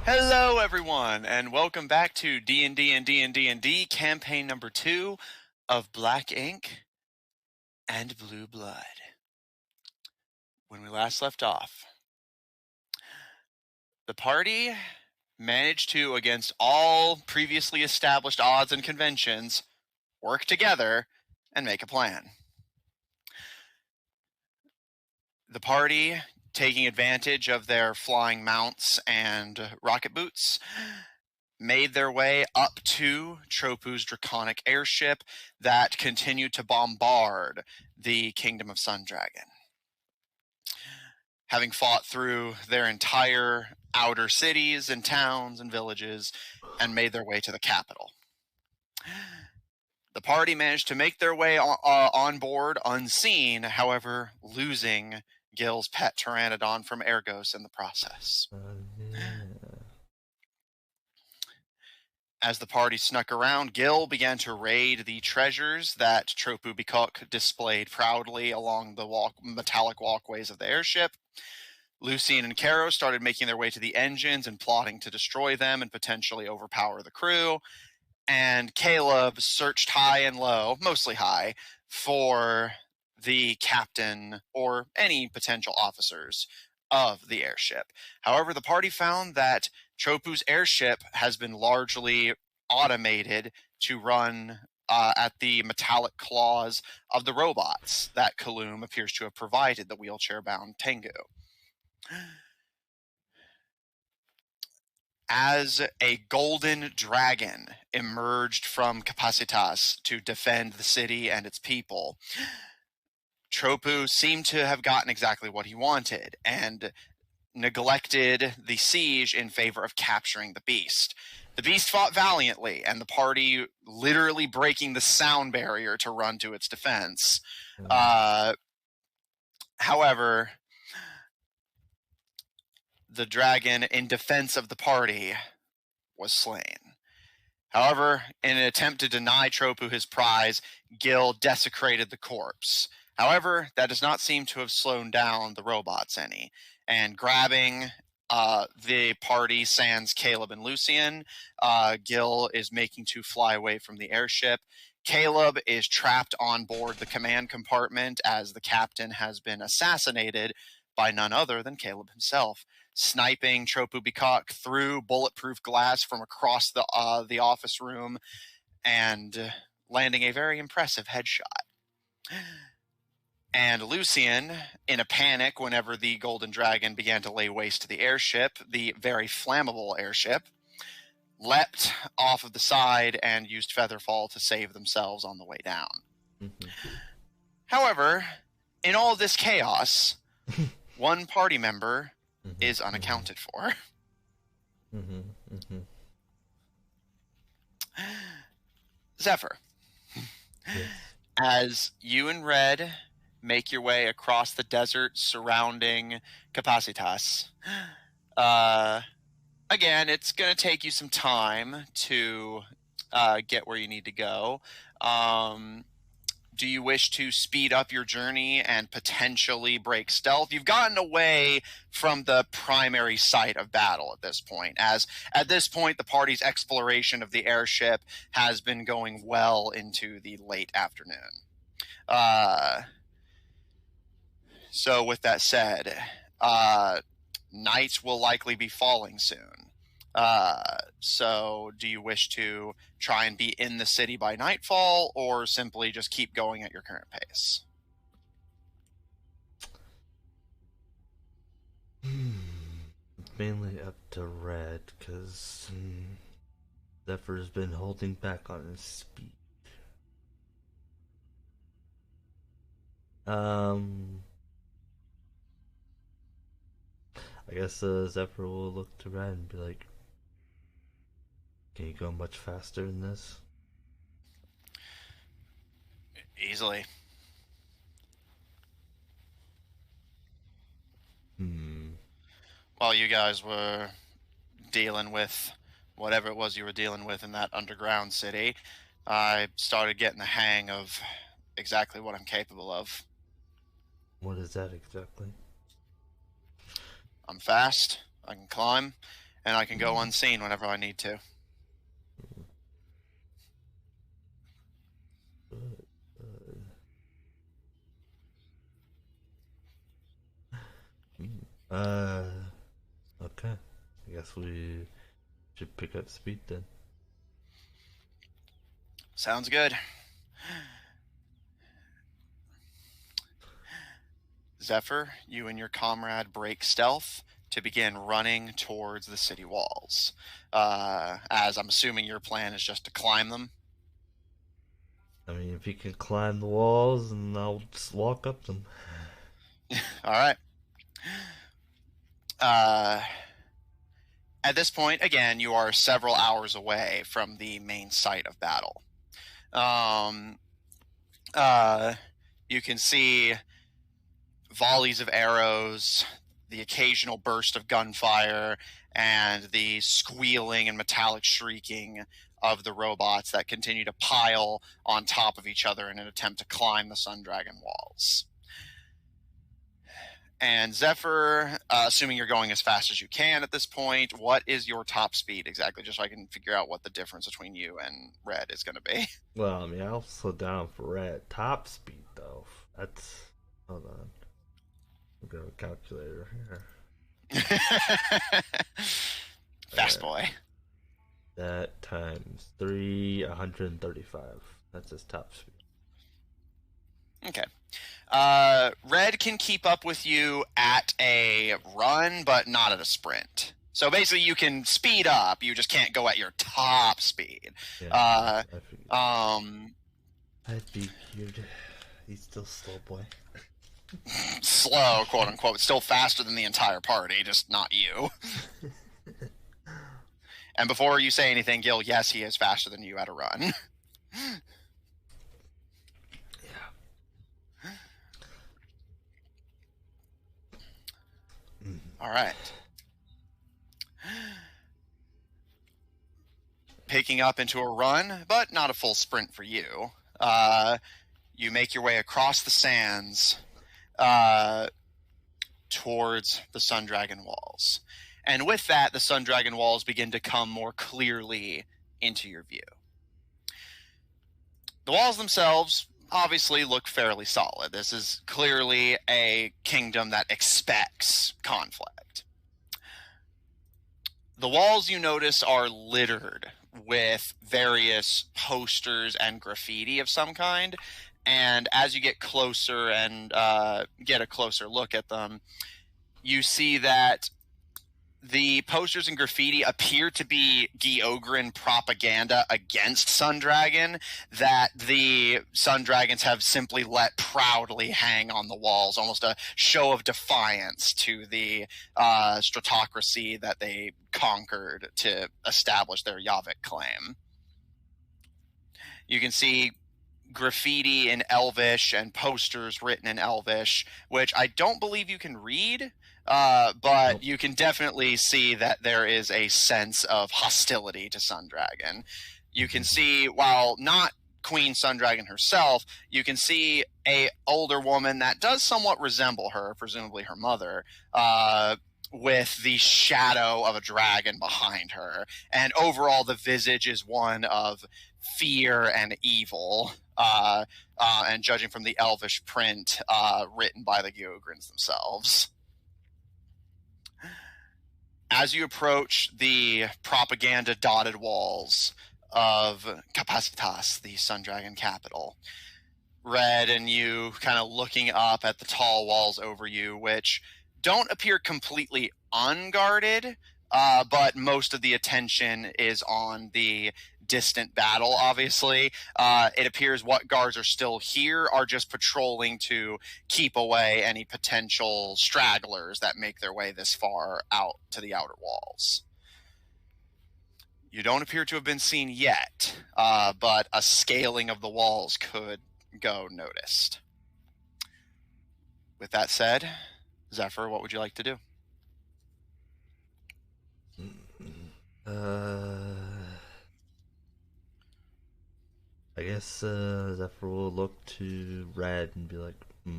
Hello, everyone, and welcome back to D&D&D&D&D campaign number 2 of Black Ink and Blue Blood. When we last left off, the party managed to, against all previously established odds and conventions, work together and make a plan. The party, taking advantage of their flying mounts and rocket boots, made their way up to Troppu's draconic airship that continued to bombard the Kingdom of Sundragon. Having fought through their entire outer cities and towns and villages and made their way to the capital. The party managed to make their way on board unseen, however, losing Gil's pet pteranodon from Ergos in the process. Yeah. As the party snuck around, Gil began to raid the treasures that Troppu Biqock displayed proudly along the metallic walkways of the airship. Lucien and Caro started making their way to the engines and plotting to destroy them and potentially overpower the crew. And Caleb searched high and low, mostly high, for the captain or any potential officers of the airship. However, the party found that Troppu's airship has been largely automated to run at the metallic claws of the robots that Kaloum appears to have provided the wheelchair-bound Tengu. As a golden dragon emerged from Capacitas to defend the city and its people, Troppu seemed to have gotten exactly what he wanted and neglected the siege in favor of capturing the beast. The beast fought valiantly, and the party literally breaking the sound barrier to run to its defense. However, the dragon, in defense of the party, was slain. However, in an attempt to deny Troppu his prize, Gil desecrated the corpse. However, that does not seem to have slowed down the robots any. And grabbing the party sans Caleb and Lucien, Gil is making to fly away from the airship. Caleb is trapped on board the command compartment as the captain has been assassinated by none other than Caleb himself, sniping Troppu Biqock through bulletproof glass from across the office room and landing a very impressive headshot. And Lucien, in a panic whenever the Golden Dragon began to lay waste to the airship, the very flammable airship, leapt off of the side and used Featherfall to save themselves on the way down. However, in all this chaos, one party member is unaccounted for. Zephyr. Yes. As you and Red make your way across the desert surrounding Capacitas, again, it's going to take you some time to get where you need to go. Do you wish to speed up your journey and potentially break stealth? You've gotten away from the primary site of battle at this point, as at this point the party's exploration of the airship has been going well into the late afternoon. So with that said, night will likely be falling soon. So do you wish to try and be in the city by nightfall, or simply just keep going at your current pace? It's mainly up to Red, because Zephyr's been holding back on his speed. I guess Zephyr will look to Red and be like, can you go much faster than this? Easily. While you guys were dealing with whatever it was you were dealing with in that underground city, I started getting the hang of exactly what I'm capable of. What is that exactly? I'm fast, I can climb, and I can go unseen whenever I need to. Okay. I guess we should pick up speed then. Sounds good. Zephyr, you and your comrade break stealth to begin running towards the city walls. As I'm assuming your plan is just to climb them. I mean, if you can climb the walls, and I'll just walk up them. All right. At this point, again, you are several hours away from the main site of battle. You can see volleys of arrows, the occasional burst of gunfire, and the squealing and metallic shrieking of the robots that continue to pile on top of each other in an attempt to climb the Sundragon walls. And Zephyr, assuming you're going as fast as you can at this point, what is your top speed exactly? Just so I can figure out what the difference between you and Red is going to be. Well, I mean, I'll slow down for Red. Top speed, though. That's... Hold on. We'll go calculator here. Fast boy. That times 3, 135. That's his top speed. Okay. Red can keep up with you at a run, but not at a sprint. So basically, you can speed up. You just can't go at your top speed. Yeah, I figured. He's still slow, boy. Slow, quote unquote. Still faster than the entire party, just not you. And before you say anything, Gil, yes, he is faster than you at a run. All right. Picking up into a run, but not a full sprint for you. You make your way across the sands towards the Sundragon walls. And with that, the Sundragon walls begin to come more clearly into your view. The walls themselves obviously look fairly solid. This is clearly a kingdom that expects conflict. The walls, you notice, are littered with various posters and graffiti of some kind, and as you get closer and get a closer look at them, you see that the posters and graffiti appear to be Geogran propaganda against Sundragon that the Sundragons have simply let proudly hang on the walls, almost a show of defiance to the stratocracy that they conquered to establish their Yavik claim. You can see graffiti in Elvish and posters written in Elvish, which I don't believe you can read. But you can definitely see that there is a sense of hostility to Sundragon. You can see, while not Queen Sundragon herself, you can see a older woman that does somewhat resemble her, presumably her mother, with the shadow of a dragon behind her. And overall, the visage is one of fear and evil, and judging from the Elvish print written by the Geograns themselves. As you approach the propaganda-dotted walls of Capacitas, the Sundragon capital, Red and you kind of looking up at the tall walls over you, which don't appear completely unguarded, but most of the attention is on the distant battle, obviously. It appears what guards are still here are just patrolling to keep away any potential stragglers that make their way this far out to the outer walls. You don't appear to have been seen yet, but a scaling of the walls could go noticed. With that said, Zephyr, what would you like to do? I guess Zephyr will look to Red and be like, I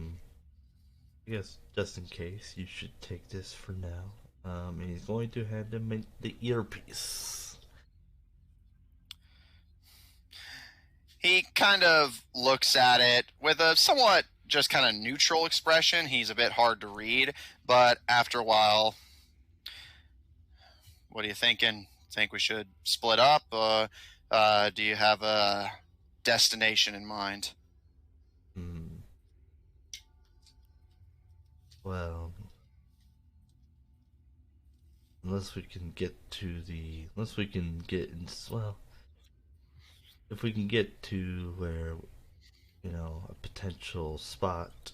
guess just in case, you should take this for now. He's going to hand him the earpiece. He kind of looks at it with a somewhat just kind of neutral expression. He's a bit hard to read, but after a while, what are you thinking? Think we should split up? Do you have a destination in mind? Well, unless we can get well, if we can get to where, a potential spot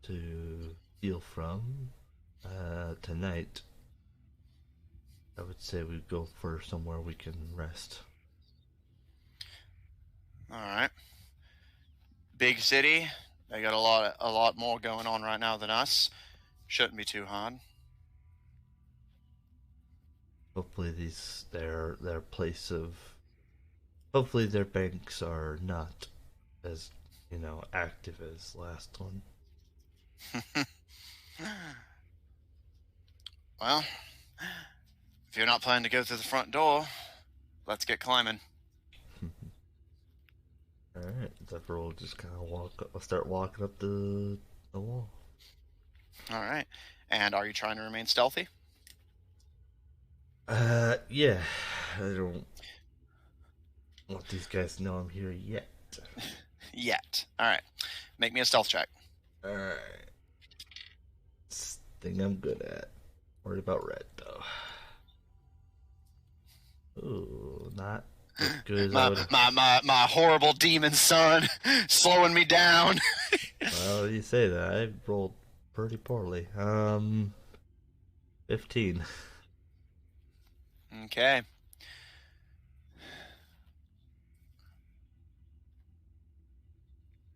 to steal from tonight, I would say we go for somewhere we can rest. All right. Big city. They got a lot more going on right now than us. Shouldn't be too hard. Hopefully hopefully their banks are not as, active as last one. Well, if you're not planning to go through the front door, let's get climbing. Alright, Zephyr will just kind of start walking up the wall. All right. And are you trying to remain stealthy? Yeah. I don't want these guys to know I'm here yet. Yet. All right. Make me a stealth check. Alright. This thing I'm good at. Worried about red, though. Ooh, not as good as I would. My horrible demon son slowing me down. Well, you say that. I rolled pretty poorly. 15. Okay.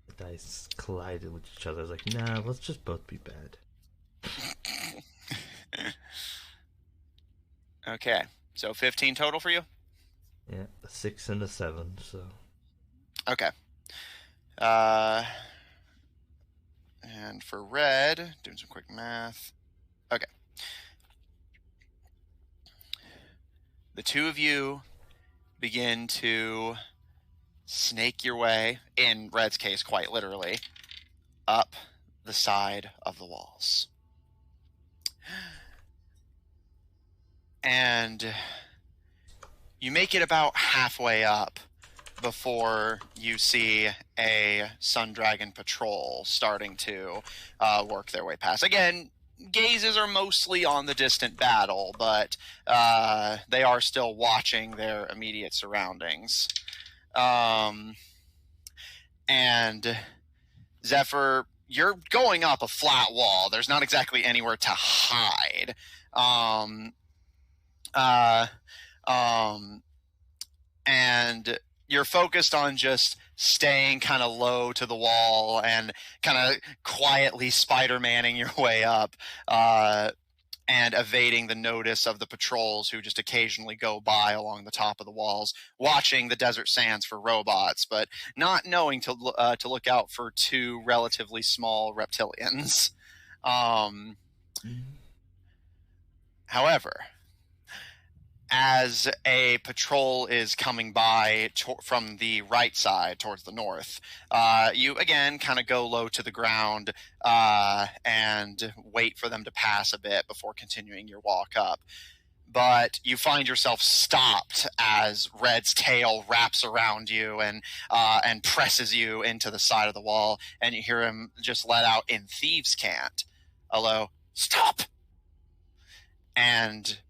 The dice collided with each other. I was like, nah, let's just both be bad. Okay. So 15 total for you? Yeah, a 6 and a 7, so. Okay. And for red, doing some quick math. Okay. The two of you begin to snake your way, in Red's case, quite literally, up the side of the walls. And you make it about halfway up before you see a Sundragon patrol starting to work their way past. Again, gazes are mostly on the distant battle, but they are still watching their immediate surroundings. And Zephyr, you're going up a flat wall. There's not exactly anywhere to hide. And you're focused on just staying kind of low to the wall and kind of quietly Spider-Manning your way up and evading the notice of the patrols who just occasionally go by along the top of the walls, watching the desert sands for robots, but not knowing to look out for two relatively small reptilians. However, as a patrol is coming by from the right side towards the north, you again kind of go low to the ground and wait for them to pass a bit before continuing your walk up. But you find yourself stopped as Red's tail wraps around you and presses you into the side of the wall, and you hear him just let out in thieves' cant, "Hello, stop!" And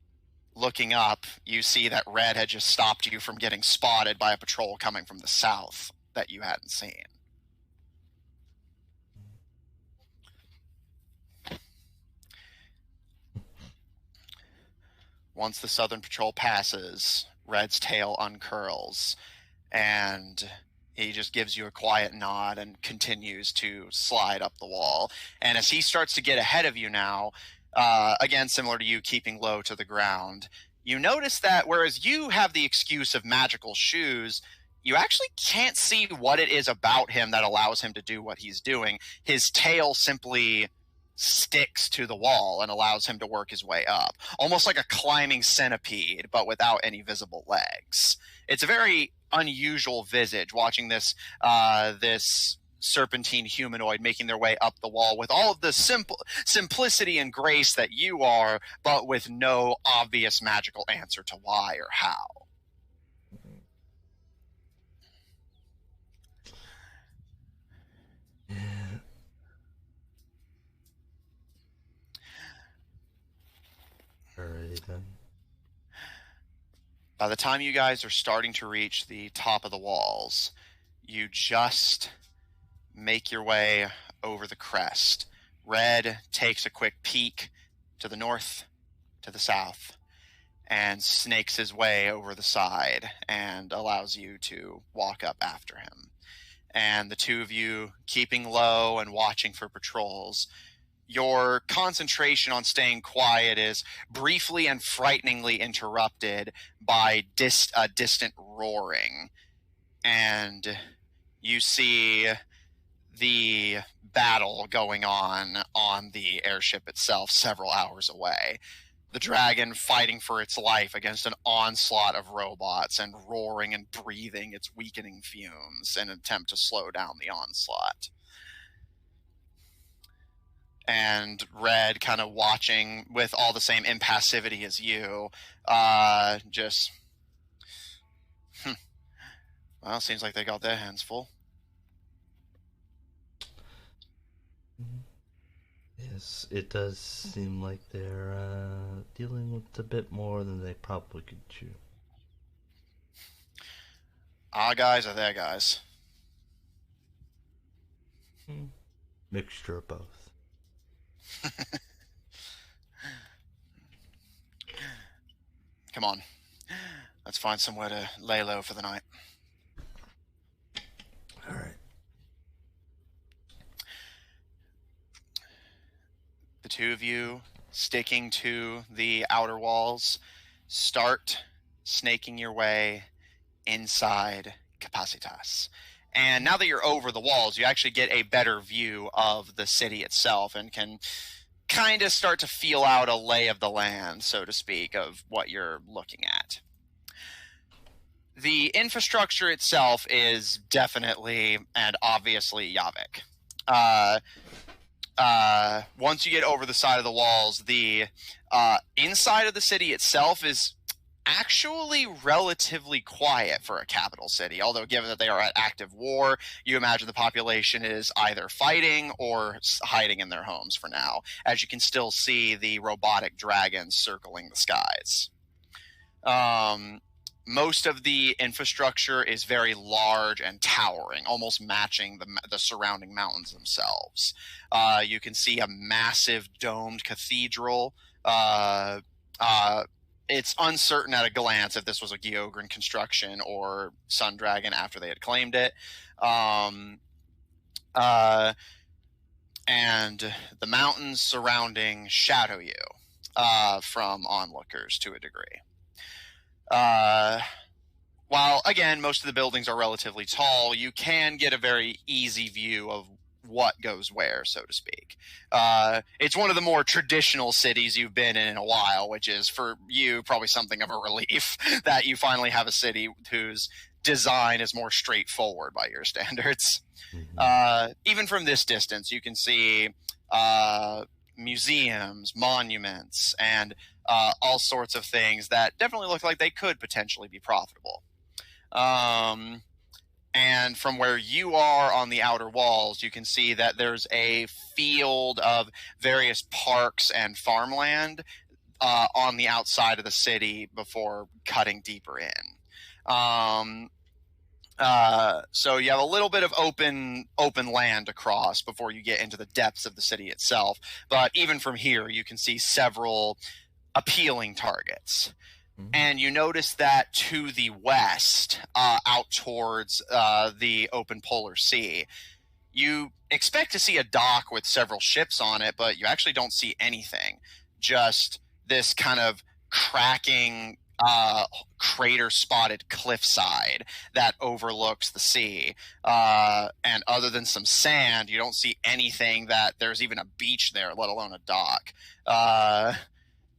looking up, you see that Red had just stopped you from getting spotted by a patrol coming from the south that you hadn't seen. Once the southern patrol passes, Red's tail uncurls, and he just gives you a quiet nod and continues to slide up the wall. And as he starts to get ahead of you now, again, similar to you keeping low to the ground, you notice that whereas you have the excuse of magical shoes, you actually can't see what it is about him that allows him to do what he's doing. His tail simply sticks to the wall and allows him to work his way up, almost like a climbing centipede, but without any visible legs. It's a very unusual visage, watching this serpentine humanoid making their way up the wall with all of the simplicity and grace that you are, but with no obvious magical answer to why or how. Yeah. Alright then. By the time you guys are starting to reach the top of the walls, you just make your way over the crest. Red takes a quick peek to the north, to the south, and snakes his way over the side and allows you to walk up after him. And the two of you, keeping low and watching for patrols, your concentration on staying quiet is briefly and frighteningly interrupted by distant roaring. And you see the battle going on the airship itself several hours away. The dragon fighting for its life against an onslaught of robots and roaring and breathing its weakening fumes in an attempt to slow down the onslaught. And Red kind of watching with all the same impassivity as you, just, well, seems like they got their hands full. Yes, it does seem like they're dealing with a bit more than they probably could chew. Our guys are their guys. Mixture of both. Come on. Let's find somewhere to lay low for the night. All right. The two of you, sticking to the outer walls, start snaking your way inside Capacitas. And now that you're over the walls, you actually get a better view of the city itself and can kind of start to feel out a lay of the land, so to speak, of what you're looking at. The infrastructure itself is definitely and obviously Yavik. Once you get over the side of the walls, the inside of the city itself is actually relatively quiet for a capital city, although given that they are at active war, you imagine the population is either fighting or hiding in their homes for now, as you can still see the robotic dragons circling the skies. Most of the infrastructure is very large and towering, almost matching the surrounding mountains themselves. You can see a massive domed cathedral. It's uncertain at a glance if this was a Geogran construction or Sundragon after they had claimed it. And the mountains surrounding shadow you from onlookers to a degree. While, again, most of the buildings are relatively tall, you can get a very easy view of what goes where, so to speak. It's one of the more traditional cities you've been in a while, which is, for you, probably something of a relief that you finally have a city whose design is more straightforward by your standards. Mm-hmm. Even from this distance, you can see museums, monuments, and all sorts of things that definitely look like they could potentially be profitable. And from where you are on the outer walls, you can see that there's a field of various parks and farmland on the outside of the city before cutting deeper in. So you have a little bit of open land to cross before you get into the depths of the city itself. But even from here, you can see several appealing targets. And you notice that to the west, out towards the open polar sea, you expect to see a dock with several ships on it, but you actually don't see anything. Just this kind of cracking crater-spotted cliffside that overlooks the sea. And other than some sand, you don't see anything that there's even a beach there, let alone a dock.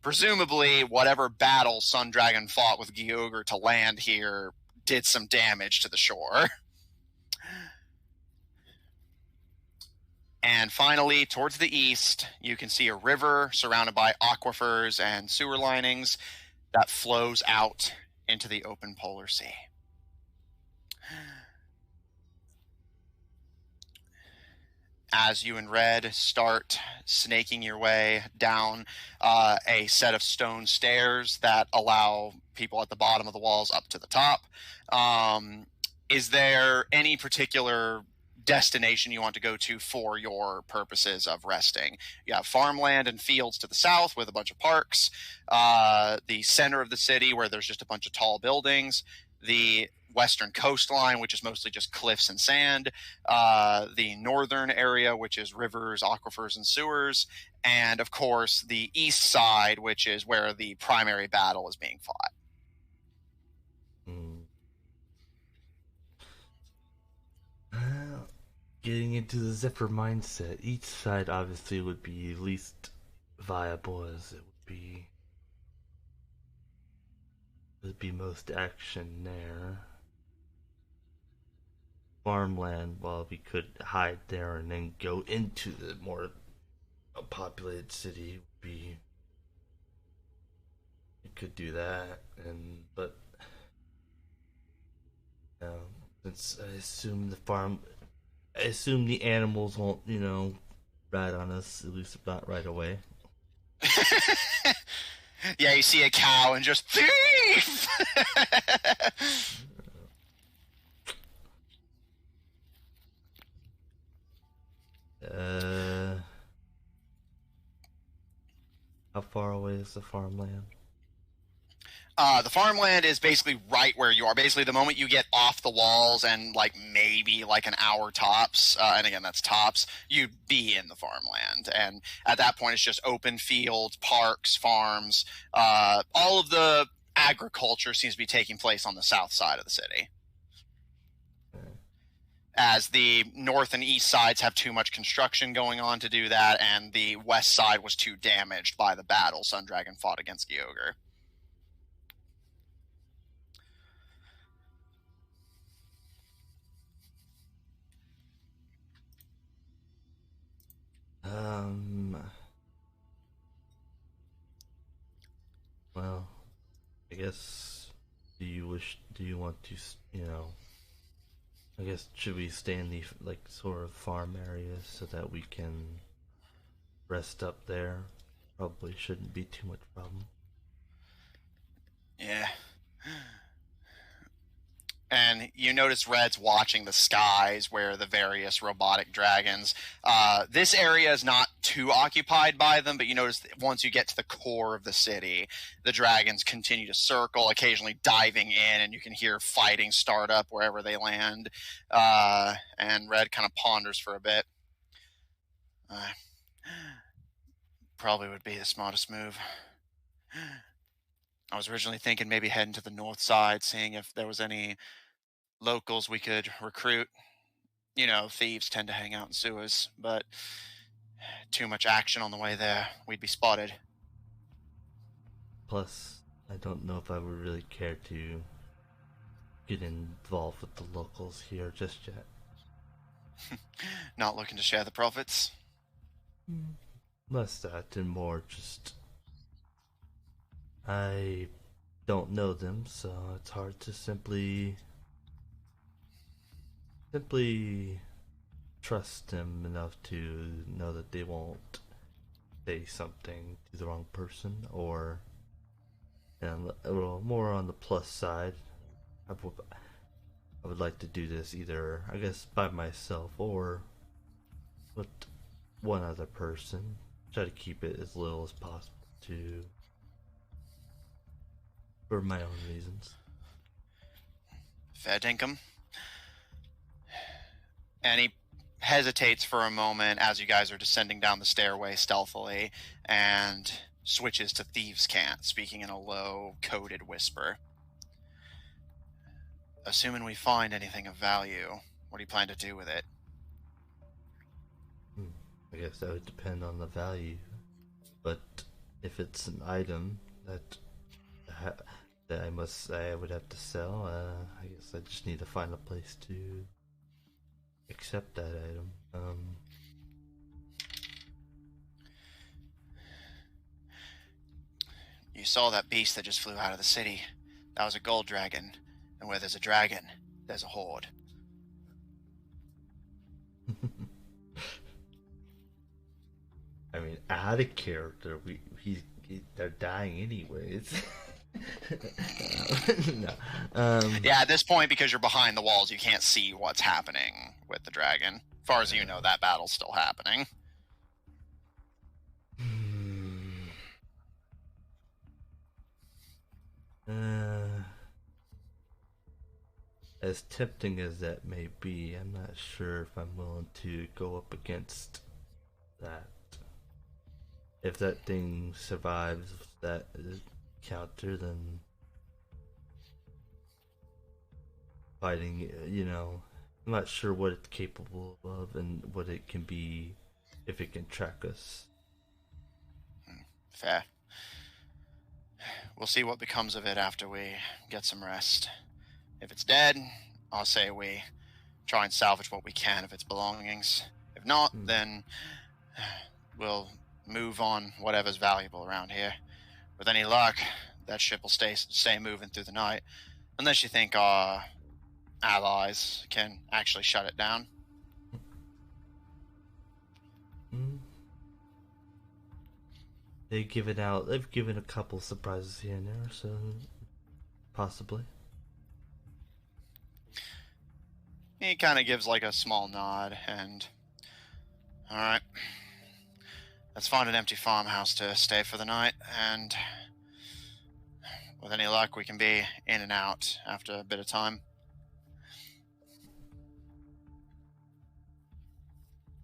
Presumably, whatever battle Sundragon fought with Gyogre to land here did some damage to the shore. And finally, towards the east, you can see a river surrounded by aquifers and sewer linings that flows out into the open polar sea. As you and Red start snaking your way down a set of stone stairs that allow people at the bottom of the walls up to the top, is there any particular destination you want to go to for your purposes of resting? You have farmland and fields to the south with a bunch of parks, the center of the city where there's just a bunch of tall buildings, the western coastline, which is mostly just cliffs and sand, the northern area, which is rivers, aquifers, and sewers, and of course the east side, which is where the primary battle is being fought. Getting into the Zephyr mindset, each side obviously would be least viable, as it would be most action there. Farmland, well, we could hide there and then go into the more populated city. We could do that, but since I assume the animals won't, ride on us, at least not right away. Yeah, you see a cow and just thief. How far away is the farmland? The farmland is basically right where you are. Basically, the moment you get off the walls and maybe an hour tops, and again, that's tops, you'd be in the farmland. And at that point, it's just open fields, parks, farms. All of the agriculture seems to be taking place on the south side of the city, as the north and east sides have too much construction going on to do that, and the west side was too damaged by the battle Sundragon fought against Gyogre. Well, I guess, do you want to, I guess, should we stay in the, sort of farm areas so that we can rest up there? Probably shouldn't be too much problem. Yeah. And you notice Red's watching the skies where the various robotic dragons. This area is not too occupied by them, but you notice that once you get to the core of the city, the dragons continue to circle, occasionally diving in, and you can hear fighting start up wherever they land. And Red kind of ponders for a bit. Probably would be the smartest move. I was originally thinking maybe heading to the north side, seeing if there was any locals we could recruit. Thieves tend to hang out in sewers, but too much action on the way there, we'd be spotted. Plus, I don't know if I would really care to get involved with the locals here just yet. Not looking to share the profits? Less that and more just, I don't know them, so it's hard to simply trust them enough to know that they won't say something to the wrong person, or, and a little more on the plus side, I would like to do this either, I guess, by myself or with one other person. Try to keep it as little as possible for my own reasons. Fair dinkum. And he hesitates for a moment as you guys are descending down the stairway stealthily, and switches to Thieves' Cant, speaking in a low, coded whisper. Assuming we find anything of value, what do you plan to do with it? I guess that would depend on the value. But if it's an item that I would have to sell, I guess I just need to find a place to accept that item. You saw that beast that just flew out of the city. That was a gold dragon. And where there's a dragon, there's a horde. I mean, out of character, they're dying anyways. No. Yeah, at this point, because you're behind the walls, you can't see what's happening with the dragon. As far as you know, that battle's still happening. As tempting as that may be, I'm not sure if I'm willing to go up against that. If that thing survives that counter, then fighting, I'm not sure what it's capable of and what it can be if it can track us. Fair. We'll see what becomes of it after we get some rest. If it's dead, I'll say we try and salvage what we can of its belongings. If not, then we'll move on whatever's valuable around here. With any luck, that ship will stay moving through the night, unless you think our allies can actually shut it down. They've given a couple surprises here and there, so possibly. He kind of gives like a small nod and, all right, let's find an empty farmhouse to stay for the night, and with any luck we can be in and out after a bit of time.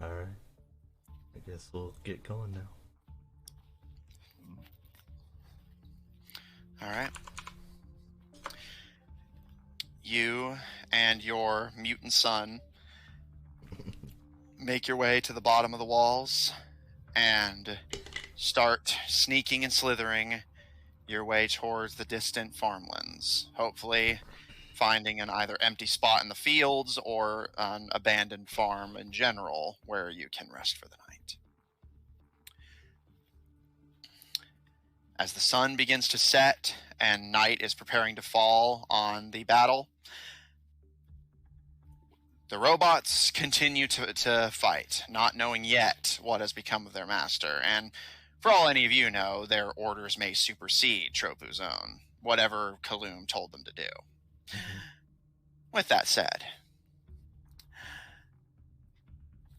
Alright, I guess we'll get going now. Alright. You and your mutant son make your way to the bottom of the walls and start sneaking and slithering your way towards the distant farmlands, hopefully finding an either empty spot in the fields or an abandoned farm in general where you can rest for the night. As the sun begins to set and night is preparing to fall on the battle, the robots continue to fight, not knowing yet what has become of their master. And for all any of you know, their orders may supersede Troppu's own, whatever Kaloum told them to do. With that said,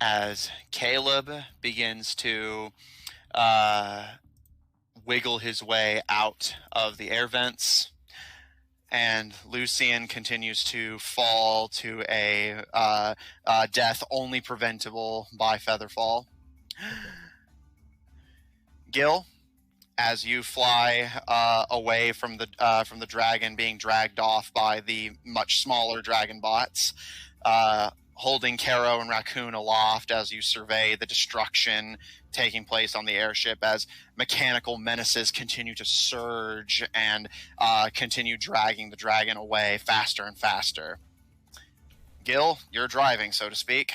as Caleb begins to wiggle his way out of the air vents, and Lucian continues to fall to a death only preventable by Featherfall. Gil, as you fly away from the dragon being dragged off by the much smaller dragon bots, holding Caro and Raccoon aloft as you survey the destruction taking place on the airship as mechanical menaces continue to surge and continue dragging the dragon away faster and faster. Gil, you're driving, so to speak.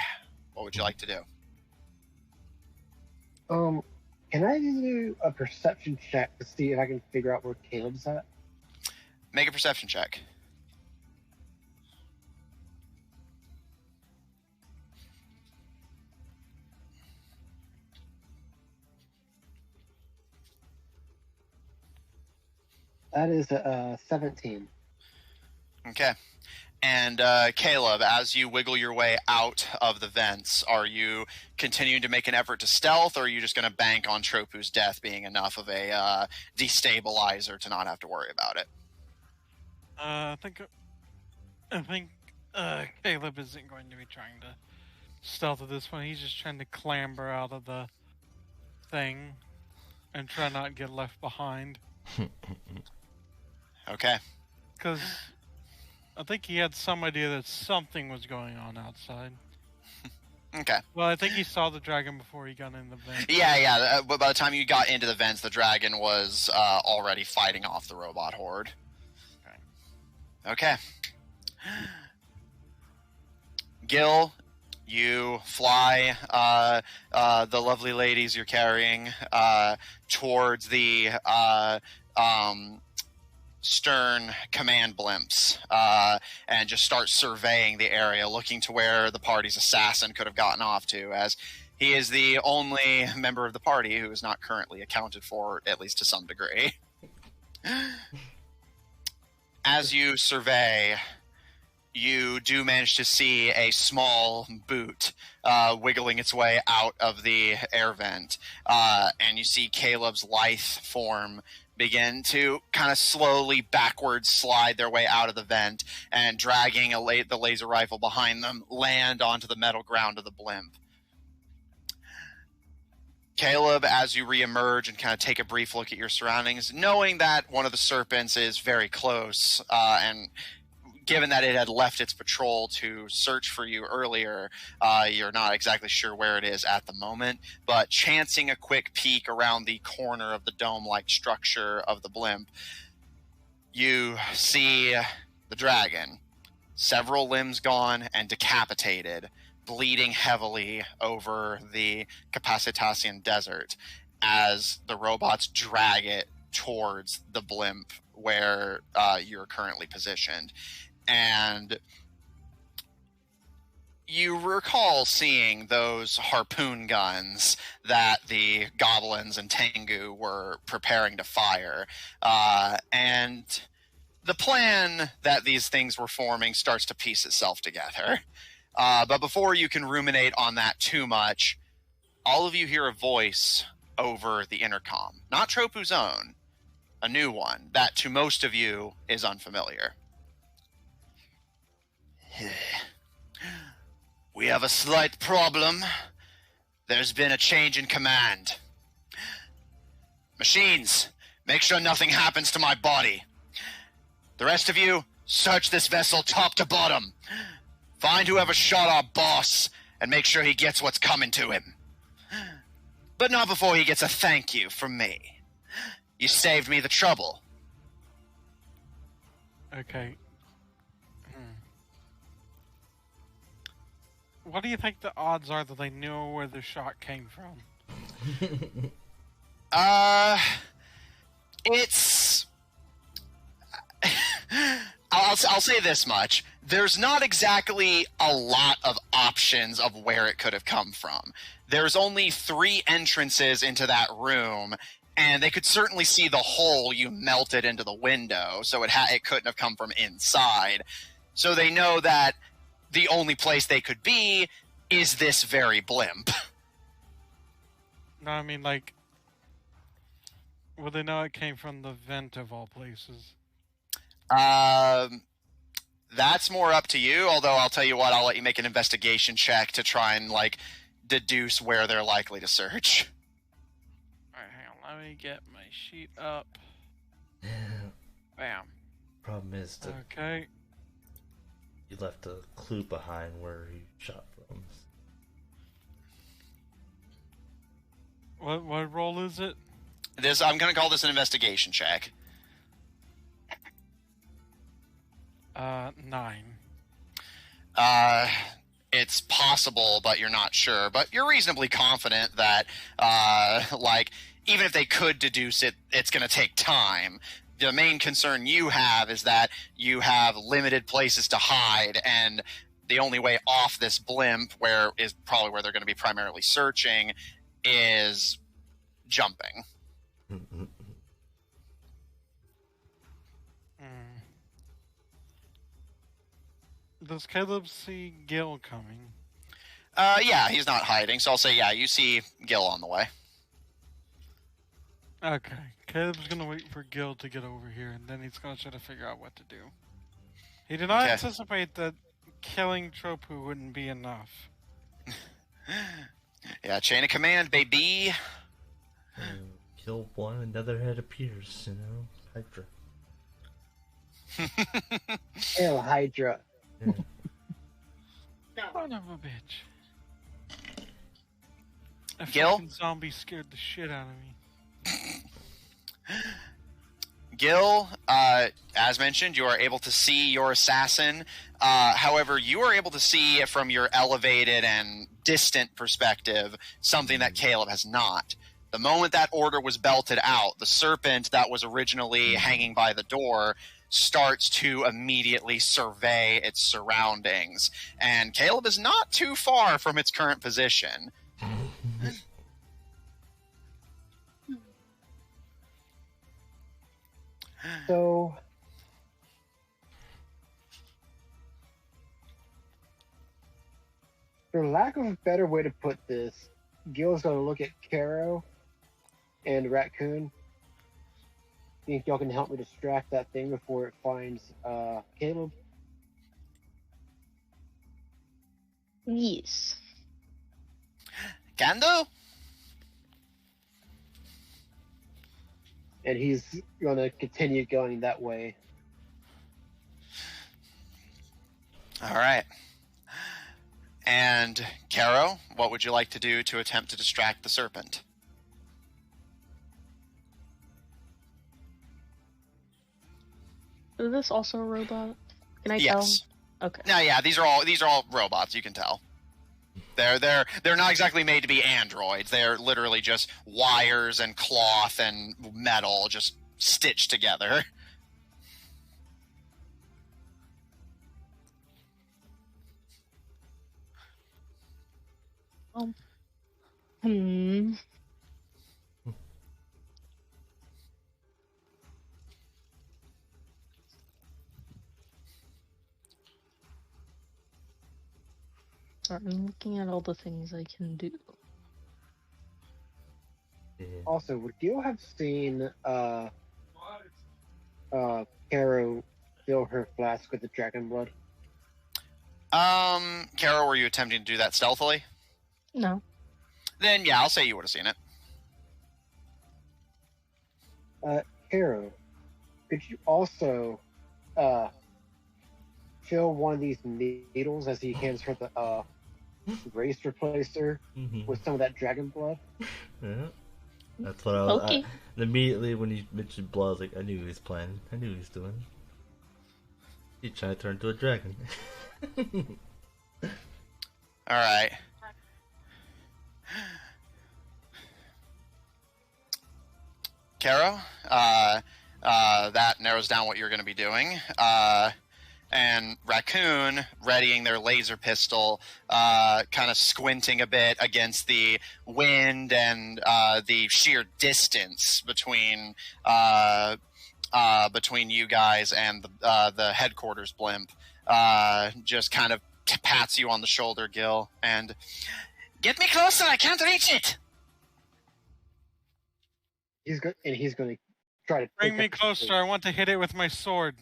What would you like to do? Can I do a perception check to see if I can figure out where Caleb's at? Make a perception check. That is 17. Okay. And Caleb, as you wiggle your way out of the vents, are you continuing to make an effort to stealth, or are you just going to bank on Troppu's death being enough of a destabilizer to not have to worry about it? I think Caleb isn't going to be trying to stealth at this point. He's just trying to clamber out of the thing. and try not to get left behind. Okay. Because I think he had some idea that something was going on outside. Okay. Well, I think he saw the dragon before he got in the vent. Yeah. But by the time you got into the vents, the dragon was already fighting off the robot horde. Okay. Gil, you fly the lovely ladies you're carrying towards the stern command blimps and just start surveying the area, looking to where the party's assassin could have gotten off to, as he is the only member of the party who is not currently accounted for, at least to some degree. As you survey, you do manage to see a small boot wiggling its way out of the air vent, and you see Caleb's lithe form begin to kind of slowly backwards slide their way out of the vent, and dragging the laser rifle behind them, land onto the metal ground of the blimp. Caleb, as you reemerge and kind of take a brief look at your surroundings, knowing that one of the serpents is very close, and given that it had left its patrol to search for you earlier, you're not exactly sure where it is at the moment, but chancing a quick peek around the corner of the dome-like structure of the blimp, you see the dragon, several limbs gone and decapitated, bleeding heavily over the Capacitacian desert as the robots drag it towards the blimp where you're currently positioned. And you recall seeing those harpoon guns that the goblins and Tengu were preparing to fire. And the plan that these things were forming starts to piece itself together. But before you can ruminate on that too much, all of you hear a voice over the intercom. Not Troppu's own, a new one that to most of you is unfamiliar. We have a slight problem. There's been a change in command. Machines, make sure nothing happens to my body. The rest of you, search this vessel top to bottom. Find whoever shot our boss and make sure he gets what's coming to him. But not before he gets a thank you from me. You saved me the trouble. Okay. What do you think the odds are that they knew where the shot came from? It's... I'll say this much. There's not exactly a lot of options of where it could have come from. There's only 3 entrances into that room, and they could certainly see the hole you melted into the window, so it couldn't have come from inside. So they know that the only place they could be is this very blimp. No, I mean, like, well, they know it came from the vent of all places. That's more up to you, although I'll tell you what, I'll let you make an investigation check to try and, like, deduce where they're likely to search. Alright, hang on, let me get my sheet up. Bam. Problem is that Okay. you left a clue behind where you shot from. What role is it? I'm going to call this an investigation check. 9. It's possible, but you're not sure. But you're reasonably confident that, even if they could deduce it, it's going to take time. The main concern you have is that you have limited places to hide, and the only way off this blimp, where is probably where they're going to be primarily searching, is jumping. Does Caleb see Gil coming? Yeah, he's not hiding, so I'll say, yeah, you see Gil on the way. Okay. Caleb's gonna wait for Gil to get over here, and then he's gonna try to figure out what to do. He did not Okay. anticipate that killing Troppu wouldn't be enough. Yeah, chain of command, baby. kill one, another head appears, Hydra. Hail Hydra. Yeah. Son of a bitch. A Gil? fucking zombie scared the shit out of me. Gil, as mentioned, you are able to see your assassin. However, you are able to see from your elevated and distant perspective something that Caleb has not. The moment that order was belted out, the serpent that was originally hanging by the door starts to immediately survey its surroundings. And Caleb is not too far from its current position. So, for lack of a better way to put this, Gil's gonna look at Caro and Raccoon. Think y'all can help me distract that thing before it finds Caleb? Yes. Can do? And he's gonna continue going that way. All right. And Caro, what would you like to do to attempt to distract the serpent? Is this also a robot? Can I Yes. tell? Okay. No, yeah, these are all robots. You can tell. They're not exactly made to be androids. They're literally just wires and cloth and metal just stitched together. Hmm. Sorry, I'm looking at all the things I can do. Yeah. Also, would Gil have seen Caro fill her flask with the dragon blood? Caro, were you attempting to do that stealthily? No. Then, yeah, I'll say you would have seen it. Caro, could you also fill one of these needles as he hands her the race replacer with some of that dragon blood? Yeah. That's what I was. Okay. Immediately when you mentioned blood, I was like, I knew he was planning. I knew he was doing. He's trying to turn into a dragon. All right. Caro, that narrows down what you're going to be doing. And Raccoon, readying their laser pistol, kind of squinting a bit against the wind and the sheer distance between you guys and the headquarters blimp, just kind of pats you on the shoulder, Gil, and get me closer. I can't reach it. He's going to try to Bring pick me up the closer. space. I want to hit it with my sword.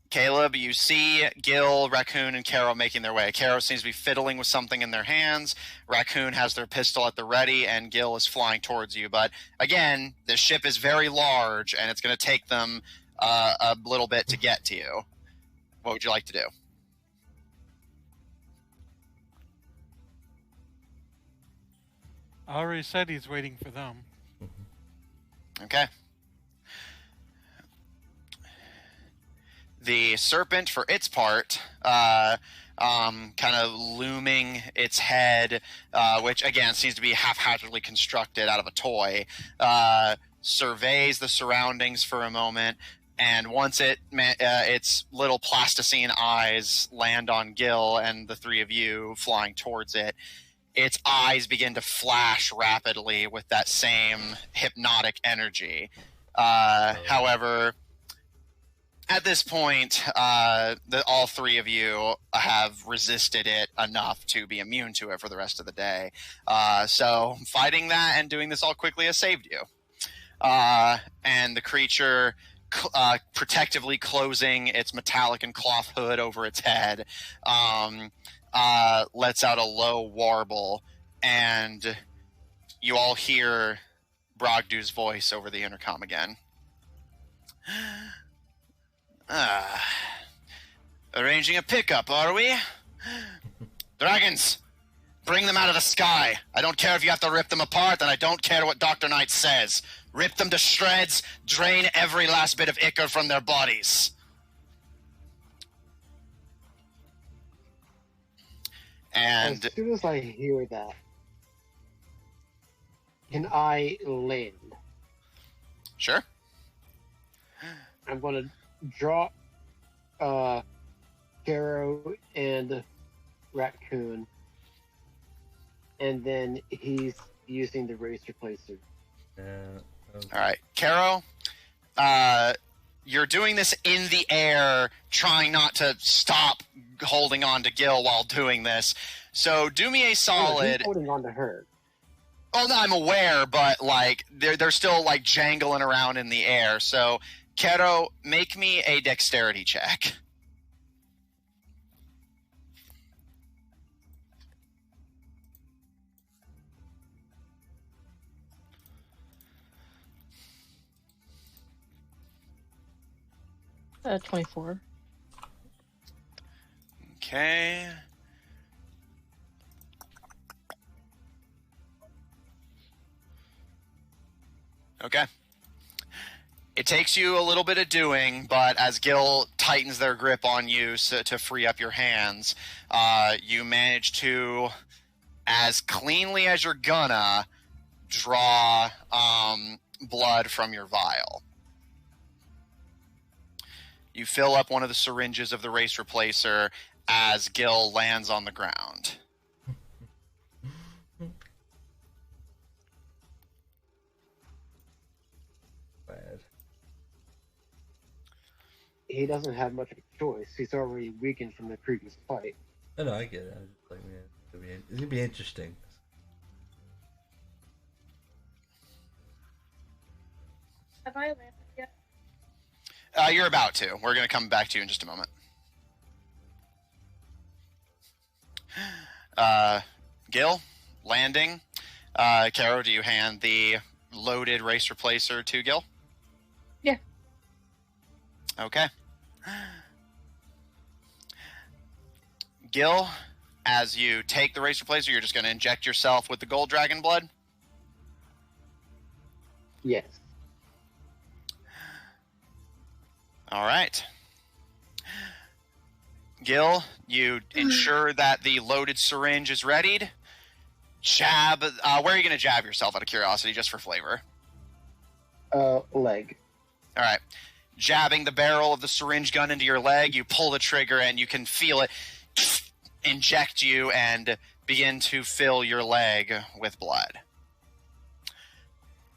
Caleb, you see Gil, Raccoon, and Caro making their way. Caro seems to be fiddling with something in their hands. Raccoon has their pistol at the ready, and Gil is flying towards you. But again, the ship is very large, and it's going to take them a little bit to get to you. What would you like to do? I already said he's waiting for them. Okay. The serpent, for its part, kind of looming its head, which again seems to be haphazardly constructed out of a toy, surveys the surroundings for a moment, and once its little plasticine eyes land on Gil and the three of you flying towards it, its eyes begin to flash rapidly with that same hypnotic energy. However, at this point, all three of you have resisted it enough to be immune to it for the rest of the day. So fighting that and doing this all quickly has saved you. And the creature, protectively closing its metallic and cloth hood over its head, lets out a low warble and you all hear Bragdu's voice over the intercom again. Arranging a pickup, are we? Dragons, bring them out of the sky. I don't care if you have to rip them apart, and I don't care what Dr. Knight says. Rip them to shreds, drain every last bit of ichor from their bodies. And as soon as I hear that, can I land? Sure. I'm going to drop Caro and Raccoon, and then he's using the race replacer. All right, Caro, you're doing this in the air, trying not to stop holding on to Gil while doing this. So do me a solid. He's holding on to her. Oh, no, I'm aware, but like they're still like jangling around in the air. So, Caro, make me a dexterity check. At 24. Okay. Okay. It takes you a little bit of doing, but as Gil tightens their grip on you to free up your hands, you manage to, as cleanly as you're gonna, draw blood from your vial. You fill up one of the syringes of the race replacer as Gil lands on the ground. Bad. He doesn't have much of a choice. He's already weakened from the previous fight. I know, I get it. I'm just like, man, it's gonna be interesting. Have I landed yet? You're about to. We're going to come back to you in just a moment. Gil, landing. Caro, do you hand the loaded race replacer to Gil? Yeah. Okay. Gil, as you take the race replacer, you're just going to inject yourself with the gold dragon blood? Yes. All right. Gil, you ensure that the loaded syringe is readied. Jab. Where are you going to jab yourself out of curiosity, just for flavor? Leg. All right. Jabbing the barrel of the syringe gun into your leg, you pull the trigger and you can feel it inject you and begin to fill your leg with blood.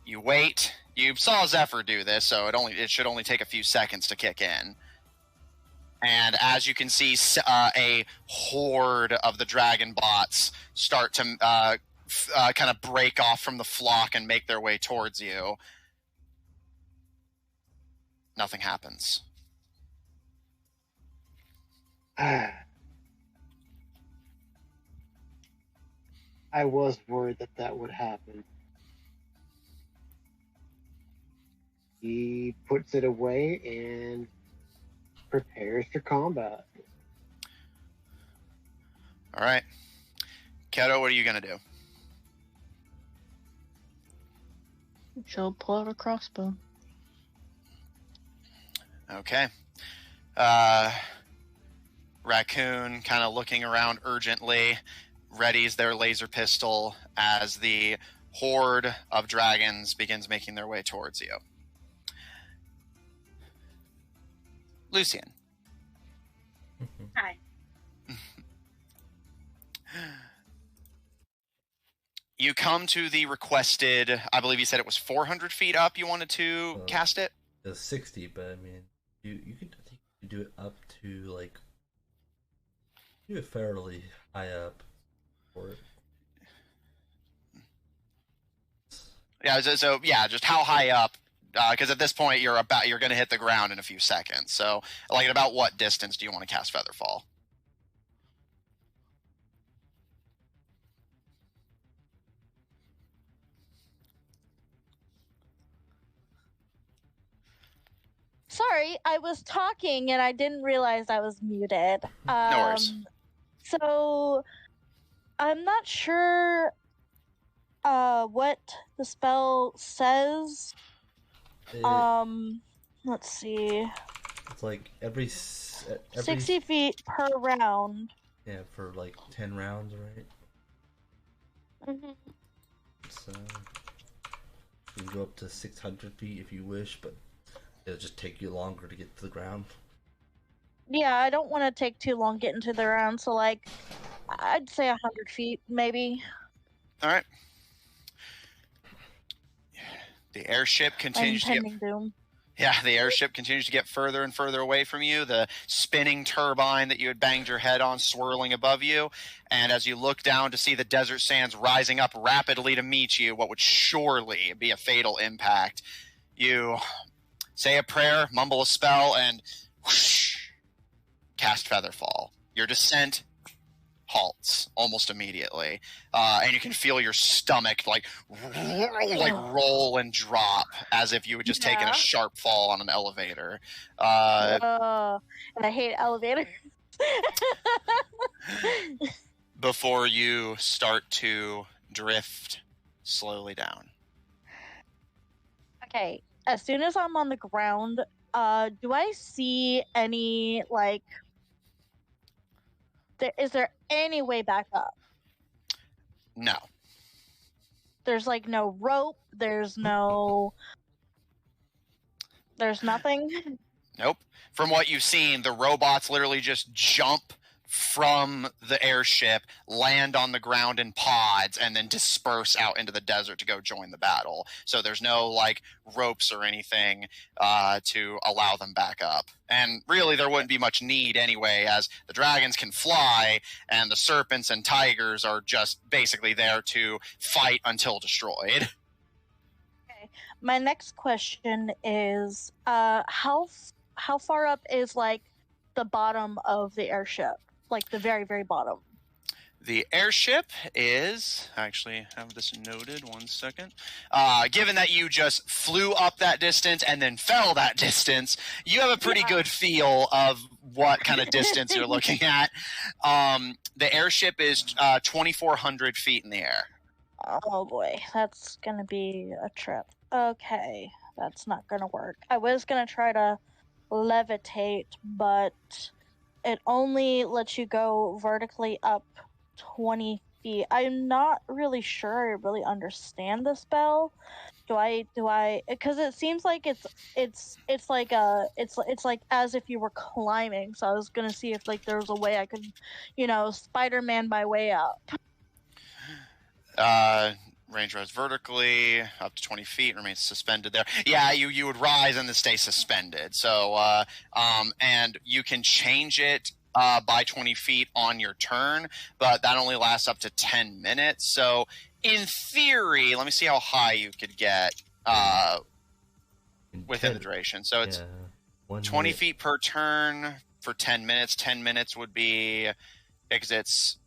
You wait. You saw Zephyr do this, so it should only take a few seconds to kick in. And as you can see, a horde of the dragon bots start to kind of break off from the flock and make their way towards you. Nothing happens. I was worried that would happen. He puts it away and prepares for combat. All right. Keto, what are you going to do? She'll pull out a crossbow. Okay. Raccoon, kind of looking around urgently, readies their laser pistol as the horde of dragons begins making their way towards you. Lucian. Hi. You come to the requested, I believe you said it was 400 feet up you wanted to cast it? It's 60, but I mean, you could, I think you could do it up to, like, do it fairly high up for it. Yeah, so yeah, just how high up? Because at this point you're going to hit the ground in a few seconds. So, like, at about what distance do you want to cast Featherfall? Sorry, I was talking and I didn't realize I was muted. No worries. So I'm not sure what the spell says. Let's see. It's like every 60 feet per round. Yeah, for like 10 rounds, right? Mm-hmm. So you can go up to 600 feet if you wish, but it'll just take you longer to get to the ground. Yeah, I don't want to take too long getting to the round, so like I'd say 100 feet, maybe. All right. The airship continues to get... doom. Yeah, the airship continues to get further and further away from you, the spinning turbine that you had banged your head on swirling above you, and as you look down to see the desert sands rising up rapidly to meet you, what would surely be a fatal impact, you say a prayer, mumble a spell, and whoosh, cast Featherfall. Your descent halts almost immediately, and you can feel your stomach like roll and drop as if you had just taken a sharp fall on an elevator. And I hate elevators. Before you start to drift slowly down. Okay, as soon as I'm on the ground, do I see any, like, is there any way back up? No. There's, like, no rope, there's nothing? Nope. From what you've seen, the robots literally just jump from the airship, land on the ground in pods, and then disperse out into the desert to go join the battle. So there's no, like, ropes or anything to allow them back up. And really, there wouldn't be much need anyway, as the dragons can fly, and the serpents and tigers are just basically there to fight until destroyed. Okay. My next question is, how far up is, like, the bottom of the airship? Like, the very, very bottom. The airship is... Actually, I have this noted. 1 second. Given that you just flew up that distance and then fell that distance, you have a pretty good feel of what kind of distance you're looking at. The airship is 2,400 feet in the air. Oh, boy. That's going to be a trip. Okay. That's not going to work. I was going to try to levitate, but it only lets you go vertically up 20 feet. I'm not really sure I really understand the spell. Do I because it seems like it's like as if you were climbing. So I was going to see if, like, there was a way I could, Spider-Man my way up. Range rise vertically up to 20 feet, remains suspended there. Yeah, you would rise and then stay suspended. So, and you can change it by 20 feet on your turn, but that only lasts up to 10 minutes. So, in theory, let me see how high you could get within the duration. So it's 20 feet per turn for 10 minutes. 10 minutes would be, because it's...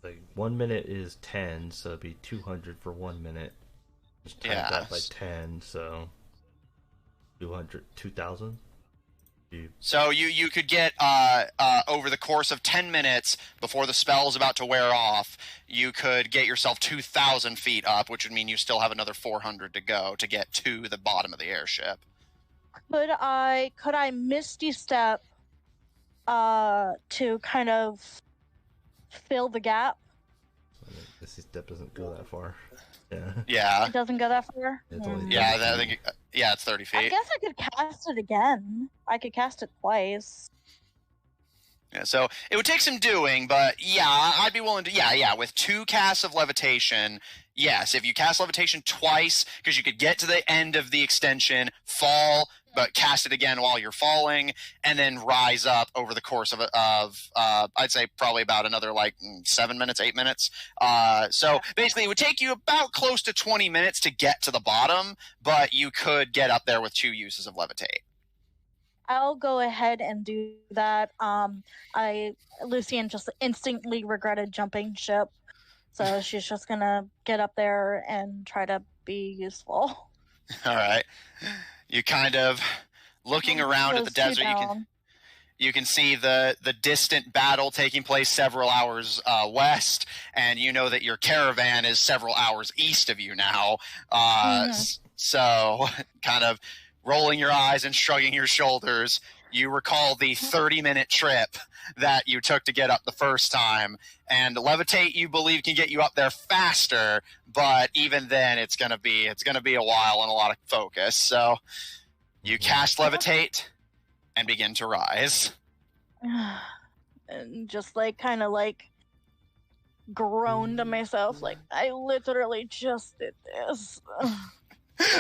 Like 1 minute is 10, so it'd be 200 for 1 minute. Just times that by 10, so 2,000. So you could get over the course of 10 minutes before the spell is about to wear off, you could get yourself 2,000 feet up, which would mean you still have another 400 to go to get to the bottom of the airship. Could I misty step to kind of fill the gap? This step doesn't go that far. Yeah. It doesn't go that far? It's only I think it's 30 feet. I guess I could cast it again. I could cast it twice. Yeah, so it would take some doing, but yeah, I'd be willing to, with 2 casts of levitation, yes, if you cast levitation twice, because you could get to the end of the extension, fall, but cast it again while you're falling, and then rise up over the course of I'd say probably about another 7 minutes, 8 minutes. So basically it would take you about close to 20 minutes to get to the bottom, but you could get up there with 2 uses of levitate. I'll go ahead and do that. Lucian just instantly regretted jumping ship, so she's just gonna get up there and try to be useful. All right. You kind of Looking around at the Those two desert, down. you can see the distant battle taking place several hours west, and you know that your caravan is several hours east of you now. So, kind of rolling your eyes and shrugging your shoulders, you recall the 30-minute trip that you took to get up the first time. And levitate, you believe, can get you up there faster, but even then, it's gonna be a while and a lot of focus. So, you cast levitate and begin to rise. And just like kind of like groan to myself, like I literally just did this.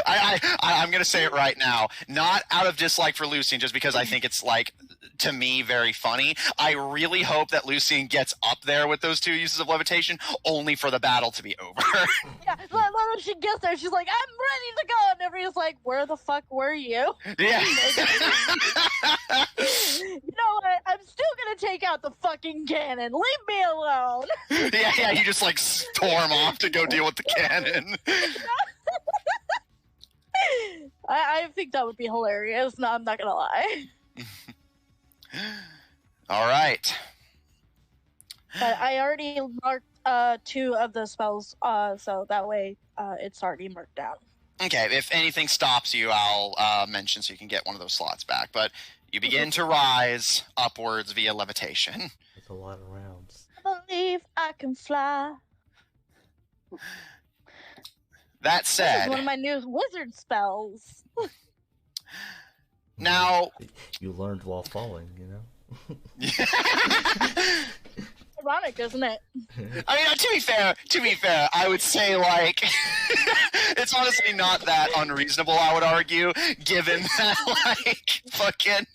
I'm going to say it right now, not out of dislike for Lucian, just because I think it's, like, to me, very funny. I really hope that Lucian gets up there with those 2 uses of levitation, only for the battle to be over. Yeah, when she gets there, she's like, I'm ready to go, and everybody's like, where the fuck were you? Yeah. You know what? I'm still gonna take out the fucking cannon. Leave me alone. Yeah, you just, like, storm off to go deal with the cannon. I think that would be hilarious. No, I'm not gonna lie. All right. But I already marked 2 of the spells, so that way it's already marked down. Okay, if anything stops you, I'll mention so you can get one of those slots back. But you begin to rise upwards via levitation. That's a lot of rounds. I believe I can fly. That This said, is one of my new wizard spells. now You learned while falling, you know? Ironic, isn't it? I mean, to be fair, I would say, like, it's honestly not that unreasonable, I would argue, given that, like, fucking,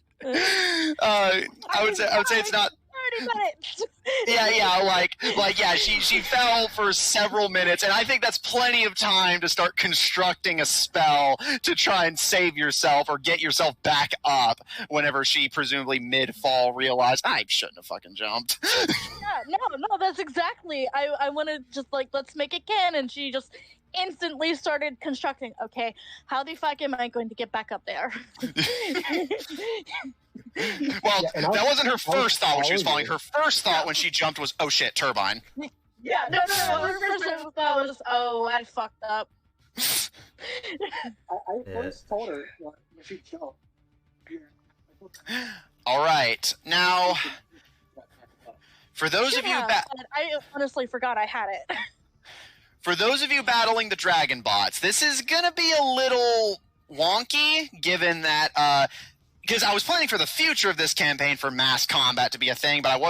I would say it's not. 30 minutes. Yeah, she fell for several minutes, and I think that's plenty of time to start constructing a spell to try and save yourself or get yourself back up whenever she presumably mid-fall realized, I shouldn't have fucking jumped. Yeah, no, that's exactly. I want to just, like, let's make it canon. She just instantly started constructing. Okay, how the fuck am I going to get back up there? Well, Yeah, and that I'll- wasn't her first thought when she was I'll- falling. Her first thought when she jumped was, oh shit, turbine. Yeah, no. Her first thought was, oh, I fucked up. I first told her when she jumped. All right, now, for those of you... Yeah, but I honestly forgot I had it. For those of you battling the dragon bots, this is gonna be a little wonky, given that, because I was planning for the future of this campaign for mass combat to be a thing, but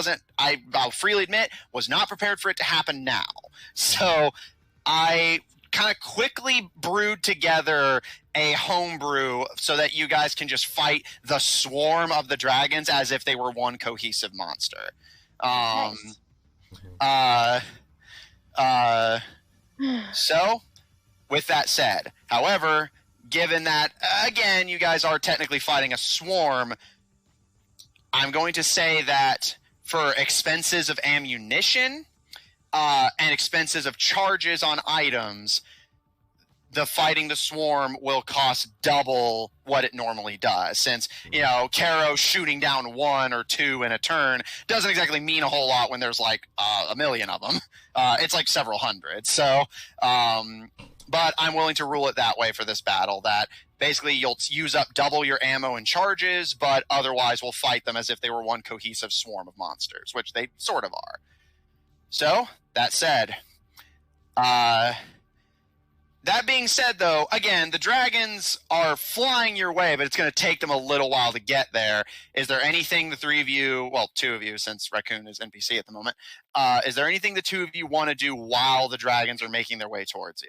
I'll freely admit, was not prepared for it to happen now. So I kind of quickly brewed together a homebrew so that you guys can just fight the swarm of the dragons as if they were one cohesive monster. Nice. So, with that said, however, given that, again, you guys are technically fighting a swarm, I'm going to say that for expenses of ammunition and expenses of charges on items, the fighting the swarm will cost double what it normally does. Since, Caro shooting down 1 or 2 in a turn doesn't exactly mean a whole lot when there's like a million of them. It's like several hundred. So, but I'm willing to rule it that way for this battle, that basically you'll use up double your ammo and charges, but otherwise we'll fight them as if they were one cohesive swarm of monsters, which they sort of are. So, that said, that being said, though, again, the dragons are flying your way, but it's going to take them a little while to get there. Is there anything the 3 of you, well, 2 of you, since Raccoon is NPC at the moment, is there anything the 2 of you want to do while the dragons are making their way towards you?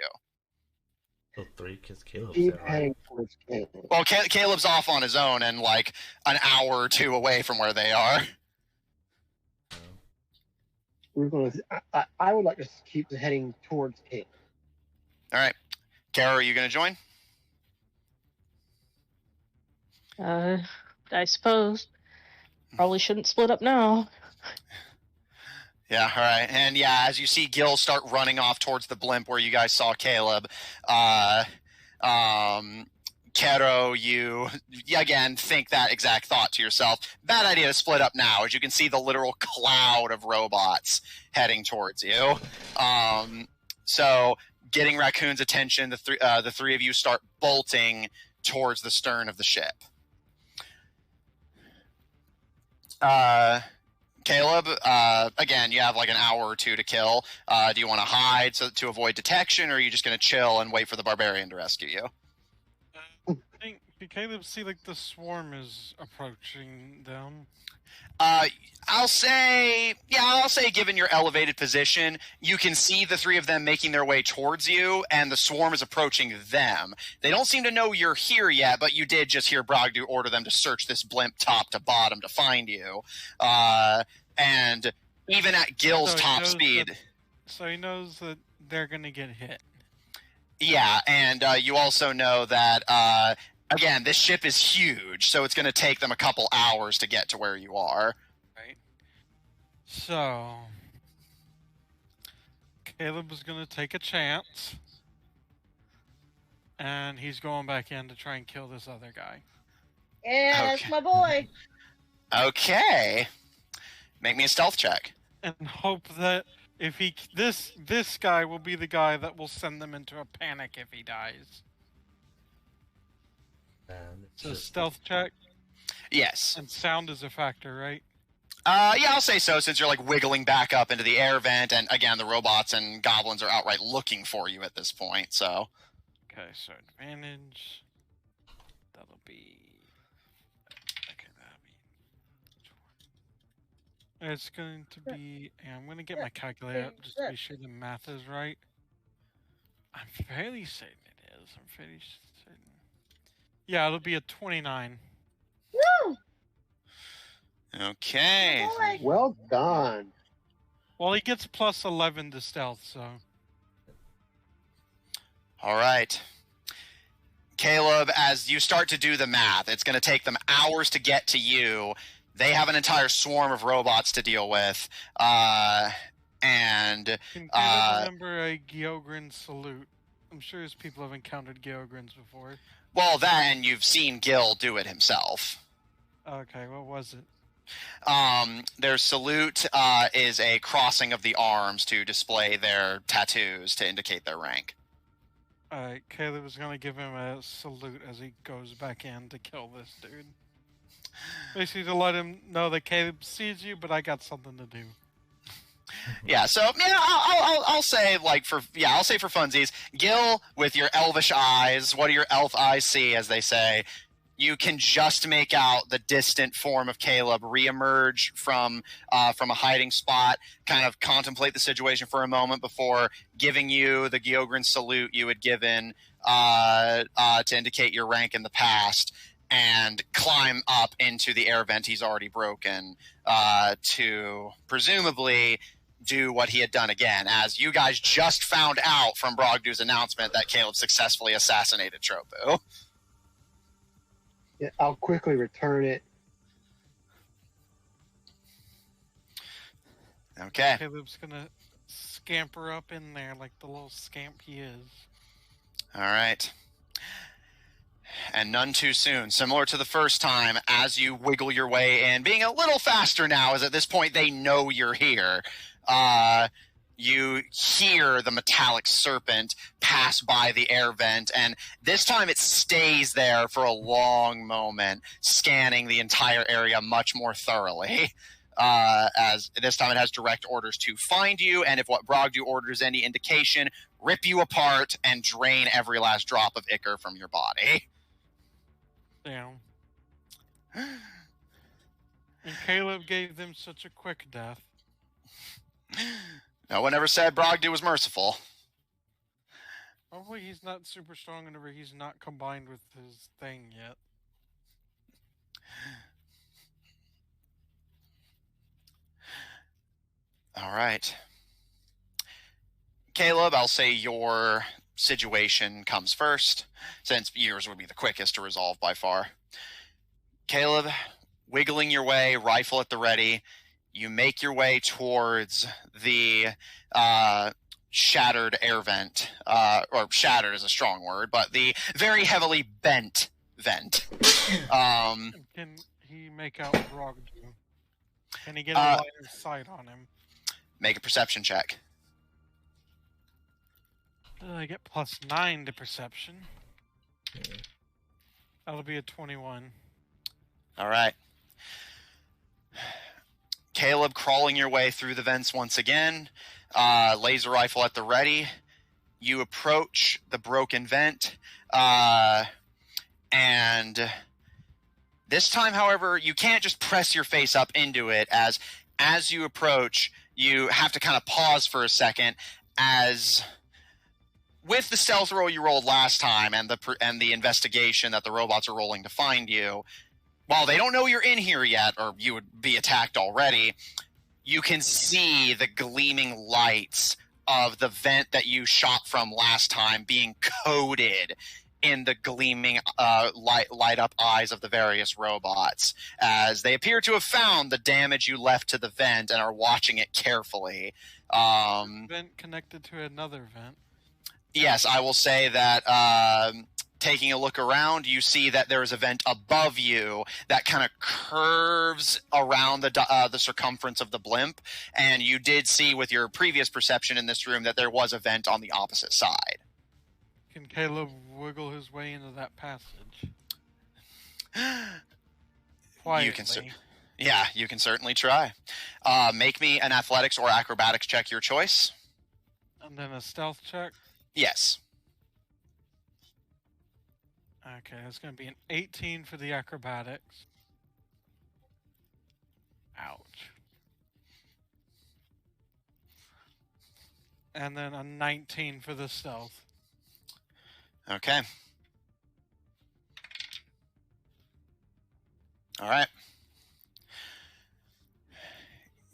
Oh, 3, because Caleb's Keep there, right? heading towards Caleb. Well, Caleb's off on his own and like an hour or 2 away from where they are. We're going to. I would like to keep heading towards Caleb. All right. Kara, are you going to join? I suppose. Probably shouldn't split up now. Yeah, all right. And yeah, as you see Gil start running off towards the blimp where you guys saw Caleb, Kero, you again think that exact thought to yourself. Bad idea to split up now, as you can see the literal cloud of robots heading towards you. So, getting Raccoon's attention, the three of you start bolting towards the stern of the ship. Caleb, again, you have like an hour or two to kill. Do you want to hide to avoid detection, or are you just going to chill and wait for the barbarian to rescue you? I think Caleb see like the swarm is approaching them. I'll say, given your elevated position, you can see the three of them making their way towards you, and the swarm is approaching them. They don't seem to know you're here yet, but you did just hear Bragdu order them to search this blimp top to bottom to find you. And even at Gil's top speed... So he knows that they're going to get hit. Yeah, and you also know that... again, this ship is huge, so it's going to take them a couple hours to get to where you are. Right. So, Caleb is going to take a chance, and he's going back in to try and kill this other guy. Yeah, that's my boy. Okay. Make me a stealth check. And hope that if this guy will be the guy that will send them into a panic if he dies. So stealth check? Yes. And sound is a factor, right? Yeah, I'll say so, since you're like wiggling back up into the air vent, and again, the robots and goblins are outright looking for you at this point, so... Okay, so advantage... That'll be... Okay, that'll be... It's going to be... Yeah, I'm going to get my calculator up just to be sure the math is right. I'm fairly certain it is. I'm fairly certain. Yeah, it'll be a 29. Woo! Okay. Well done. Well, he gets plus 11 to stealth, so... Alright. Caleb, as you start to do the math, it's going to take them hours to get to you. They have an entire swarm of robots to deal with. And... Can Caleb remember a Geogrin salute? I'm sure his people have encountered Geogrins before. Well, then you've seen Gil do it himself. Okay, what was it? Their salute is a crossing of the arms to display their tattoos to indicate their rank. Alright, Caleb is going to give him a salute as he goes back in to kill this dude. Basically to let him know that Caleb sees you, but I got something to do. Yeah, so yeah, I'll say for funsies, Gil, with your elvish eyes, what do your elf eyes see, as they say? You can just make out the distant form of Caleb reemerge from a hiding spot, kind of contemplate the situation for a moment before giving you the Geogrin salute you had given to indicate your rank in the past, and climb up into the air vent he's already broken to presumably do what he had done again, as you guys just found out from Brogdu's announcement that Caleb successfully assassinated Troppu. Yeah, I'll quickly return it. Okay. Caleb's gonna scamper up in there like the little scamp he is. All right. And none too soon. Similar to the first time, as you wiggle your way in, being a little faster now, as at this point they know you're here. You hear the metallic serpent pass by the air vent, and this time it stays there for a long moment, scanning the entire area much more thoroughly. As this time it has direct orders to find you, and if what Bragdu orders any indication, rip you apart and drain every last drop of ichor from your body. Damn. And Caleb gave them such a quick death. No one ever said Bragdu was merciful. Hopefully he's not super strong whenever he's not combined with his thing yet. All right. Caleb, I'll say your situation comes first, since yours would be the quickest to resolve by far. Caleb, wiggling your way, rifle at the ready, you make your way towards the shattered air vent, or shattered is a strong word, but the very heavily bent vent. Can he make out Bragdu? Can he get a line of sight on him? Make a perception check. I get +9 to perception. That'll be a 21. All right. Caleb, crawling your way through the vents once again, laser rifle at the ready. You approach the broken vent, and this time, however, you can't just press your face up into it. As you approach, you have to kind of pause for a second, as with the stealth roll you rolled last time and the investigation that the robots are rolling to find you, while they don't know you're in here yet, or you would be attacked already, you can see the gleaming lights of the vent that you shot from last time being coated in the gleaming light up eyes of the various robots, as they appear to have found the damage you left to the vent and are watching it carefully. Vent connected to another vent. Yes, I will say that taking a look around, you see that there is a vent above you that kind of curves around the circumference of the blimp, and you did see with your previous perception in this room that there was a vent on the opposite side. Can Caleb wiggle his way into that passage? Quietly. You can certainly try. Make me an athletics or acrobatics check, your choice. And then a stealth check? Yes. Okay, that's going to be an 18 for the acrobatics. Ouch. And then a 19 for the stealth. Okay. All right.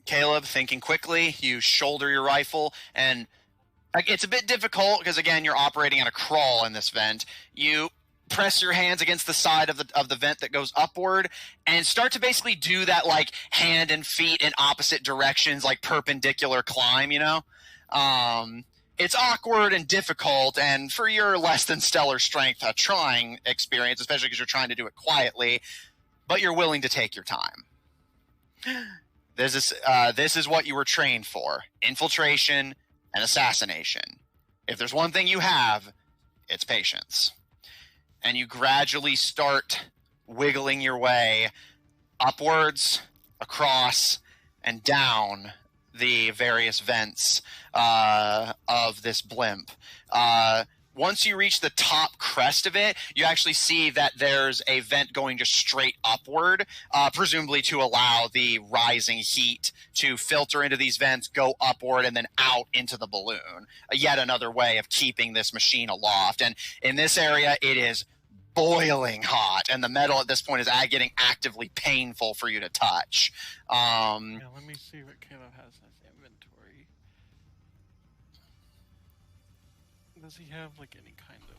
Caleb, thinking quickly, you shoulder your rifle, and it's a bit difficult because, again, you're operating at a crawl in this vent. You press your hands against the side of the vent that goes upward and start to basically do that, like, hand and feet in opposite directions, like perpendicular climb, you know? It's awkward and difficult, and for your less than stellar strength, a trying experience, especially because you're trying to do it quietly, but you're willing to take your time. This is what you were trained for: infiltration and assassination. If there's one thing you have, it's patience. And you gradually start wiggling your way upwards, across, and down the various vents of this blimp. Once you reach the top crest of it, you actually see that there's a vent going just straight upward, presumably to allow the rising heat to filter into these vents, go upward, and then out into the balloon. Yet another way of keeping this machine aloft. And in this area, it is boiling hot, and the metal at this point is getting actively painful for you to touch. Yeah, let me see what Caleb has in his inventory. Does he have, like, any kind of...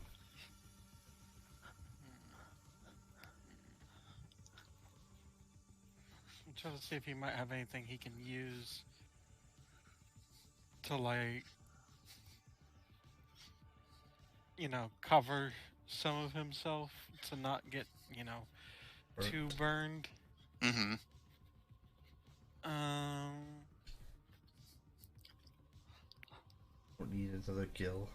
I'm trying to see if he might have anything he can use to, like, you know, cover some of himself to not get, you know, too burned. Mm-hmm. Don't need another gill.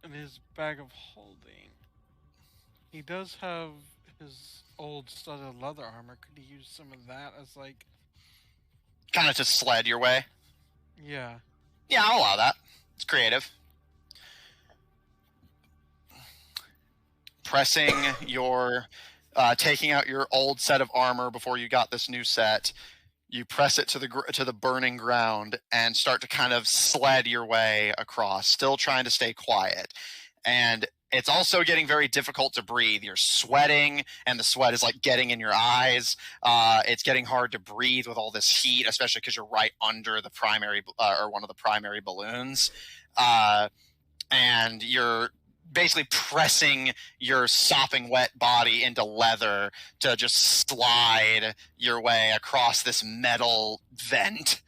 In his bag of holding, he does have his old studded leather armor. Could he use some of that as, like... Kind of to sled your way? Yeah. Yeah, I'll allow that. It's creative. Pressing your... taking out your old set of armor before you got this new set, you press it to the burning ground and start to kind of sled your way across, still trying to stay quiet. And it's also getting very difficult to breathe. You're sweating, and the sweat is like getting in your eyes. It's getting hard to breathe with all this heat, especially because you're right under the primary or one of the primary balloons, and you're basically pressing your sopping wet body into leather to just slide your way across this metal vent.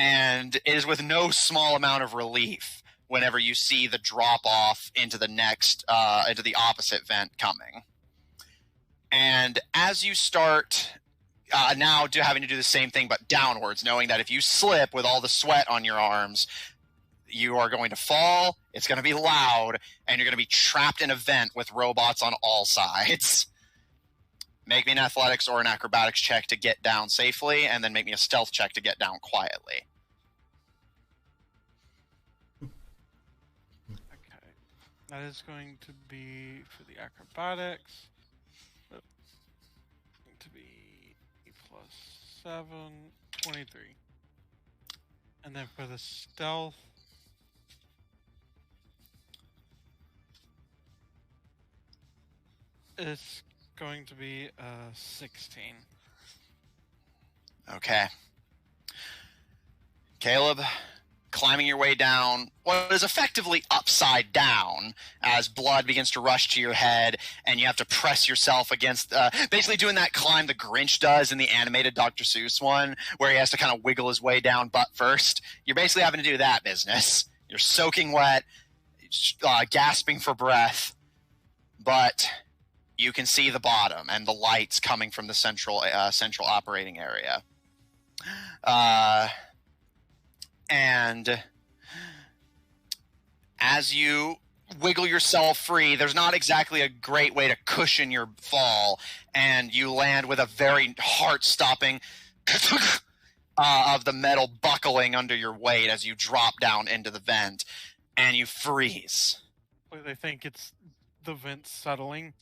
And it is with no small amount of relief whenever you see the drop off into the next, into the opposite vent coming. And as you start now having to do the same thing but downwards, knowing that if you slip with all the sweat on your arms, you are going to fall, it's going to be loud, and you're going to be trapped in a vent with robots on all sides. Make me an athletics or an acrobatics check to get down safely, and then make me a stealth check to get down quietly. Okay. That is going to be for the acrobatics. Going to be plus 7, 23. And then for the stealth, it's going to be 16. Okay. Caleb, climbing your way down what is effectively upside down as blood begins to rush to your head, and you have to press yourself against, basically doing that climb the Grinch does in the animated Dr. Seuss one, where he has to kind of wiggle his way down butt first. You're basically having to do that business. You're soaking wet, gasping for breath, but you can see the bottom and the lights coming from the central operating area. And as you wiggle yourself free, there's not exactly a great way to cushion your fall, and you land with a very heart-stopping of the metal buckling under your weight as you drop down into the vent, and you freeze. I think it's the vent settling.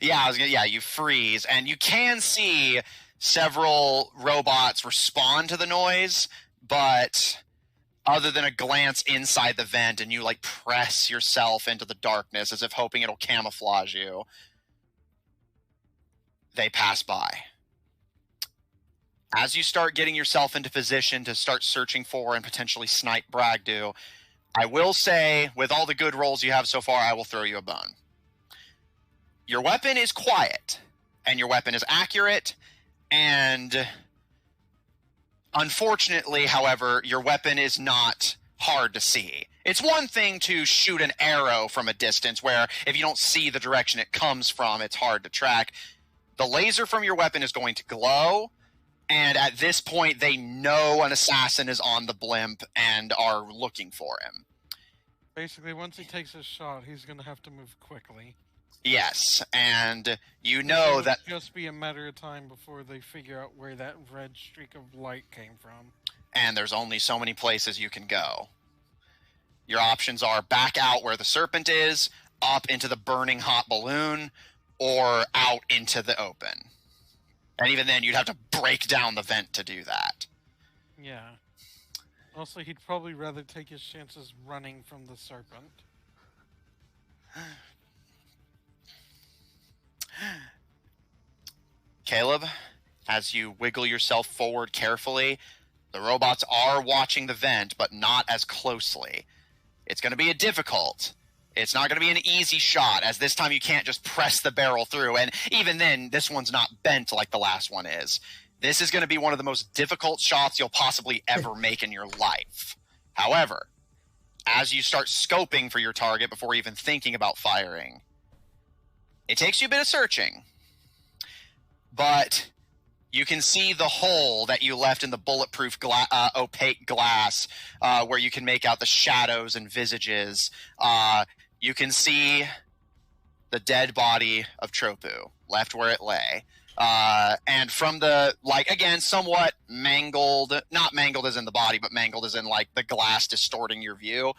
Yeah, you freeze, and you can see several robots respond to the noise, but other than a glance inside the vent and you like press yourself into the darkness as if hoping it'll camouflage you, they pass by. As you start getting yourself into position to start searching for and potentially snipe Bragdu, I will say, with all the good rolls you have so far, I will throw you a bone. Your weapon is quiet, and your weapon is accurate, and unfortunately, however, your weapon is not hard to see. It's one thing to shoot an arrow from a distance where if you don't see the direction it comes from, it's hard to track. The laser from your weapon is going to glow, and at this point, they know an assassin is on the blimp and are looking for him. Basically, once he takes his shot, he's going to have to move quickly. Yes, and you know that it'll just be a matter of time before they figure out where that red streak of light came from. And there's only so many places you can go. Your options are back out where the serpent is, up into the burning hot balloon, or out into the open. And even then, you'd have to break down the vent to do that. Yeah. Also, he'd probably rather take his chances running from the serpent. Caleb, as you wiggle yourself forward carefully, the robots are watching the vent, but not as closely. It's going to be difficult. It's not going to be an easy shot, as this time you can't just press the barrel through, and even then, this one's not bent like the last one is. This is going to be one of the most difficult shots you'll possibly ever make in your life. However, as you start scoping for your target before even thinking about firing, it takes you a bit of searching, but you can see the hole that you left in the bulletproof opaque glass where you can make out the shadows and visages. You can see the dead body of Troppu left where it lay. And from the, again, somewhat mangled, not mangled as in the body, but mangled as in, the glass distorting your view,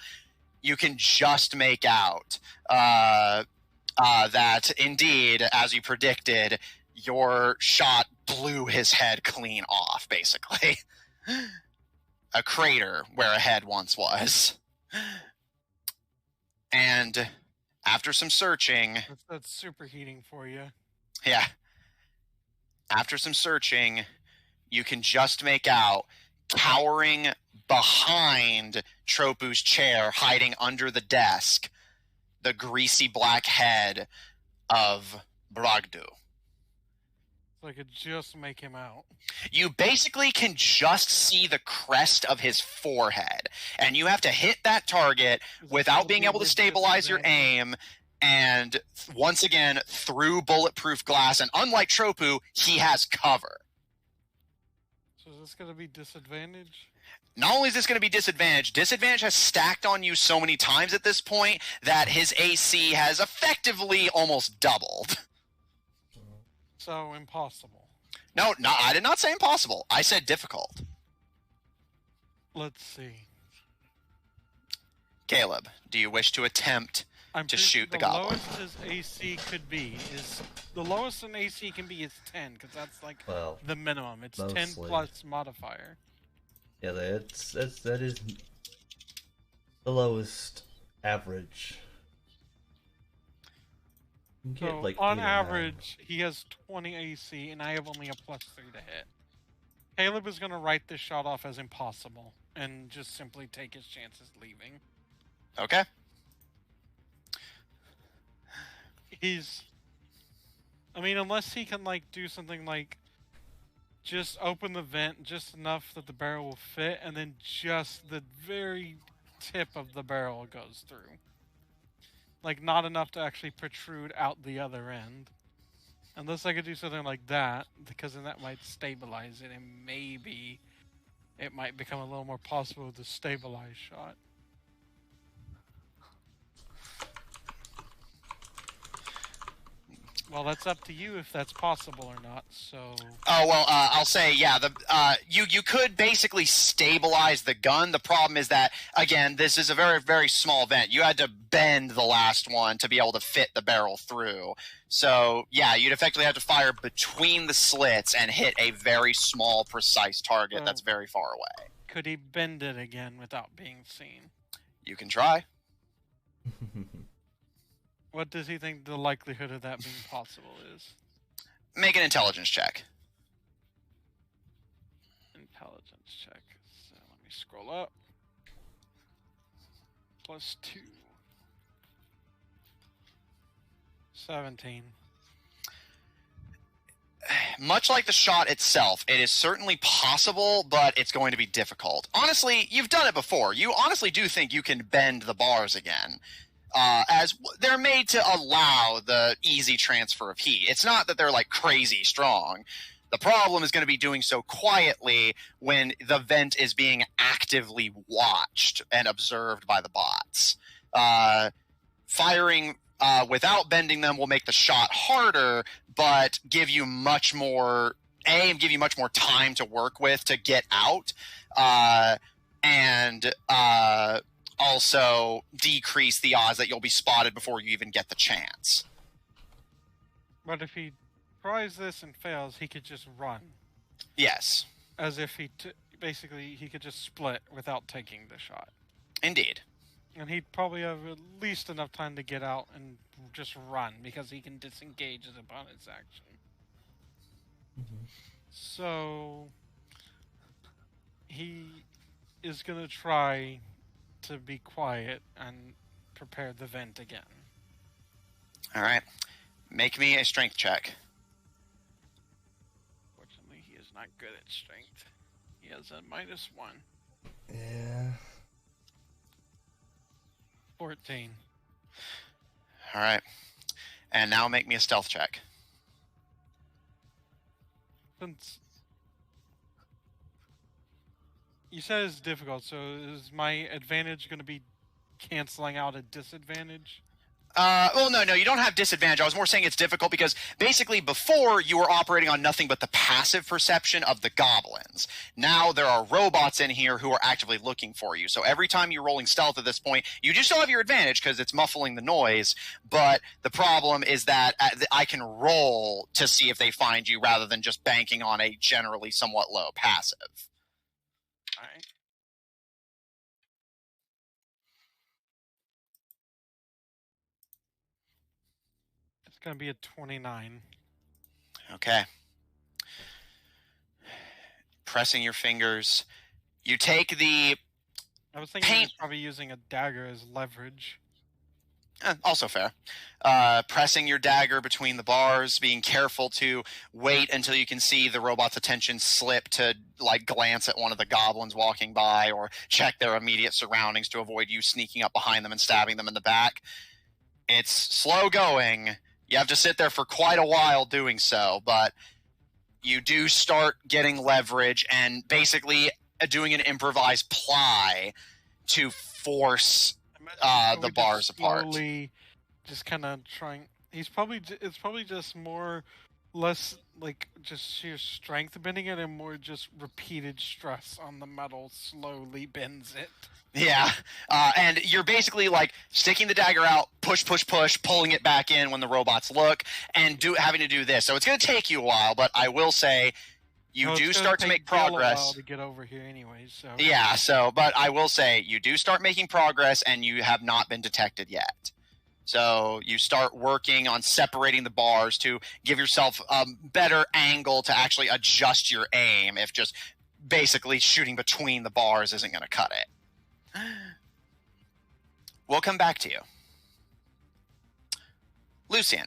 you can just make out that, indeed, as you predicted, your shot blew his head clean off, basically. A crater where a head once was. And after some searching... That's superheating for you. Yeah. After some searching, you can just make out, cowering behind Troppu's chair, hiding under the desk, the greasy black head of Bragdu. So I could just make him out. You basically can just see the crest of his forehead, and you have to hit that target without being able to stabilize your aim, and once again, through bulletproof glass, and unlike Troppu, he has cover. So is this going to be disadvantage? Not only is this going to be disadvantage has stacked on you so many times at this point that his AC has effectively almost doubled. So impossible. No, I did not say impossible. I said difficult. Let's see. Caleb, do you wish to attempt to shoot the goblin? The lowest his AC could be is the lowest an AC can be is 10, because that's like the minimum. It's mostly 10 plus modifier. Yeah, that is the lowest average. So like on average, he has 20 AC, and I have only a +3 to hit. Caleb is going to write this shot off as impossible, and just simply take his chances leaving. Okay. I mean, unless he can, like, do something like just open the vent just enough that the barrel will fit, and then just the very tip of the barrel goes through. Like, not enough to actually protrude out the other end. Unless I could do something like that, because then that might stabilize it, and maybe it might become a little more possible with the stabilized shot. Well, that's up to you if that's possible or not. So. Oh well, I'll say yeah. You could basically stabilize the gun. The problem is that again, this is a very very small vent. You had to bend the last one to be able to fit the barrel through. So yeah, you'd effectively have to fire between the slits and hit a very small, precise target that's very far away. Could he bend it again without being seen? You can try. What does he think the likelihood of that being possible is? Make an intelligence check. Intelligence check. So let me scroll up. +2. 17. Much like the shot itself, it is certainly possible, but it's going to be difficult. Honestly, you've done it before. You honestly do think you can bend the bars again. As they're made to allow the easy transfer of heat. It's not that they're like crazy strong. The problem is going to be doing so quietly when the vent is being actively watched and observed by the bots. Firing without bending them will make the shot harder, but give you much more time to work with to get out, and also decrease the odds that you'll be spotted before you even get the chance. But if he tries this and fails, he could just run. Yes. As if he basically he could just split without taking the shot. Indeed. And he'd probably have at least enough time to get out and just run, because he can disengage his opponent's action. Mm-hmm. So he is going to try to be quiet and prepare the vent again. All right. Make me a strength check. Fortunately, he is not good at strength. He has a -1. Yeah. 14. All right. And now make me a stealth check. Since you said it's difficult, so is my advantage going to be canceling out a disadvantage? Well, no, you don't have disadvantage. I was more saying it's difficult because basically before you were operating on nothing but the passive perception of the goblins. Now there are robots in here who are actively looking for you. So every time you're rolling stealth at this point, you do still have your advantage because it's muffling the noise. But the problem is that I can roll to see if they find you rather than just banking on a generally somewhat low passive. All right. It's going to be a 29. Okay. Pressing your fingers. You take the I was thinking he was probably using a dagger as leverage. Also fair. Pressing your dagger between the bars, being careful to wait until you can see the robot's attention slip to like glance at one of the goblins walking by or check their immediate surroundings to avoid you sneaking up behind them and stabbing them in the back. It's slow going. You have to sit there for quite a while doing so, but you do start getting leverage and basically doing an improvised ply to force the bars apart. Slowly, just kind of trying. It's probably just less like just sheer strength bending it, and more just repeated stress on the metal slowly bends it. Yeah, and you're basically like sticking the dagger out, push, pulling it back in when the robots look, and having to do this. So it's going to take you a while, but I will say you do start to make progress. A while to get over here, anyways. So yeah. But I will say you do start making progress, and you have not been detected yet. So you start working on separating the bars to give yourself a better angle to actually adjust your aim. If just basically shooting between the bars isn't going to cut it. We'll come back to you. Lucian.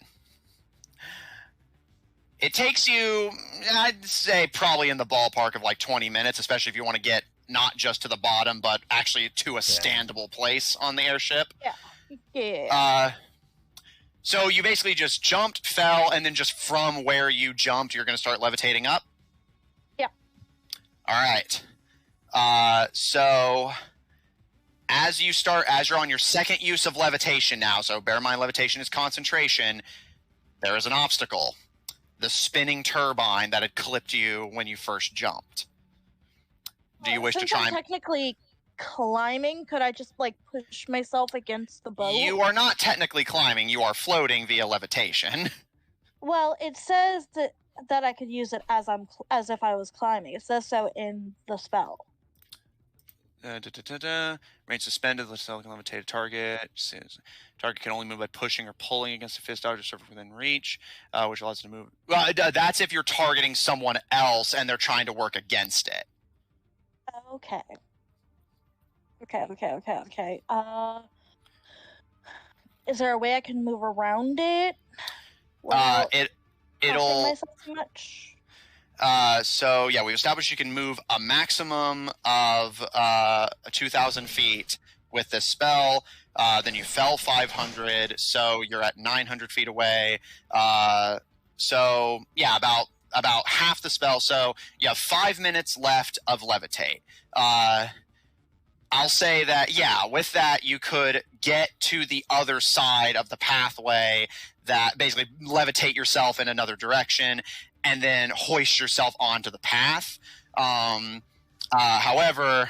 It takes you, I'd say, probably in the ballpark of like 20 minutes, especially if you want to get not just to the bottom, but actually to a standable place on the airship. Yeah. So you basically just jumped, fell, and then just from where you jumped, you're going to start levitating up? Yeah. All right. So as you're on your second use of levitation now, so bear in mind levitation is concentration, there is an obstacle. The spinning turbine that had clipped you when you first jumped. Do you wish to try I'm technically climbing, could I just like push myself against the boat? You are not technically climbing, you are floating via levitation. Well, it says that I could use it as if I was climbing. It says so in the spell. Remain suspended. Let's levitate a target. Target can only move by pushing or pulling against a fist object surface within reach, which allows it to move. Well, that's if you're targeting someone else and they're trying to work against it. Okay. Is there a way I can move around it? It'll myself too much? So yeah, we've established you can move a maximum of 2,000 feet with this spell. Then you fell 500, so you're at 900 feet away. So yeah, about half the spell. So you have 5 minutes left of levitate. I'll say that yeah, with that you could get to the other side of the pathway. That basically levitate yourself in another direction. And then hoist yourself onto the path. However,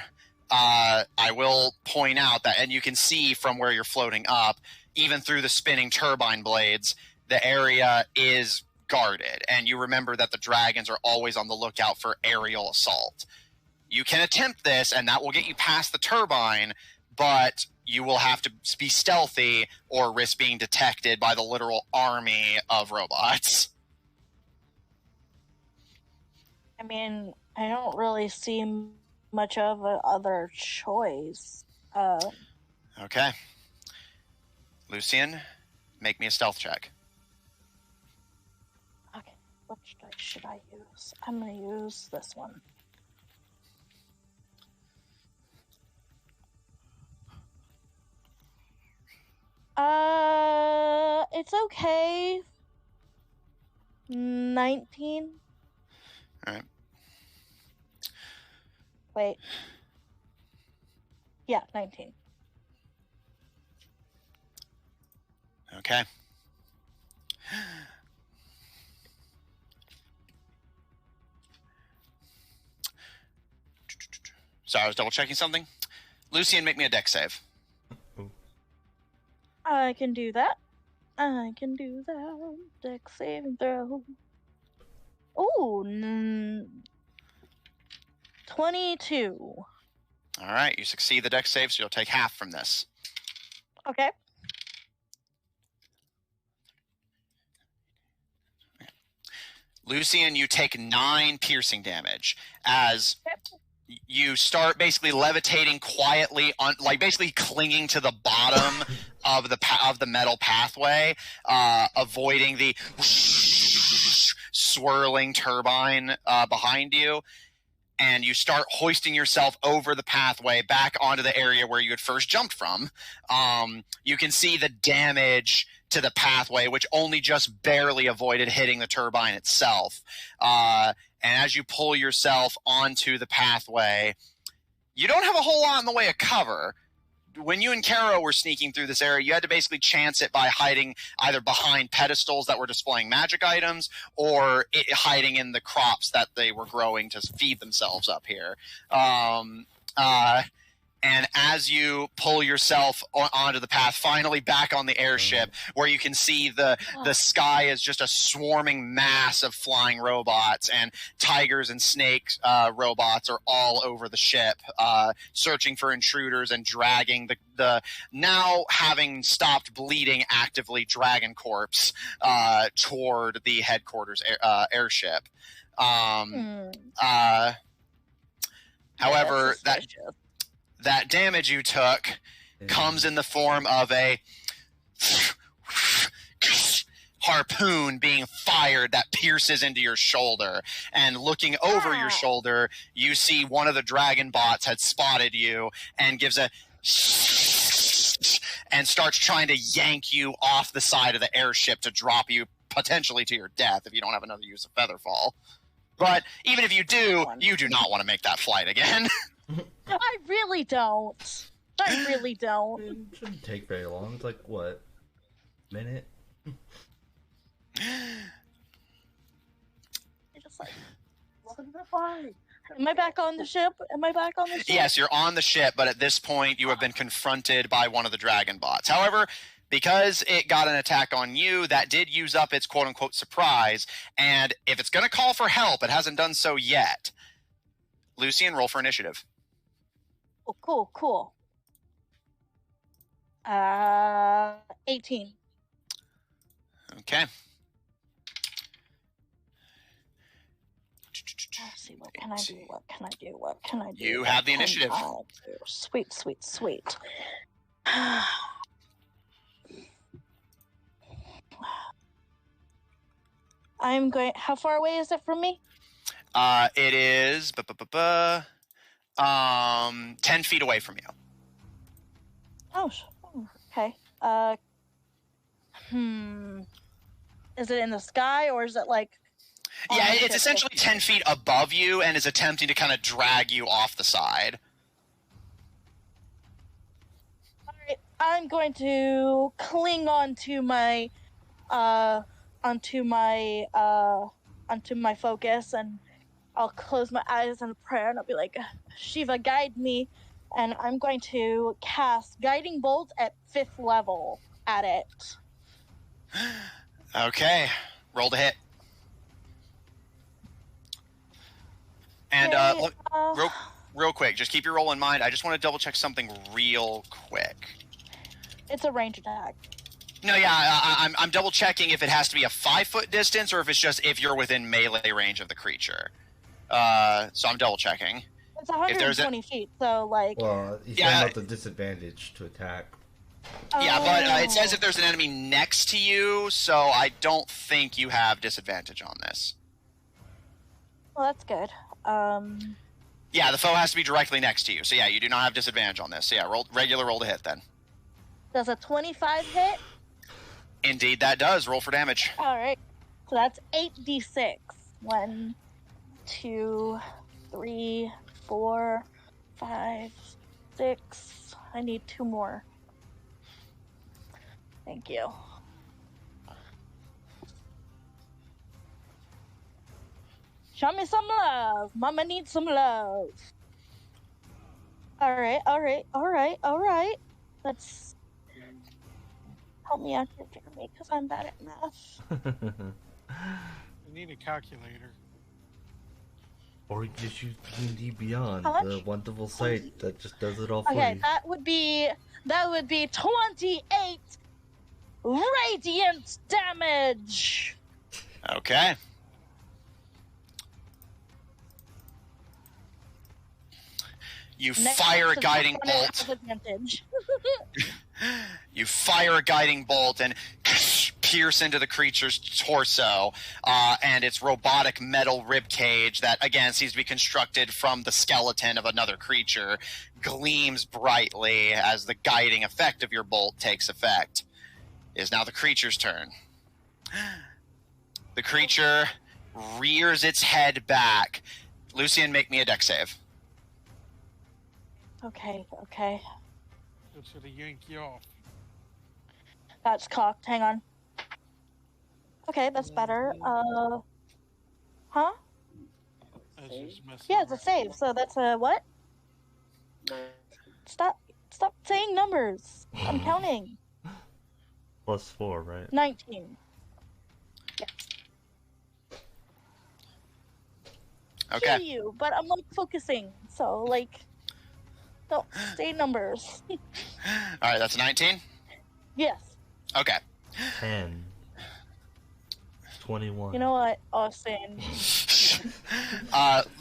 I will point out that, and you can see from where you're floating up, even through the spinning turbine blades, the area is guarded. And you remember that the dragons are always on the lookout for aerial assault. You can attempt this, and that will get you past the turbine, but you will have to be stealthy or risk being detected by the literal army of robots. I mean, I don't really see much of other choice. Okay. Lucian, make me a stealth check. Okay, which dice should I use? I'm going to use this one. It's okay. 19. All right. Wait. Yeah, 19. Okay. Sorry, I was double checking something. Lucian, make me a dex save. I can do that. Dex saving throw. Ooh, 22. All right, you succeed the dex save, so you'll take half from this. Okay. Lucian, you take 9 piercing damage as you start basically levitating quietly on, like basically clinging to the bottom of the metal pathway, avoiding the swirling turbine behind you. And you start hoisting yourself over the pathway back onto the area where you had first jumped from. You can see the damage to the pathway, which only just barely avoided hitting the turbine itself. And as you pull yourself onto the pathway, you don't have a whole lot in the way of cover. When you and Caro were sneaking through this area, you had to basically chance it by hiding either behind pedestals that were displaying magic items or hiding in the crops that they were growing to feed themselves up here. And as you pull yourself onto the path, finally back on the airship, where you can see the sky is just a swarming mass of flying robots, and tigers and snake robots are all over the ship, searching for intruders and dragging the now having stopped bleeding actively dragon corpse toward the headquarters airship. However, that damage you took comes in the form of a harpoon being fired that pierces into your shoulder. And looking over your shoulder, you see one of the dragon bots had spotted you and gives a and starts trying to yank you off the side of the airship to drop you potentially to your death if you don't have another use of Featherfall. But even if you do, you do not want to make that flight again. I really don't. I really don't. It shouldn't take very long. It's like, what? Minute? You're just like, welcome to the party. Am I back on the ship? Am I back on the ship? Yes, you're on the ship, but at this point you have been confronted by one of the dragon bots. However, because it got an attack on you, that did use up its quote-unquote surprise, and if it's going to call for help, it hasn't done so yet. Lucian, roll for initiative. Oh, cool. 18. Okay. Let's see, what can I do? What can I do? You have the initiative. Sweet. I'm going. How far away is it from me? It is 10 feet away from you. Oh, okay. Is it in the sky or is it like? Yeah, it's essentially 10 feet above you and is attempting to kind of drag you off the side. All right, I'm going to cling onto my focus, and I'll close my eyes in prayer, and I'll be like, Shiva, guide me. And I'm going to cast Guiding Bolt at 5th level at it. Okay. Roll to hit. And real quick, just keep your roll in mind. I just want to double check something real quick. It's a range attack. No, yeah, I'm double checking if it has to be a 5-foot distance or if it's just if you're within melee range of the creature. So I'm double checking. It's 120 feet, so like. Well, he's talking about the disadvantage to attack. Yeah, but it says if there's an enemy next to you, so I don't think you have disadvantage on this. Well, that's good. Yeah, the foe has to be directly next to you, so yeah, you do not have disadvantage on this. So yeah, regular roll to hit then. Does a 25 hit? Indeed, that does. Roll for damage. All right, so that's 8d6. 1, 2, 3, 4, 5, 6. I need 2 more. Thank you. Show me some love. Mama needs some love. All right. Let's help me out here, Jeremy, because I'm bad at math. You need a calculator. Or you just use D&D Beyond, the wonderful site that just does it all for you. Okay, that would be 28 radiant damage. Okay. You Next fire a to guiding this one, it bolt. has advantage. You fire a guiding bolt and pierce into the creature's torso, and its robotic metal rib cage that, again, seems to be constructed from the skeleton of another creature, gleams brightly as the guiding effect of your bolt takes effect. It is now the creature's turn. The creature rears its head back. Lucian, make me a dex save. Okay. Just gonna yank you off. That's cocked. Hang on. Okay, that's better. Huh? I was just messing Yeah, it's a around. save. So that's a what? Stop saying numbers. I'm counting. +4, right? 19. Yes. Okay. Hear you, but I'm like focusing. So like, don't say numbers. All right, that's a 19? Yes. Okay. 10. 21. You know what, Austin?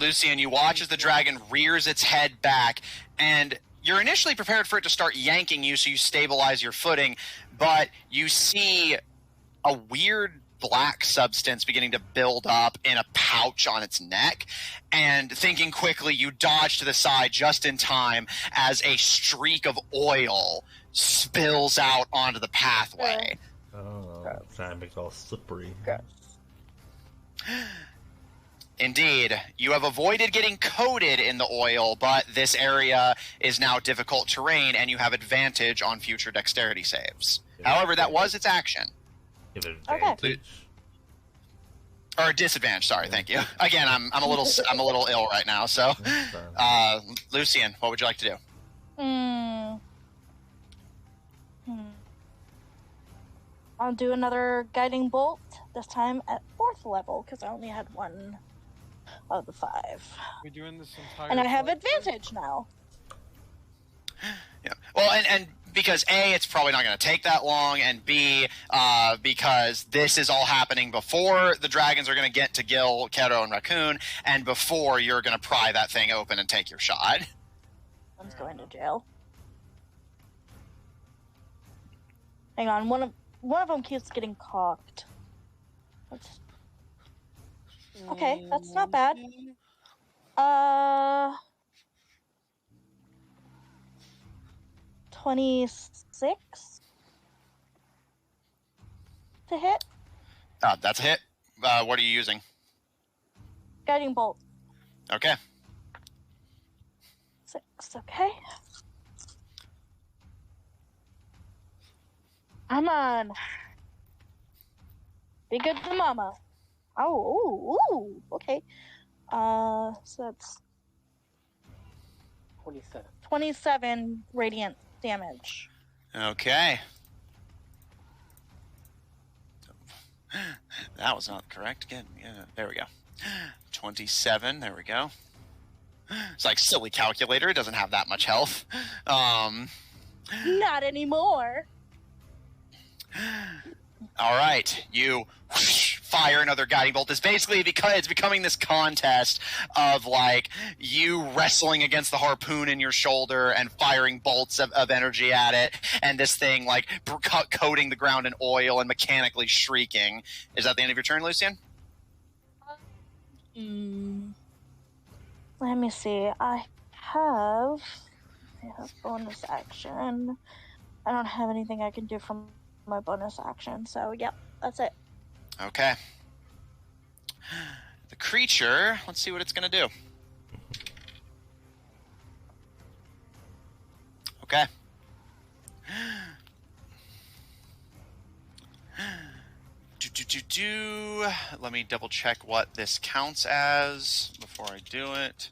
Lucian, you watch as the dragon rears its head back, and you're initially prepared for it to start yanking you so you stabilize your footing, but you see a weird black substance beginning to build up in a pouch on its neck, and thinking quickly, you dodge to the side just in time as a streak of oil spills out onto the pathway. Oh, trying to make it all slippery. Indeed, you have avoided getting coated in the oil, but this area is now difficult terrain, and you have advantage on future dexterity saves. However, that was its action. Give it Okay. advantage. Or disadvantage, sorry, thank you. Again, I'm a little ill right now, so That's fine. Lucian, what would you like to do? I'll do another guiding bolt, this time at 4th level, because I only had one of the 5. We're doing this entire. And I have fight? advantage now. Yeah. Well, and because A, it's probably not going to take that long, and B, because this is all happening before the dragons are going to get to Gil, Kero, and Raccoon, and before you're going to pry that thing open and take your shot. One's going to jail. Hang on, one of them keeps getting cocked. Okay, that's not bad. 26 to hit. That's a hit. What are you using? Guiding bolt. Okay. 6. Okay. Come on. Be good to mama. Ooh, okay. So that's 27. 27 radiant damage. Okay. That was not correct. Again, yeah, there we go. 27, there we go. It's like silly calculator, it doesn't have that much health. Not anymore. All right, you fire another guiding bolt. It's basically because it's becoming this contest of like you wrestling against the harpoon in your shoulder and firing bolts of energy at it, and this thing like coating the ground in oil and mechanically shrieking. Is that the end of your turn, Lucian? Let me see. I have bonus action. I don't have anything I can do from my bonus action, so yep, that's it. Okay. The creature, let's see what it's going to do. Okay. Let me double check what this counts as before I do it.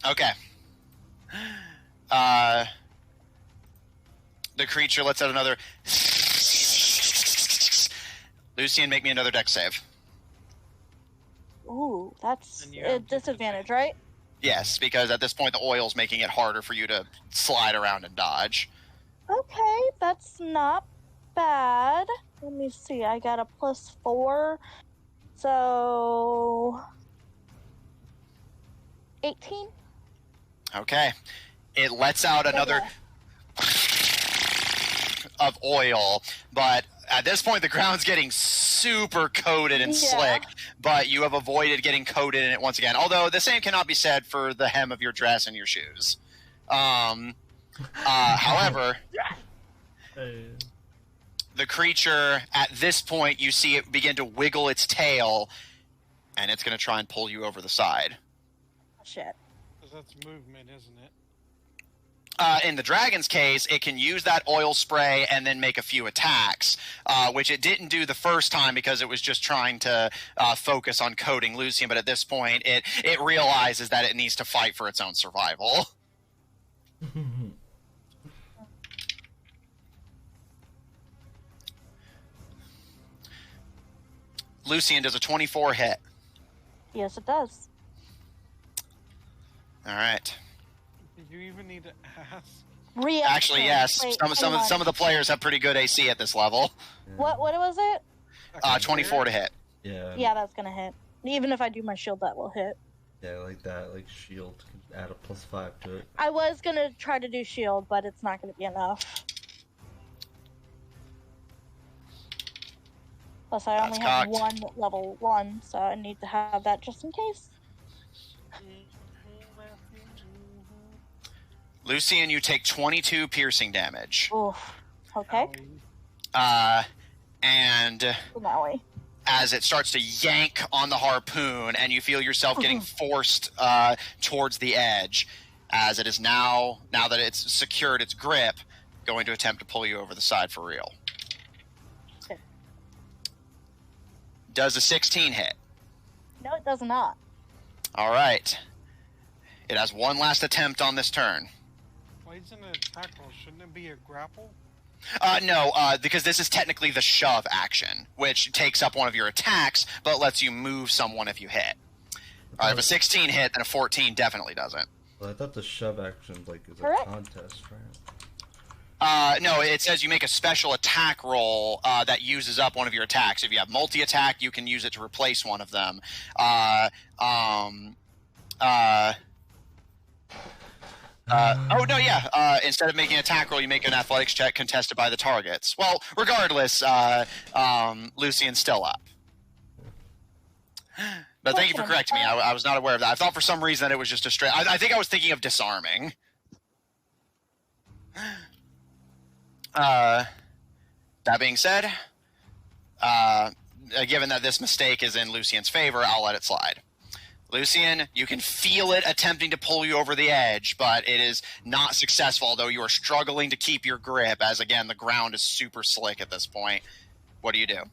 Okay. The creature lets out another. Lucian, make me another dex save. Ooh, that's And you a have disadvantage, right? Yes, because at this point the oil's making it harder for you to slide around and dodge. Okay, that's not bad. Let me see. I got a +4. So 18. Okay. It lets out another of oil, but at this point the ground's getting super coated and slick, but you have avoided getting coated in it once again. Although the same cannot be said for the hem of your dress and your shoes. However, the creature, at this point, you see it begin to wiggle its tail, and it's going to try and pull you over the side. Shit. Because that's movement, isn't it? In the dragon's case, it can use that oil spray and then make a few attacks, which it didn't do the first time because it was just trying to focus on coating Lucian, but at this point, it realizes that it needs to fight for its own survival. Lucian, does a 24 hit? Yes, it does. All right. Do you even need to ask? Reaction. Actually, yes. Wait, Some of the players have pretty good AC at this level. What was it? 24 to hit. Yeah, that's gonna hit. Even if I do my shield, that will hit. Yeah, like that. Like shield can add a +5 to it. I was gonna try to do shield, but it's not gonna be enough. Plus, I only have one level 1, so I need to have that just in case. Lucian, you take 22 piercing damage. Oof. Okay. And Maui. as it starts to yank on the harpoon, and you feel yourself getting forced towards the edge, as it is now that it's secured its grip, going to attempt to pull you over the side for real. Okay. Does a 16 hit? No, it does not. All right. It has one last attempt on this turn. Why isn't it an attack roll? Shouldn't it be a grapple? No, because this is technically the shove action, which takes up one of your attacks, but lets you move someone if you hit. If a 16 hit, then a 14 definitely doesn't. Well, I thought the shove action is a contest, right? No, it says you make a special attack roll that uses up one of your attacks. If you have multi-attack, you can use it to replace one of them. Instead of making an attack roll, you make an athletics check contested by the targets. Well, regardless, Lucian's still up. But thank you for correcting me. I was not aware of that. I thought for some reason that it was just a straight... I think I was thinking of disarming. That being said, given that this mistake is in Lucian's favor, I'll let it slide. Lucian, you can feel it attempting to pull you over the edge, but it is not successful, although you are struggling to keep your grip, as, again, the ground is super slick at this point. What do you do?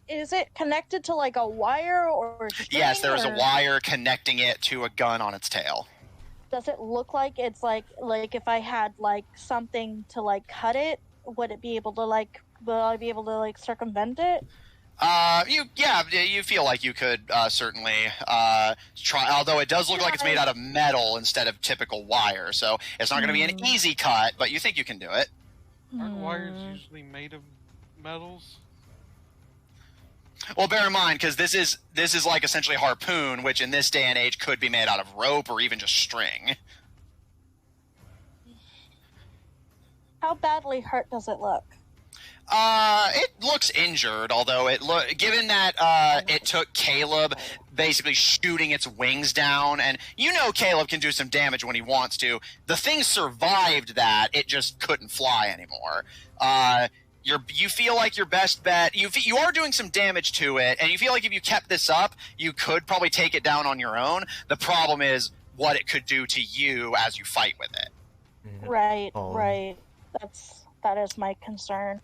Is it connected to, like, a wire or string? Yes, there is a wire connecting it to a gun on its tail. Does it look like it's, like if I had, like, something to, like, cut it, would it be able to, like, will I be able to, like, circumvent it? You feel like you could certainly try, although it does look like it's made out of metal instead of typical wire, so it's not going to be an easy cut, but you think you can do it. Aren't wires usually made of metals? Well, bear in mind, because this is like essentially a harpoon, which in this day and age could be made out of rope or even just string. How badly hurt does it look? It looks injured, although given that it took Caleb basically shooting its wings down, and you know Caleb can do some damage when he wants to. The thing survived that; it just couldn't fly anymore. You feel like your best bet. You are doing some damage to it, and you feel like if you kept this up, you could probably take it down on your own. The problem is what it could do to you as you fight with it. Right, right. That is my concern.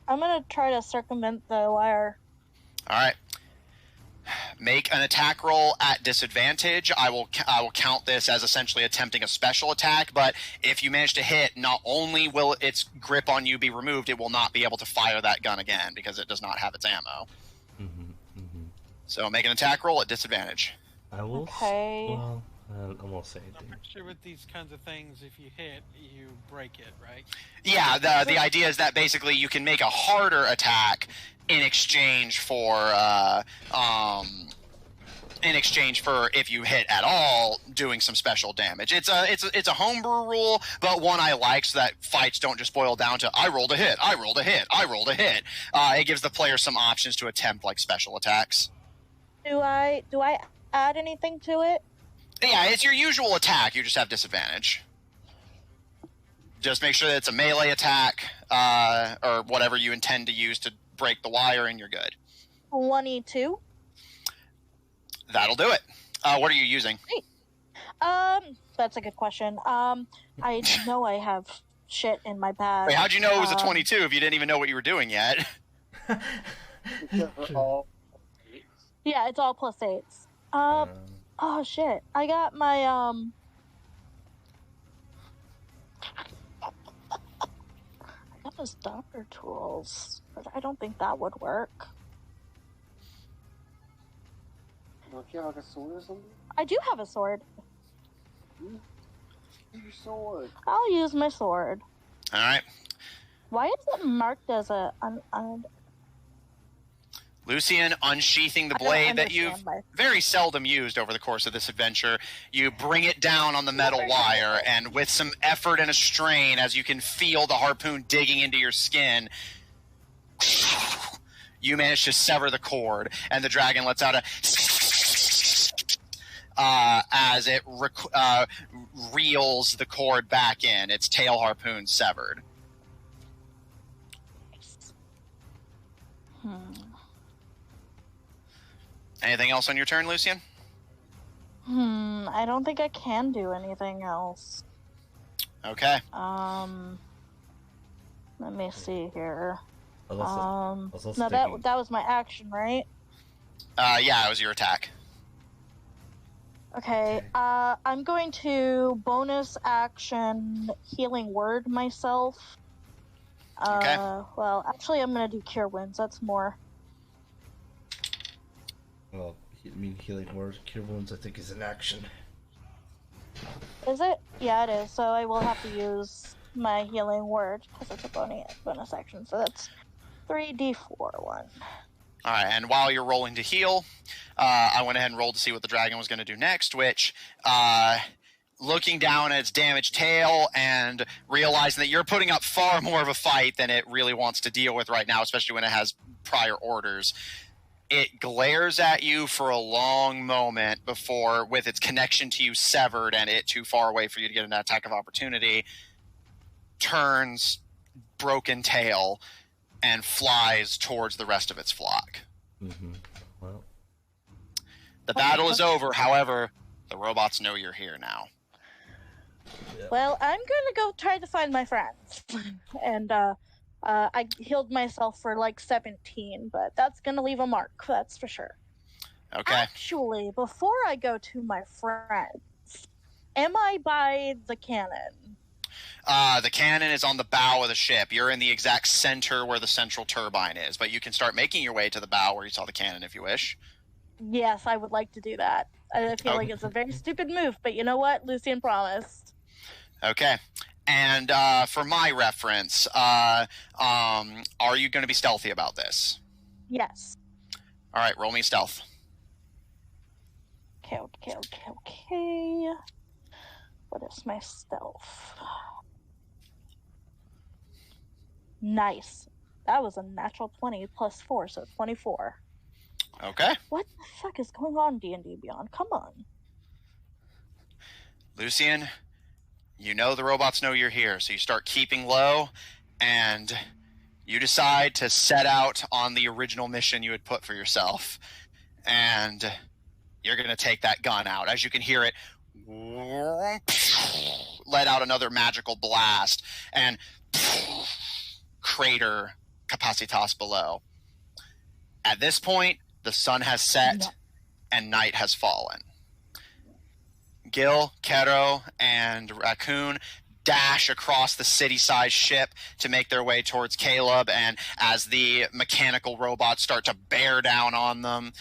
I'm gonna try to circumvent the wire. All right. Make an attack roll at disadvantage. I will count this as essentially attempting a special attack, but if you manage to hit, not only will its grip on you be removed, it will not be able to fire that gun again because it does not have its ammo. So make an attack roll at disadvantage. I will. Okay. Well, I won't say anything. I'm sure with these kinds of things, if you hit, you break it, right? Yeah, the idea is that basically you can make a harder attack in exchange for if you hit at all, doing some special damage. It's a homebrew rule, but one I like, so that fights don't just boil down to I rolled a hit, I rolled a hit, I rolled a hit. It gives the player some options to attempt like special attacks. Do I add anything to it? Yeah, it's your usual attack. You just have disadvantage. Just make sure that it's a melee attack, or whatever you intend to use to break the wire, and you're good. 22. That'll do it. What are you using? That's a good question. I know I have shit in my bag. Wait, how'd you know it was a 22 if you didn't even know what you were doing yet? Yeah, it's all +8s. Oh shit! I got my I got those doctor tools, but I don't think that would work. Don't you have like a sword or something? I do have a sword. Use your sword. I'll use my sword. All right. Why is it marked as a Lucian, unsheathing the blade that you've very seldom used over the course of this adventure, you bring it down on the metal wire, and with some effort and a strain, as you can feel the harpoon digging into your skin, you manage to sever the cord, and the dragon lets out a as it reels the cord back in, its tail harpoon severed. Anything else on your turn, Lucian? I don't think I can do anything else. Okay. Let me see here. No, that was my action, right? Yeah, it was your attack. Okay, I'm going to bonus action healing word myself. Okay. Well, actually, I'm going to do cure wounds. That's more. Well, I mean, healing word, cure wounds, I think is an action. Is it? Yeah, it is. So I will have to use my healing word because it's a bonus action. So that's 3d4 one. All right, and while you're rolling to heal, I went ahead and rolled to see what the dragon was going to do next, which, looking down at its damaged tail and realizing that you're putting up far more of a fight than it really wants to deal with right now, especially when it has prior orders, it glares at you for a long moment before, with its connection to you severed and it too far away for you to get an attack of opportunity, turns broken tail and flies towards the rest of its flock. Mm-hmm. Well, the battle is over. However, the robots know you're here now. Yeah. Well, I'm gonna go try to find my friends, and I healed myself for like 17, but that's gonna leave a mark. That's for sure. Okay. Actually, before I go to my friends, am I by the cannon? The cannon is on the bow of the ship. You're in the exact center where the central turbine is, but you can start making your way to the bow where you saw the cannon if you wish. Yes, I would like to do that. I feel like it's a very stupid move, but you know what? Lucian promised. Okay. And for my reference, are you going to be stealthy about this? Yes. All right, roll me stealth. Okay. What is my stealth? Nice. That was a natural 20 plus 4, so 24. Okay. What the fuck is going on, D&D Beyond? Come on. Lucian, you know the robots know you're here, so you start keeping low, and you decide to set out on the original mission you had put for yourself. And you're going to take that gun out. As you can hear it, let out another magical blast, and crater Capacitas below. At this point, the sun has set and night has fallen. Gil, Kero, and Raccoon dash across the city-sized ship to make their way towards Caleb, and as the mechanical robots start to bear down on them,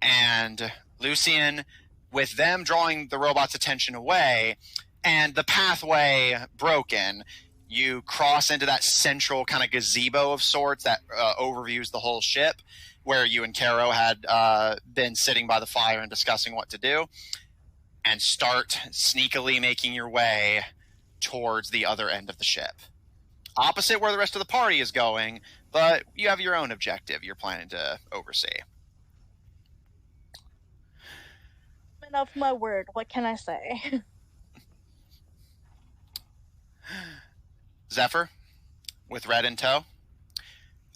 and Lucian, with them drawing the robot's attention away and the pathway broken, you cross into that central kind of gazebo of sorts that overviews the whole ship, where you and Caro had been sitting by the fire and discussing what to do, and start sneakily making your way towards the other end of the ship. Opposite where the rest of the party is going, but you have your own objective you're planning to oversee. Enough my word. What can I say? Zephyr, with Red in tow.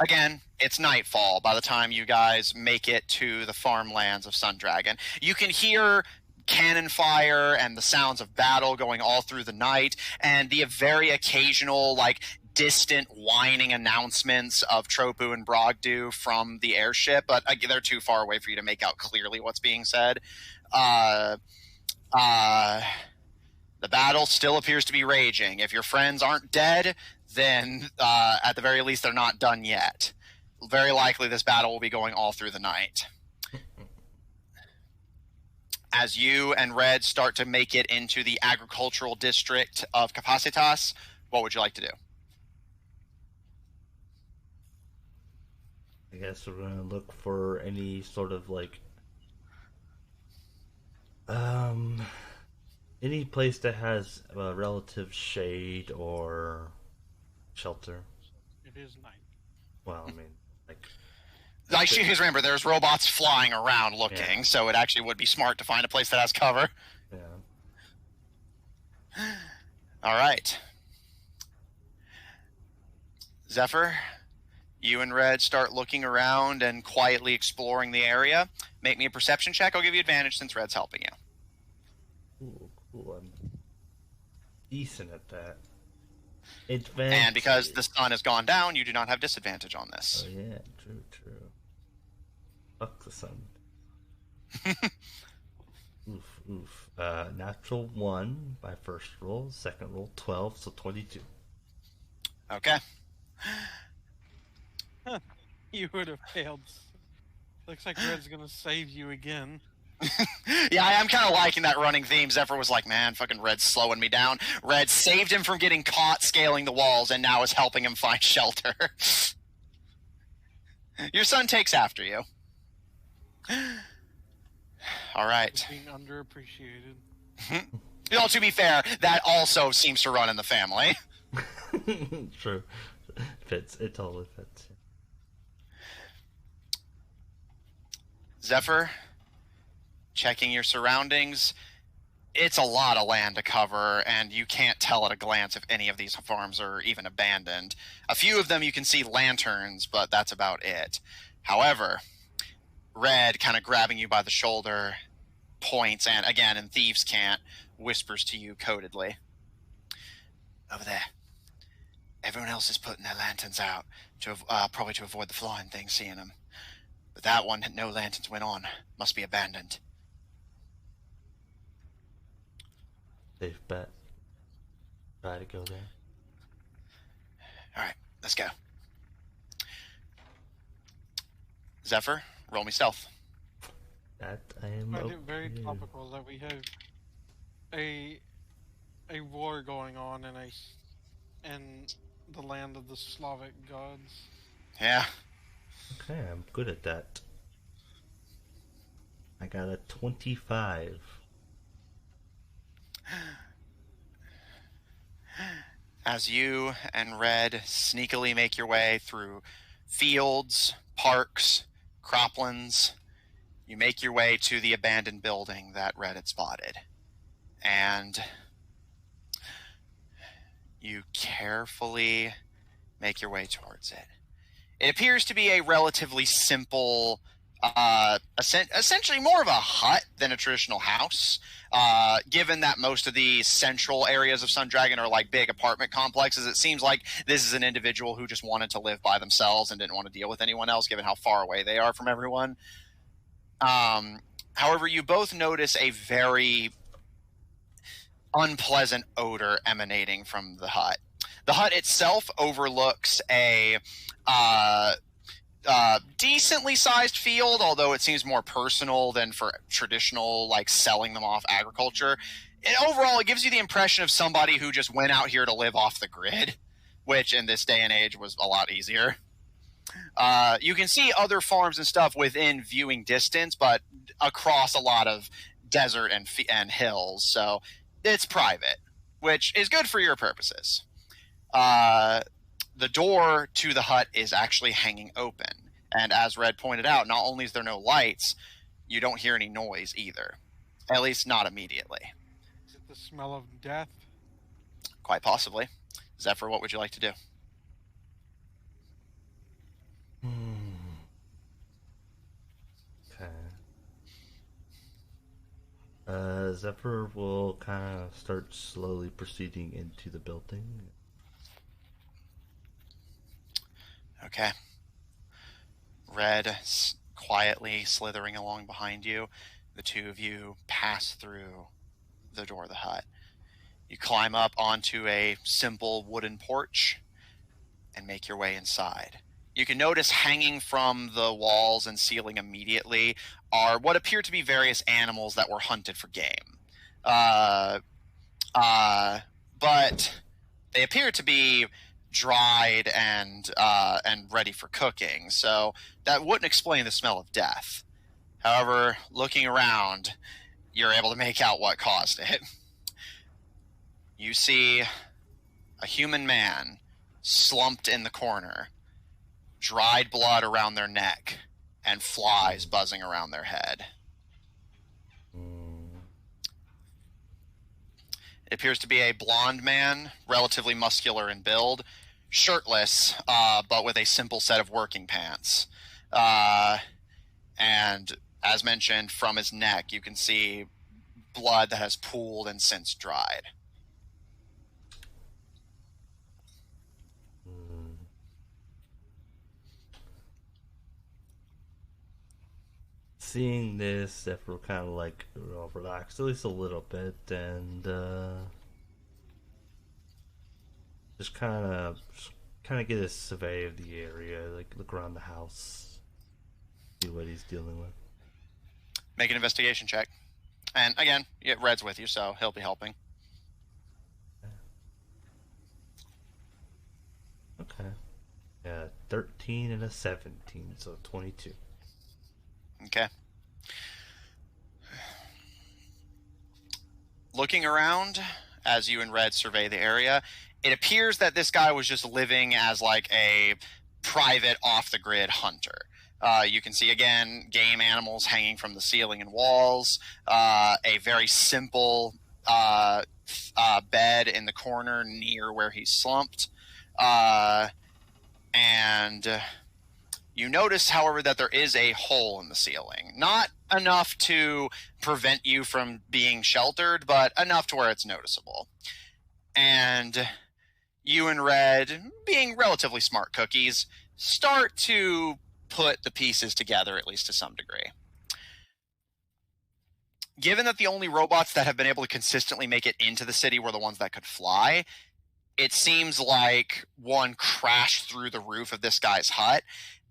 Again, it's nightfall by the time you guys make it to the farmlands of Sundragon. You can hear cannon fire and the sounds of battle going all through the night, and the very occasional, like, distant whining announcements of Troppu and Bragdu from the airship, but they're too far away for you to make out clearly what's being said. The battle still appears to be raging. If your friends aren't dead, then at the very least they're not done yet. Very likely this battle will be going all through the night. As you and Red start to make it into the agricultural district of Capacitas, what would you like to do? I guess we're gonna look for any sort of like any place that has relative shade or shelter. It is night. Well, I mean, like Because remember, there's robots flying around looking, so it actually would be smart to find a place that has cover. Yeah. All right. Zephyr, you and Red start looking around and quietly exploring the area. Make me a perception check. I'll give you advantage since Red's helping you. Ooh, cool. I'm decent at that. Advantage. And because the sun has gone down, you do not have disadvantage on this. Oh yeah, true. Fuck the sun. Oof. Natural 1 by first roll, second roll 12, so 22. Okay. You would have failed. Looks like Red's gonna save you again. Yeah, I am kind of liking that running theme. Zephyr was like, man, fucking Red's slowing me down. Red saved him from getting caught scaling the walls and now is helping him find shelter. Your son takes after you. All right. Being underappreciated. Well, to be fair, that also seems to run in the family. True. Fits. It totally fits. Zephyr, checking your surroundings. It's a lot of land to cover, and you can't tell at a glance if any of these farms are even abandoned. A few of them you can see lanterns, but that's about it. However, Red, kind of grabbing you by the shoulder, points, and again, in Thieves' Cant, whispers to you codedly. Over there. Everyone else is putting their lanterns out, to probably to avoid the flying thing seeing them. But that one, no lanterns went on. Must be abandoned. Safe bet. Try to go there. Alright, let's go. Zephyr, roll me stealth. That I am I find okay. it very topical that we have a war going on in the land of the Slavic gods. Yeah. Okay, I'm good at that. I got a 25. As you and Red sneakily make your way through fields, parks, croplands, you make your way to the abandoned building that Red had spotted. And you carefully make your way towards it. It appears to be a relatively simple, essentially more of a hut than a traditional house, given that most of the central areas of Sundragon are like big apartment complexes. It seems like this is an individual who just wanted to live by themselves and didn't want to deal with anyone else, given how far away they are from everyone. However, you both notice a very unpleasant odor emanating from the hut. The hut itself overlooks a decently sized field, although it seems more personal than for traditional, like, selling them off agriculture. And overall, it gives you the impression of somebody who just went out here to live off the grid, which in this day and age was a lot easier. You can see other farms and stuff within viewing distance, but across a lot of desert and hills, so it's private, which is good for your purposes. The door to the hut is actually hanging open, and as Red pointed out, not only is there no lights, you don't hear any noise either, at least not immediately. Is it the smell of death? Quite possibly. Zephyr, what would you like to do? Okay. Zephyr will kind of start slowly proceeding into the building. Okay. Red quietly slithering along behind you. The two of you pass through the door of the hut. You climb up onto a simple wooden porch and make your way inside. You can notice hanging from the walls and ceiling immediately are what appear to be various animals that were hunted for game. But they appear to be dried and ready for cooking, so that wouldn't explain the smell of death. However, looking around, you're able to make out what caused it. You see a human man slumped in the corner, dried blood around their neck, and flies buzzing around their head. It appears to be a blonde man, relatively muscular in build, shirtless, but with a simple set of working pants. And as mentioned, from his neck, you can see blood that has pooled and since dried. Seeing this, Zephyr kind of like relax at least a little bit, and just kind of get a survey of the area, like look around the house, see what he's dealing with. Make an investigation check. And again, Red's with you, so he'll be helping. Okay. Yeah, 13 and a 17, so 22. Okay. Looking around, as you and Red survey the area, it appears that this guy was just living as like a private off-the-grid hunter. You can see, again, game animals hanging from the ceiling and walls, a very simple bed in the corner near where he's slumped, and you notice, however, that there is a hole in the ceiling. Not enough to prevent you from being sheltered, but enough to where it's noticeable. And you and Red, being relatively smart cookies, start to put the pieces together, at least to some degree. Given that the only robots that have been able to consistently make it into the city were the ones that could fly, it seems like one crashed through the roof of this guy's hut,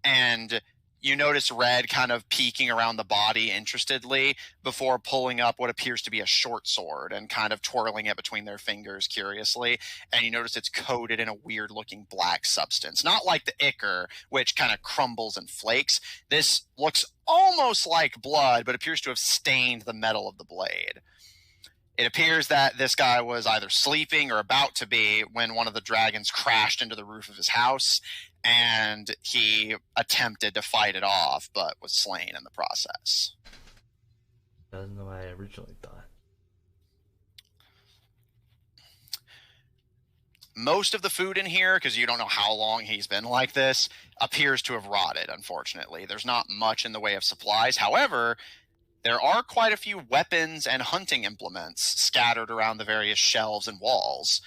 and you notice Red kind of peeking around the body interestedly before pulling up what appears to be a short sword and kind of twirling it between their fingers curiously. And you notice it's coated in a weird-looking black substance. Not like the ichor, which kind of crumbles and flakes. This looks almost like blood, but appears to have stained the metal of the blade. It appears that this guy was either sleeping or about to be when one of the dragons crashed into the roof of his house, and he attempted to fight it off, but was slain in the process. Better than I originally thought. Most of the food in here, because you don't know how long he's been like this, appears to have rotted, unfortunately. There's not much in the way of supplies. However, there are quite a few weapons and hunting implements scattered around the various shelves and walls.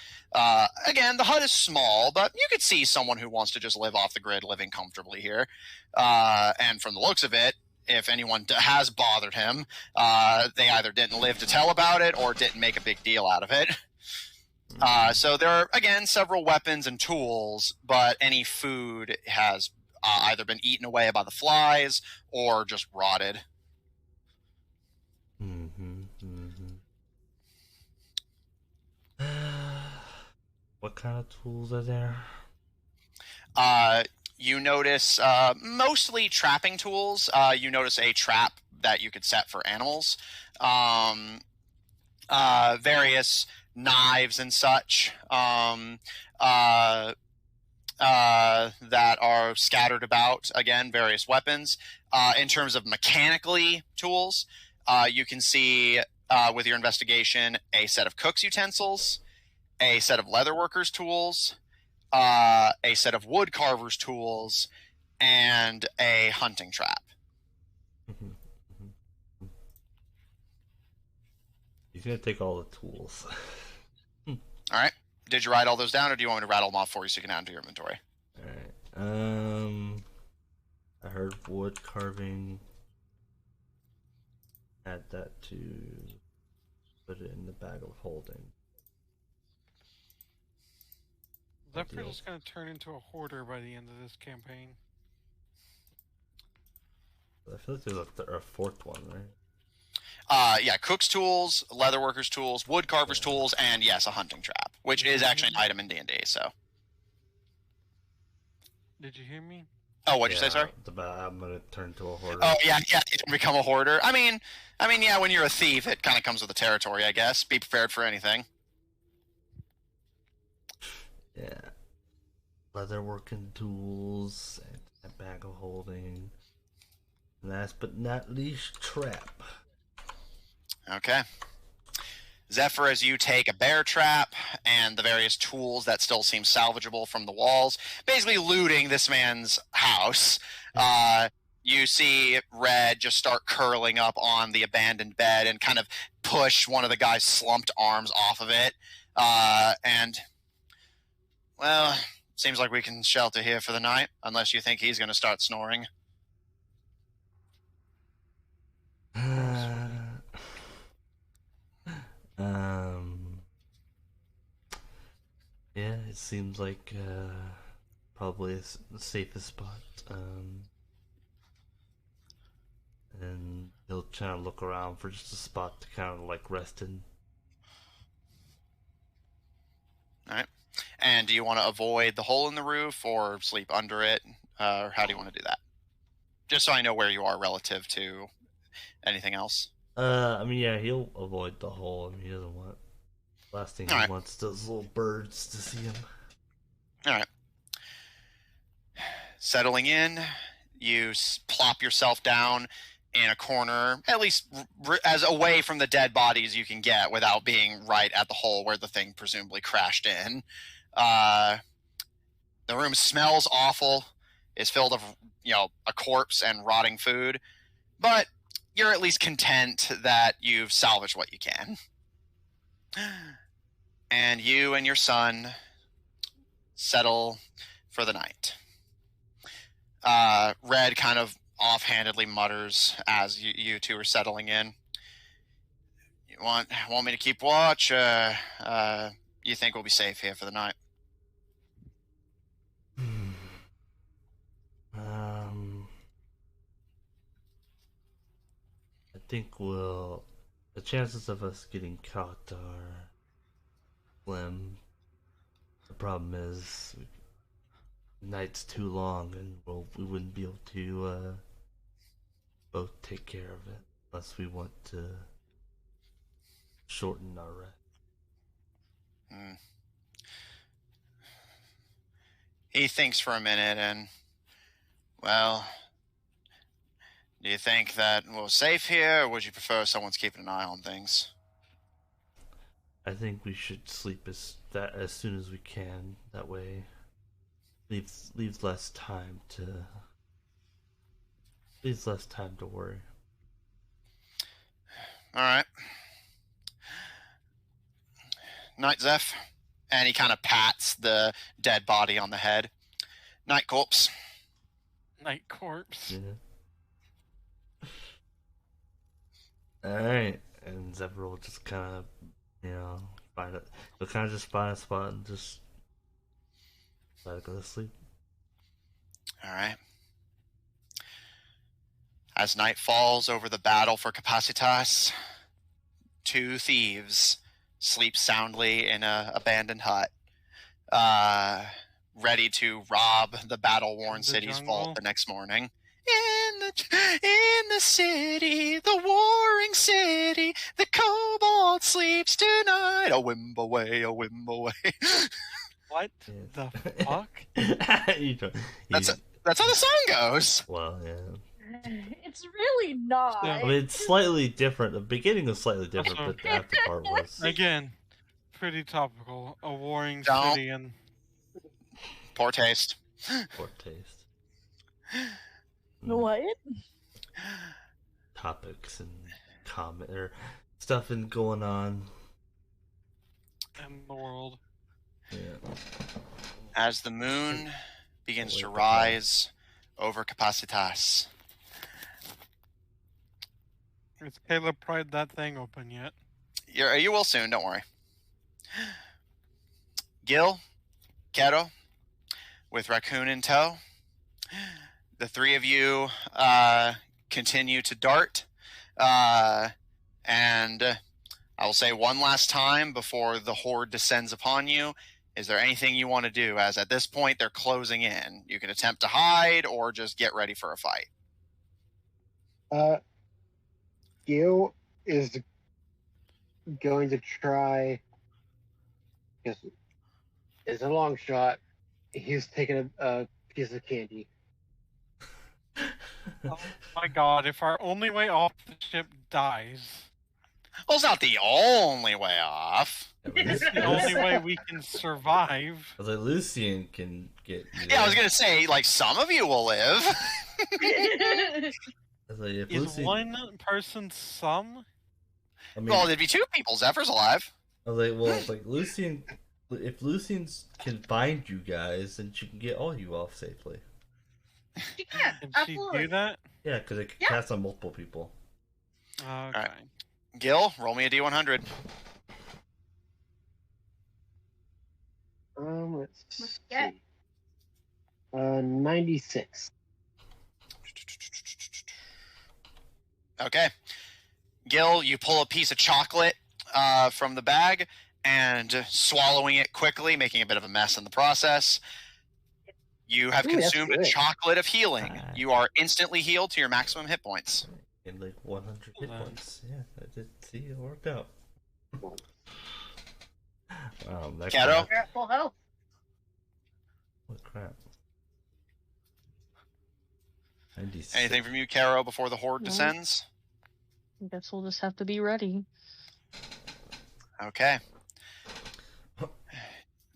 Again, the hut is small, but you could see someone who wants to just live off the grid living comfortably here. And from the looks of it, if anyone has bothered him, they either didn't live to tell about it or didn't make a big deal out of it. So there are, again, several weapons and tools, but any food has either been eaten away by the flies or just rotted. What kind of tools are there? You notice mostly trapping tools. You notice a trap that you could set for animals. Various knives and such that are scattered about. Again, various weapons. In terms of mechanically tools, you can see with your investigation a set of cook's utensils, a set of leatherworkers' tools, a set of wood carver's tools, and a hunting trap. He's gonna take all the tools. All right. Did you write all those down, or do you want me to rattle them off for you so you can add them to your inventory? All right. I heard wood carving. Add that to put it in the bag of holding. Zephyr is going to turn into a hoarder by the end of this campaign. I feel like there's a fourth one, right? Yeah, cook's tools, leatherworker's tools, wood carver's tools, and yes, a hunting trap, which is actually an item in D&D. So. Did you hear me? Oh, what'd you say, sorry? I'm gonna turn to a hoarder. Oh yeah, he's gonna become a hoarder. I mean, yeah, when you're a thief, it kind of comes with the territory, I guess. Be prepared for anything. Yeah, leatherworking tools and a bag of holding. Last but not least, trap. Okay. Zephyr, as you take a bear trap and the various tools that still seem salvageable from the walls, basically looting this man's house, you see Red just start curling up on the abandoned bed and kind of push one of the guy's slumped arms off of it. And, well, seems like we can shelter here for the night, unless you think he's going to start snoring. Yeah, it seems like probably the safest spot. And he'll try to look around for just a spot to kind of like rest in. Alright. And do you want to avoid the hole in the roof or sleep under it? Or how do you want to do that? Just so I know where you are relative to anything else. I mean, yeah, he'll avoid the hole. I mean, he doesn't want. Last thing he wants those little birds to see him. Alright. Settling in, you plop yourself down in a corner, at least as away from the dead bodies you can get without being right at the hole where the thing presumably crashed in. The room smells awful. It's filled with, a corpse and rotting food. But you're at least content that you've salvaged what you can. And you and your son settle for the night. Red kind of offhandedly mutters as you two are settling in. You want me to keep watch? You think we'll be safe here for the night? I think the chances of us getting caught are slim. The problem is the night's too long and we wouldn't be able to both take care of it unless we want to shorten our rest. He thinks for a minute and, well, do you think that we're safe here, or would you prefer someone's keeping an eye on things? I think we should sleep as soon as we can. That way, leaves less time to worry. All right. Night, Zeph. And he kind of pats the dead body on the head. Night, corpse. Night, corpse. Yeah. Alright, and Zephyr will just kind of, find it. He'll kind of just find a spot and just let it go to sleep. Alright. As night falls over the battle for Capacitas, 2 thieves sleep soundly in an abandoned hut, ready to rob the battle-worn In the city's jungle? vault the next morning. In the city, the warring city, the kobold sleeps tonight. A whimb away, a whimb away. What Yes. the fuck? That's how the song goes. Well, yeah. It's really not. Yeah. I mean, it's slightly different. The beginning was slightly different, Also- but the after part was. Again, pretty topical. A warring Don't. city and Poor taste. Poor taste. What? Topics and comment or stuff and going on. in the world. Yeah. As the moon begins to Wake up. rise over Capacitas, Has Caleb pried that thing open yet? you will soon, don't worry. Gil, Keto, with Raccoon in tow, the 3 of you continue to dart, and I will say one last time before the horde descends upon you. Is there anything you want to do? As at this point, they're closing in. You can attempt to hide or just get ready for a fight. Gil is going to try. Because it's a long shot. He's taking a piece of candy. Oh my god, if our only way off the ship dies, Well, it's not the only way off. it's the only way we can survive. I was like, Lucian can get. Yeah, I was gonna say, like, some of you will live. I was like, if Is Lucian, one person some? I mean, Well, there'd be 2 people. Zephyr's alive. I was like, well, like Lucian, if Lucian can find you guys, then she can get all you off safely. She can. Can Absolutely. she do that? Yeah, because it can Yeah. cast on multiple people. Okay. Alright. Gil, roll me a D100. Let's Let's get- see. 96. Okay. Gil, you pull a piece of chocolate from the bag and swallowing it quickly, making a bit of a mess in the process. You have Ooh, that's consumed a good. chocolate of healing. Nice. You are instantly healed to your maximum hit points. In like 100 hit Hold on. points. Yeah, I did see it worked out. That Kato? crap. You're at full health. What crap? 96. Anything from you, Caro, before the horde No. descends? I guess we'll just have to be ready. Okay.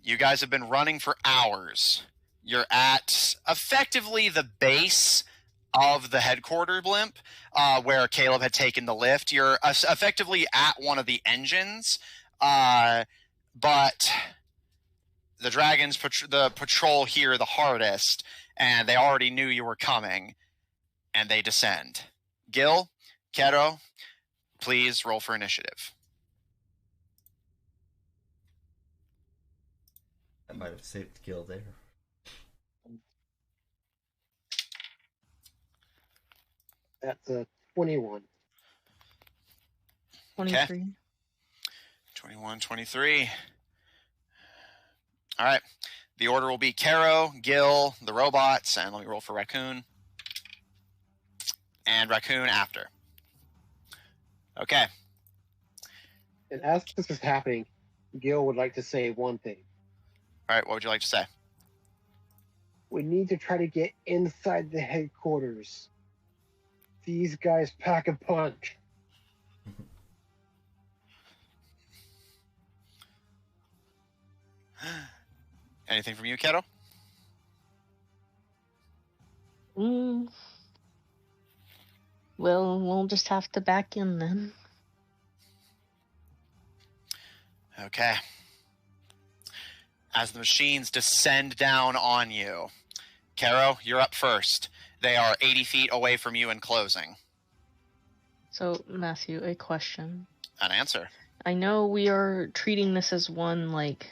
You guys have been running for hours. You're at effectively the base of the headquarter blimp, where Caleb had taken the lift. You're effectively at one of the engines, but the dragons the patrol here the hardest, and they already knew you were coming, and they descend. Gil, Keto, please roll for initiative. I might have saved the kill there. That's a 21. 23. 21, 23. All right. The order will be Caro, Gil, the robots, and let me roll for Raccoon. And Raccoon after. Okay. And as this is happening, Gil would like to say one thing. All right. What would you like to say? We need to try to get inside the headquarters. These guys pack a punch. Anything from you, Keto? Well, we'll just have to back in then. Okay. As the machines descend down on you, Caro, you're up first. They are 80 feet away from you and closing. So, Matthew, a question. An answer. I know we are treating this as one, like,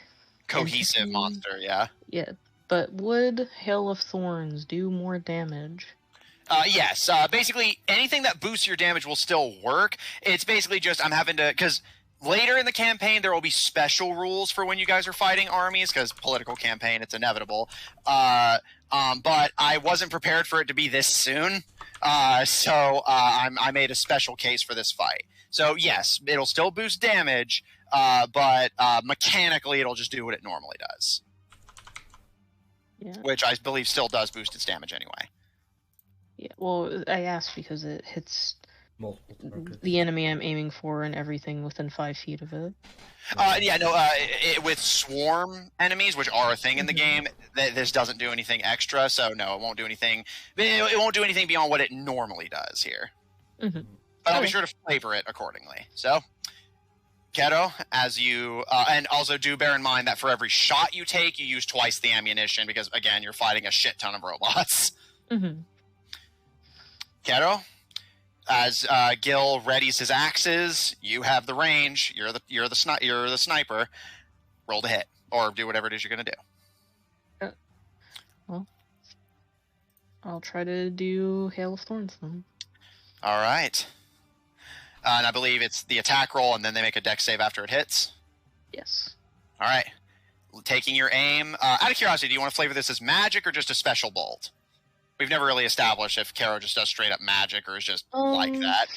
Cohesive entity. monster, yeah. Yeah, but would Hail of Thorns do more damage? Yes. Basically, anything that boosts your damage will still work. It's basically just I'm having to because later in the campaign there will be special rules for when you guys are fighting armies because political campaign, it's inevitable. But I wasn't prepared for it to be this soon, so I made a special case for this fight. So yes, it'll still boost damage, but mechanically it'll just do what it normally does. Yeah. Which I believe still does boost its damage anyway. Yeah. Well, I asked because it hits Multiple targets. the enemy I'm aiming for and everything within 5 feet of it. With swarm enemies, which are a thing in the game, this doesn't do anything extra. So no, it won't do anything. It won't do anything beyond what it normally does here. Mm-hmm. But I'll be Okay. sure to flavor it accordingly. So, Keto, as you and also do bear in mind that for every shot you take, you use twice the ammunition because again, you're fighting a shit ton of robots. Mm-hmm. Keto, as Gil readies his axes, you have the range. You're the sniper. Roll to hit, or do whatever it is you're gonna do. I'll try to do Hail of Thorns then. All right. And I believe it's the attack roll, and then they make a dex save after it hits. Yes. All right. Taking your aim. Out of curiosity, do you want to flavor this as magic or just a special bolt? We've never really established if Caro just does straight up magic or is just like that.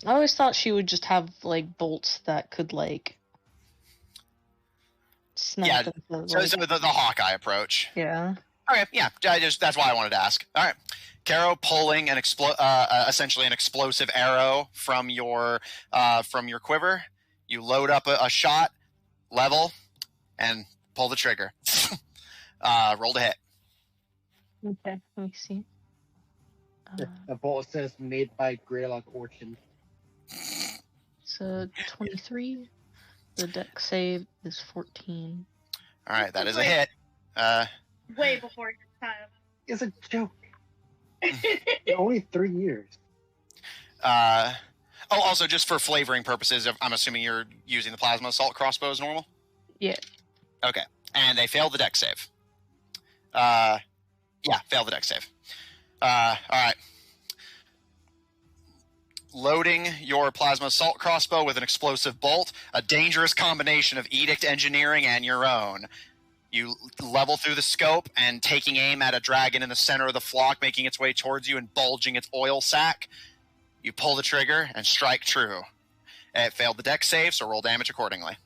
I always thought she would just have like bolts that could like snap into, So the Hawkeye approach. yeah. Okay, yeah, that's why I wanted to ask. All right, Caro pulling an essentially an explosive arrow from your quiver. You load up a shot, level, and pull the trigger. Roll to hit. Okay, let me see. A bolt says made by Greylock Orchard. So 23. The dex save is 14. All right, that is a hit. Way before your time. It's a joke. Only 3 years. Also, just for flavoring purposes, I'm assuming you're using the plasma assault crossbow as normal? Yeah. Okay. And they failed the dex save. Failed the dex save. All right. Loading your plasma assault crossbow with an explosive bolt, a dangerous combination of edict engineering and your own. You level through the scope and taking aim at a dragon in the center of the flock, making its way towards you and bulging its oil sac. You pull the trigger and strike true. It failed the dex save, so roll damage accordingly.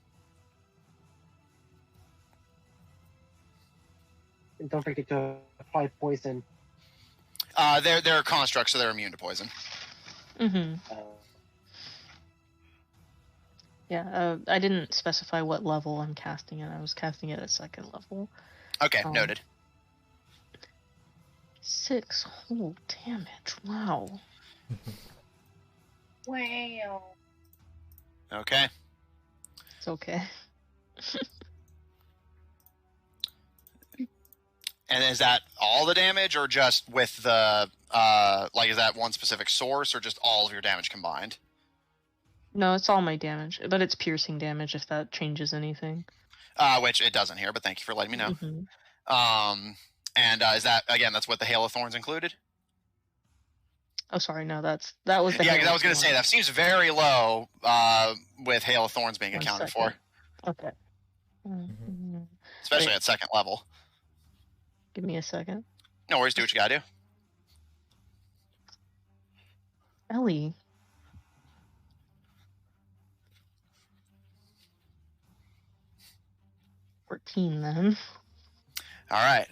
And don't forget to apply poison. They're constructs, so they're immune to poison. Mm-hmm. Yeah, I didn't specify what level I'm casting it. I was casting it at 2nd level. Okay, noted. 6 whole damage. Wow. Wow. Okay. It's okay. And is that all the damage, or just with the is that one specific source, or just all of your damage combined? No, it's all my damage, but it's piercing damage if that changes anything. Which it doesn't here, but thank you for letting me know. Mm-hmm. And is that again? That's what the Hail of Thorns included. Oh, sorry, no, that was the. Yeah, Hail because I was of going to say that Thorns. seems very low with Hail of Thorns being 1 accounted second. for, Okay. especially Wait. at 2nd level. Give me a second. No worries, do what you gotta do. Ellie. $14 then. All right.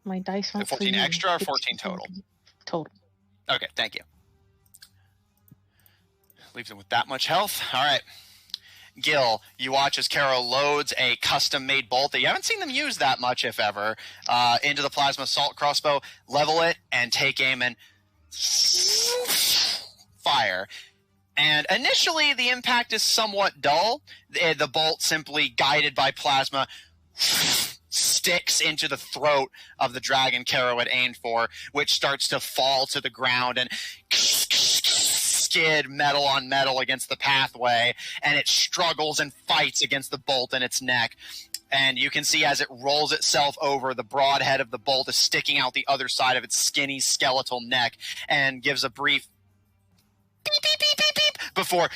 My dice won't 14 play extra or it's 14 total? Total. Okay, thank you. Leaves him with that much health. All right. Gil, you watch as Caro loads a custom-made bolt that you haven't seen them use that much, if ever, into the plasma assault crossbow, level it, and take aim and fire. And initially, the impact is somewhat dull. The bolt, simply guided by plasma, sticks into the throat of the dragon Caro had aimed for, which starts to fall to the ground and skid metal on metal against the pathway, and it struggles and fights against the bolt in its neck. And you can see as it rolls itself over, the broad head of the bolt is sticking out the other side of its skinny skeletal neck and gives a brief beep, beep, beep, beep, beep before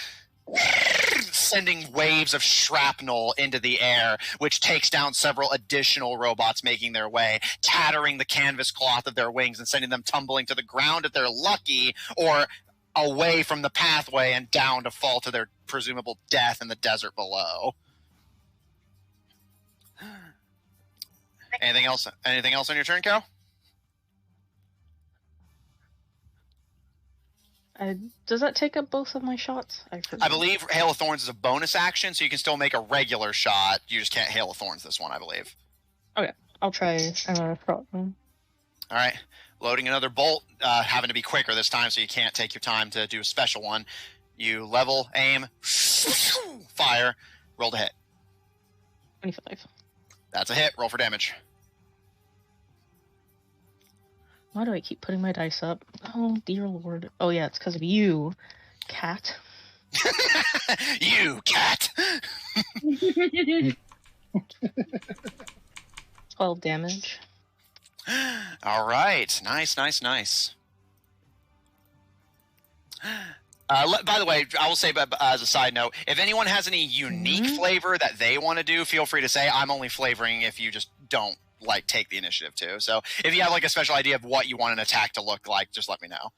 sending waves of shrapnel into the air, which takes down several additional robots making their way, tattering the canvas cloth of their wings and sending them tumbling to the ground if they're lucky, or away from the pathway and down to fall to their presumable death in the desert below. Anything else? Anything else on your turn, Carol? Does that take up both of my shots? I believe Hail of Thorns is a bonus action, so you can still make a regular shot. You just can't Hail of Thorns this one, I believe. Okay, I'll try another shot then. All right. Loading another bolt, having to be quicker this time, so you can't take your time to do a special one. You level, aim, fire, roll to hit. 25. That's a hit. Roll for damage. Why do I keep putting my dice up? Oh, dear lord. Oh, yeah, it's because of you, cat. You, cat! 12 damage. All right. Nice, nice, nice. By the way, I will say, as a side note, if anyone has any unique flavor that they want to do, feel free to say. I'm only flavoring if you just don't take the initiative too. So if you have a special idea of what you want an attack to look like, just let me know.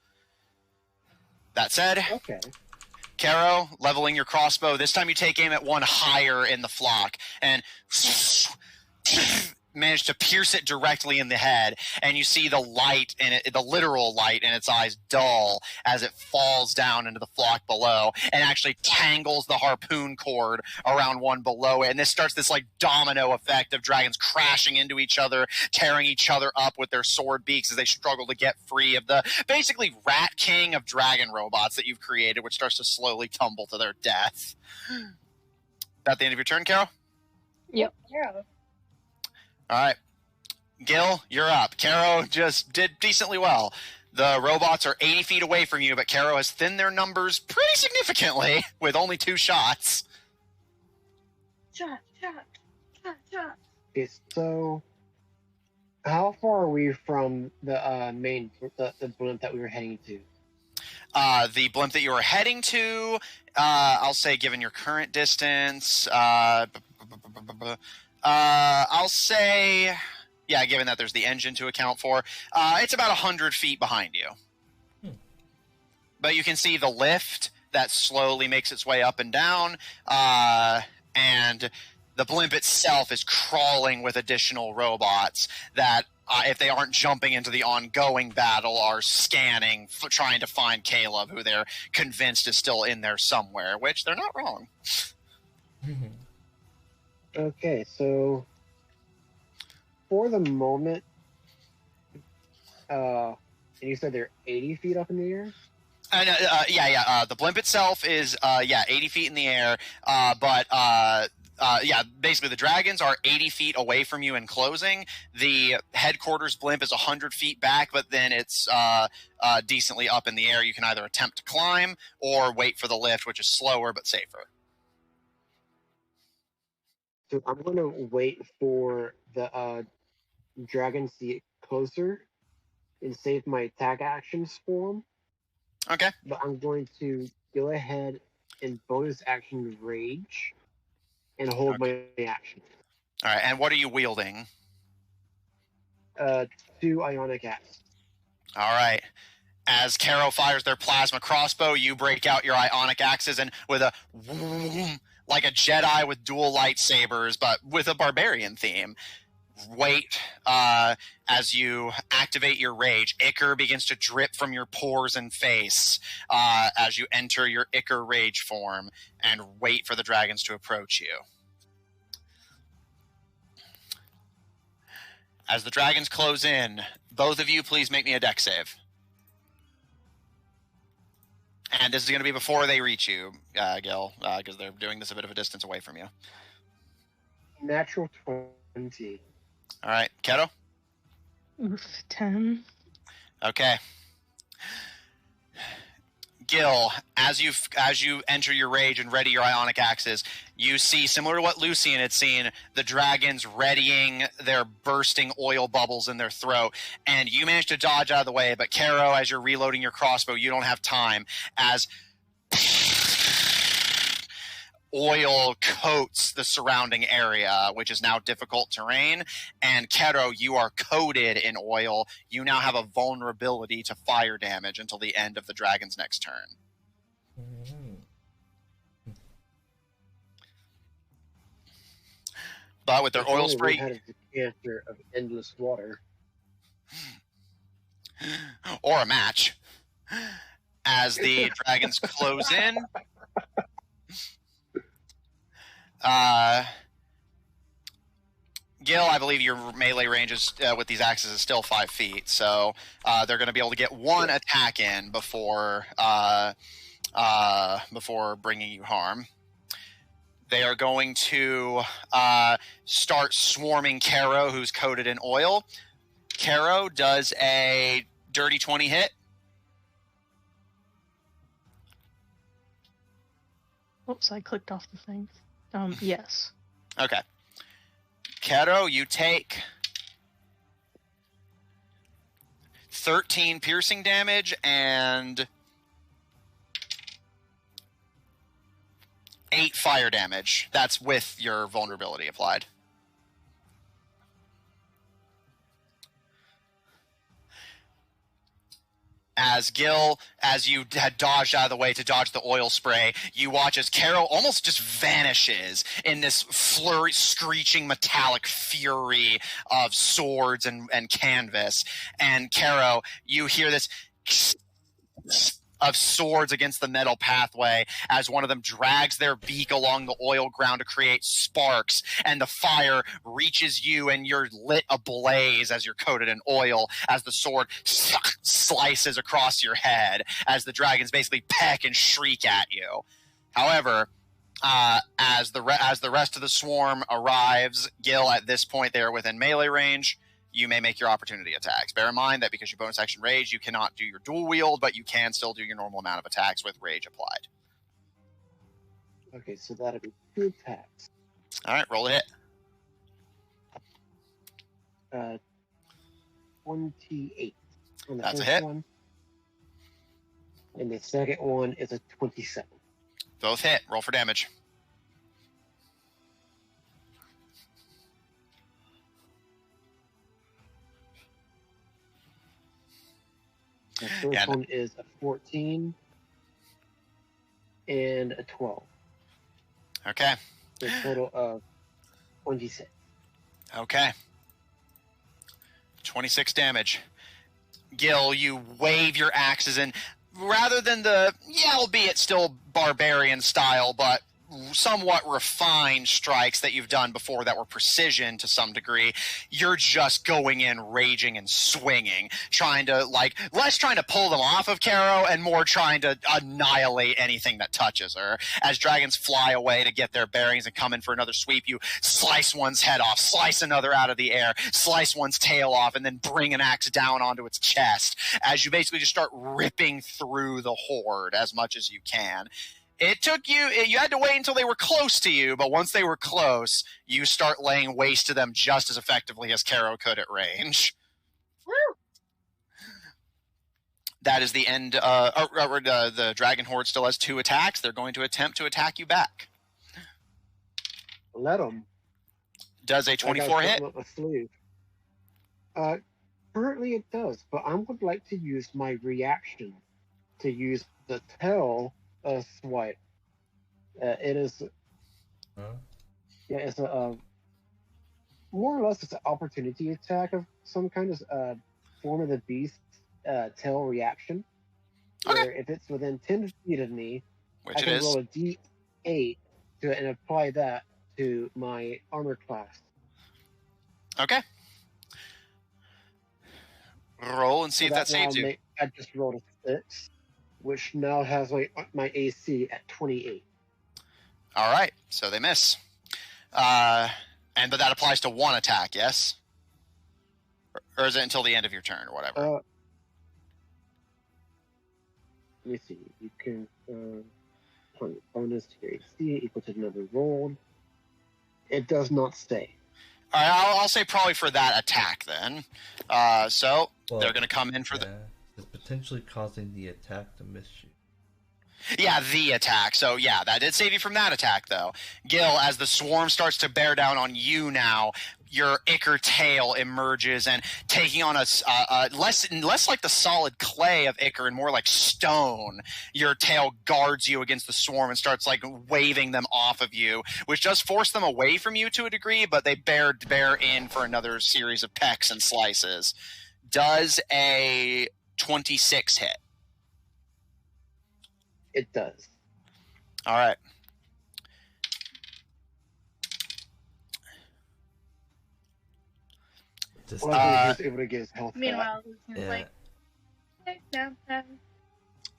That said, Okay. Caro, leveling your crossbow. This time you take aim at one higher in the flock and manage to pierce it directly in the head, and you see the light in it, the literal light in its eyes dull as it falls down into the flock below and actually tangles the harpoon cord around one below it. And this starts this domino effect of dragons crashing into each other, tearing each other up with their sword beaks as they struggle to get free of the basically rat king of dragon robots that you've created, which starts to slowly tumble to their death. That the end of your turn, Carol? Yep. Yeah. All right. Gil, you're up. Caro just did decently well. The robots are 80 feet away from you, but Caro has thinned their numbers pretty significantly with only 2 shots. Shot. Okay, so how far are we from the main the blimp that we were heading to? The blimp that you were heading to, I'll say, given your current distance, I'll say, yeah, given that there's the engine to account for, it's about 100 feet behind you. But you can see the lift that slowly makes its way up and down, and the blimp itself is crawling with additional robots that, if they aren't jumping into the ongoing battle, are scanning, trying to find Caleb, who they're convinced is still in there somewhere, which they're not wrong. Okay, so for the moment, and you said they're 80 feet up in the air? Yeah. The blimp itself is 80 feet in the air, but basically the dragons are 80 feet away from you and closing. The headquarters blimp is 100 feet back, but then it's decently up in the air. You can either attempt to climb or wait for the lift, which is slower but safer. So I'm going to wait for the dragons to get closer and save my attack actions for them. Okay. But I'm going to go ahead and bonus action rage and hold my action. All right, and what are you wielding? 2 ionic axes. All right. As Caro fires their plasma crossbow, you break out your ionic axes, and with a like a Jedi with dual lightsabers, but with a barbarian theme. Wait as you activate your rage. Ichor begins to drip from your pores and face as you enter your Ichor rage form, and wait for the dragons to approach you. As the dragons close in, both of you please make me a dex save. And this is going to be before they reach you, Gil, because they're doing this a bit of a distance away from you. Natural 20. All right, Keto? Oof, 10. Okay. Gil, as you enter your rage and ready your ionic axes, you see, similar to what Lucian had seen, the dragons readying their bursting oil bubbles in their throat, and you manage to dodge out of the way, but Caro, as you're reloading your crossbow, you don't have time, as oil coats the surrounding area, which is now difficult terrain, and Caro, you are coated in oil. You now have a vulnerability to fire damage until the end of the dragon's next turn. But with their oil spray... had a decanter of endless water. Or a match. As the dragons close in... Gil, I believe your melee range is, with these axes is still 5 feet, so they're going to be able to get one attack in before bringing you harm. They are going to start swarming Caro, who's coated in oil. Caro does a dirty 20 hit. Oops, I clicked off the thing. Yes. Okay. Caro, you take 13 piercing damage and 8 fire damage. That's with your vulnerability applied. As Gil, as you had dodged out of the way to dodge the oil spray, you watch as Caro almost just vanishes in this flurry, screeching metallic fury of swords and canvas. And Caro, you hear this of swords against the metal pathway as one of them drags their beak along the oil ground to create sparks, and the fire reaches you and you're lit ablaze as you're coated in oil as the sword slices across your head as the dragons basically peck and shriek at you. However, as the rest of the swarm arrives, Gil, at this point they are within melee range. You may make your opportunity attacks. Bear in mind that because your bonus action rage, you cannot do your dual wield, but you can still do your normal amount of attacks with rage applied. Okay, so that'll be 2 attacks. All right, roll a hit. 28 on the That's a first hit. one. And the second one is a 27. Both hit. Roll for damage. The first one is a 14 and a 12. Okay. So a total of 26. Okay. 26 damage. Gil, you wave your axes, and rather than the, albeit still barbarian style, but somewhat refined strikes that you've done before that were precision to some degree, you're just going in raging and swinging, less trying to pull them off of Caro and more trying to annihilate anything that touches her. As dragons fly away to get their bearings and come in for another sweep, you slice one's head off, slice another out of the air, slice one's tail off, and then bring an axe down onto its chest as you basically just start ripping through the horde as much as you can. It took you had to wait until they were close to you, but once they were close, you start laying waste to them just as effectively as Caro could at range. Woo! That is the end. The Dragon Horde still has 2 attacks. They're going to attempt to attack you back. Let them. Does a 24 hit? Currently it does, but I would like to use my reaction to use the tail swipe. It is. Yeah, it's a more or less it's an opportunity attack of some kind of form of the beast tail reaction. Okay. Where if it's within 10 feet of me, Which I it can is. roll a D8 to it and apply that to my armor class. Okay. Roll and see if that saves you. I just rolled a 6, which now has my AC at 28. All right, so they miss. But that applies to 1 attack, yes? Or is it until the end of your turn or whatever? Let me see. can bonus to your AC equal to the number rolled. It does not say. All right, I'll say probably for that attack then. So they're going to come in for the... It's potentially causing the attack to miss you. Yeah, the attack. So, yeah, that did save you from that attack, though. Gil, as the swarm starts to bear down on you now, your ichor tail emerges and taking on a less like the solid clay of ichor and more like stone. Your tail guards you against the swarm and starts like waving them off of you, which does force them away from you to a degree, but they bear in for another series of pecks and slices. Does a 26 hit? It does. All right. Just, Well, he's able to get his health back. Meanwhile, he's yeah. like, down.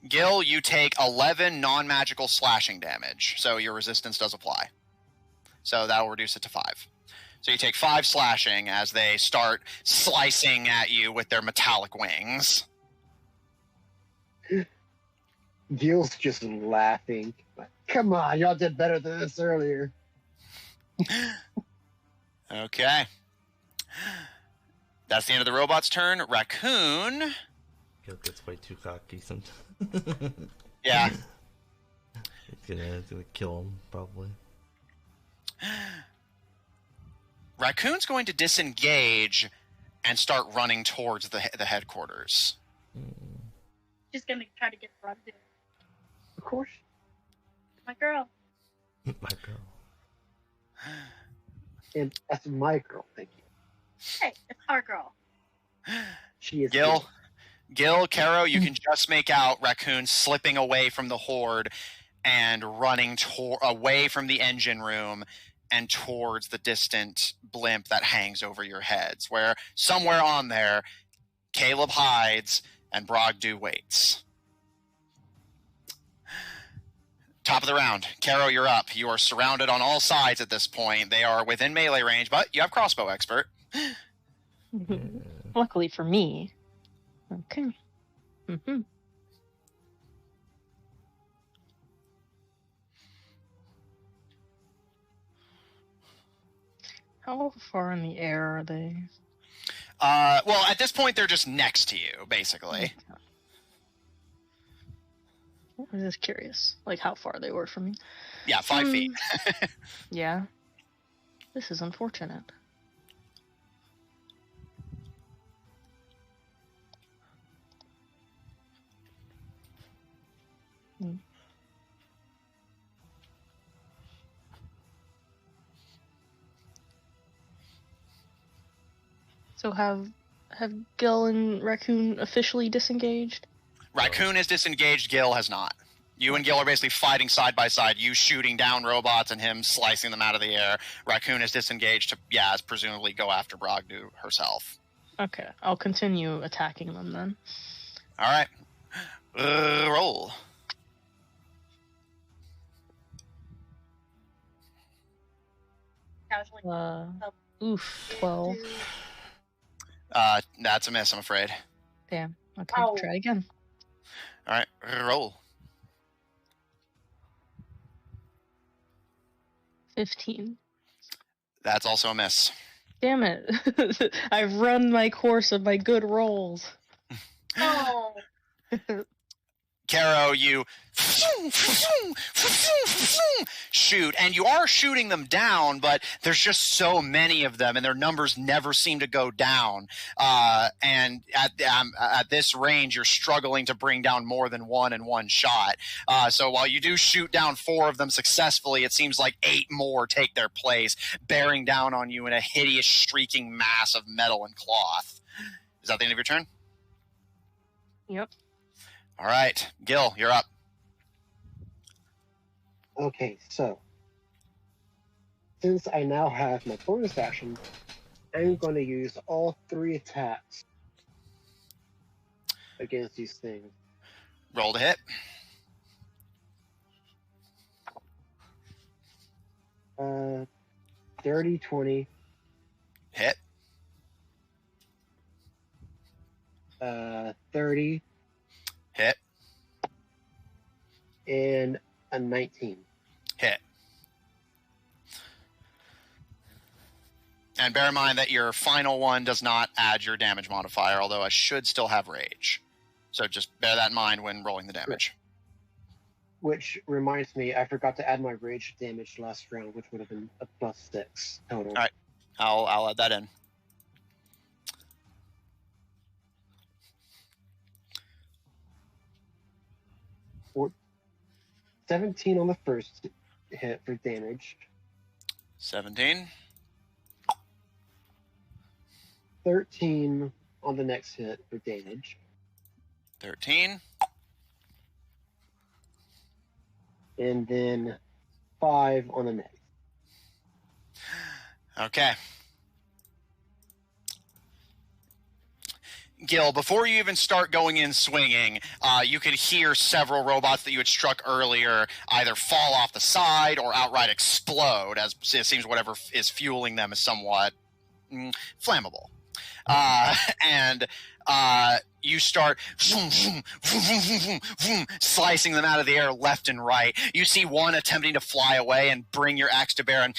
Gil, you take 11 non-magical slashing damage, so your resistance does apply. So that will reduce it to 5. So you take 5 slashing as they start slicing at you with their metallic wings. Gil's just laughing. Like, come on, y'all did better than this earlier. Okay. That's the end of the robot's turn. Raccoon. Gil gets way too cocky sometimes. Yeah. It's gonna kill him, probably. Raccoon's going to disengage and start running towards the headquarters. Just gonna try to get Bragdu. Of course. My girl. My girl. And that's my girl, thank you. Hey, it's our girl. She is Gil, Caro, you can just make out Raccoon slipping away from the horde and running away from the engine room and towards the distant blimp that hangs over your heads, where somewhere on there, Caleb hides and Bragdu waits. Top of the round. Caro, you're up. You are surrounded on all sides at this point. They are within melee range, but you have crossbow expert. Luckily for me. Okay. How far in the air are they? Well, at this point, they're just next to you, basically. I was just curious, like how far they were from me. Yeah, 5 feet. Yeah. This is unfortunate. So have Gil and Raccoon officially disengaged? Raccoon is disengaged, Gil has not. You and Gil are basically fighting side by side, you shooting down robots and him slicing them out of the air. Raccoon is disengaged to, presumably go after Bragdu herself. Okay, I'll continue attacking them then. All right. Roll. Casually. Oof, 12. That's a miss, I'm afraid. Damn. Okay, Ow. try again. All right, roll. 15. That's also a miss. Damn it. I've run my course of my good rolls. Oh. Caro, you shoot, and you are shooting them down, but there's just so many of them, and their numbers never seem to go down. And at this range, you're struggling to bring down more than one in one shot. So while you do shoot down 4 of them successfully, it seems like 8 more take their place, bearing down on you in a hideous, streaking mass of metal and cloth. Is that the end of your turn? Yep. All right, Gil, you're up. Okay, so since I now have my bonus action, I'm going to use all 3 attacks against these things. Roll to hit. 30, 20. Hit. 30. Hit. and a 19. Hit. And bear in mind that your final one does not add your damage modifier, although I should still have rage. So just bear that in mind when rolling the damage. Which reminds me, I forgot to add my rage damage last round, which would have been a +6 total. All right. I'll add that in. Or 17 on the first hit for damage. 17. 13 on the next hit for damage. 13. And then 5 on the next. Okay. Gil, before you even start going in swinging, you could hear several robots that you had struck earlier either fall off the side or outright explode, as it seems whatever is fueling them is somewhat flammable. And you start slicing them out of the air left and right. You see one attempting to fly away and bring your axe to bear and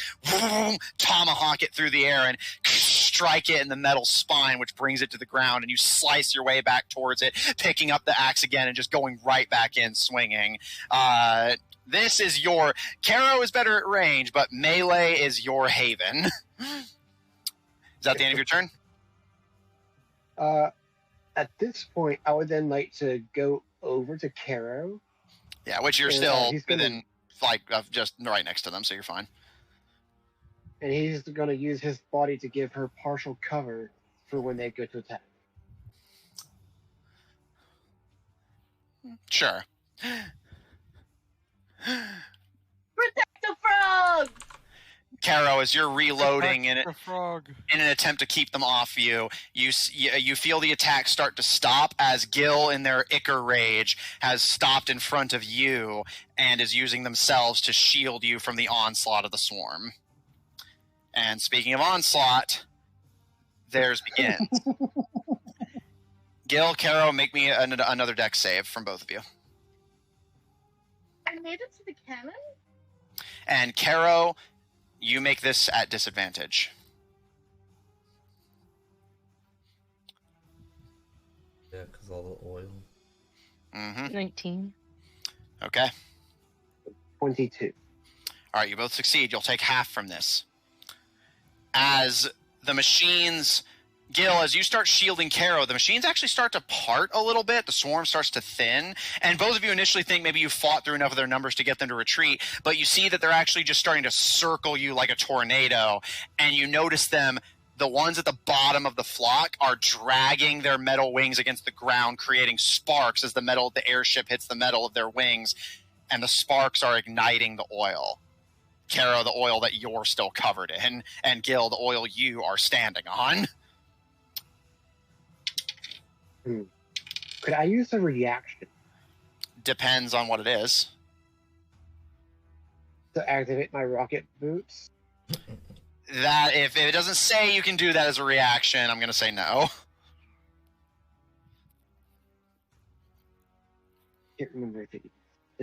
tomahawk it through the air and strike it in the metal spine, which brings it to the ground, and you slice your way back towards it, picking up the axe again and just going right back in swinging. This is your... Caro is better at range, but melee is your haven. Is that the end of your turn? At this point, I would then like to go over to Caro. Yeah, which you're And, still he's gonna- within, like, just right next to them, so you're fine. And he's going to use his body to give her partial cover for when they go to attack. Sure. Protect the frog! Caro, as you're reloading in The frog. an attempt to keep them off you, you feel the attack start to stop as Gil, in their Ichor rage, has stopped in front of you and is using themselves to shield you from the onslaught of the swarm. And speaking of onslaught, theirs begins. Gil, Caro, make me another dex save from both of you. I made it to the cannon? And Caro, you make this at disadvantage. Yeah, because all the oil. Mm-hmm. 19. Okay. 22. All right, you both succeed. You'll take half from this. As the machines... Gil, as you start shielding Caro, the machines actually start to part a little bit. The swarm starts to thin. And both of you initially think maybe you fought through enough of their numbers to get them to retreat. But you see that they're actually just starting to circle you like a tornado. And you notice them, the ones at the bottom of the flock, are dragging their metal wings against the ground, creating sparks as the airship hits the metal of their wings. And the sparks are igniting the oil. Caro, the oil that you're still covered in. And Gil, the oil you are standing on. Could I use a reaction Depends on what it is. to activate my rocket boots? That if it doesn't say you can do that as a reaction, I'm going to say no. Can't remember if it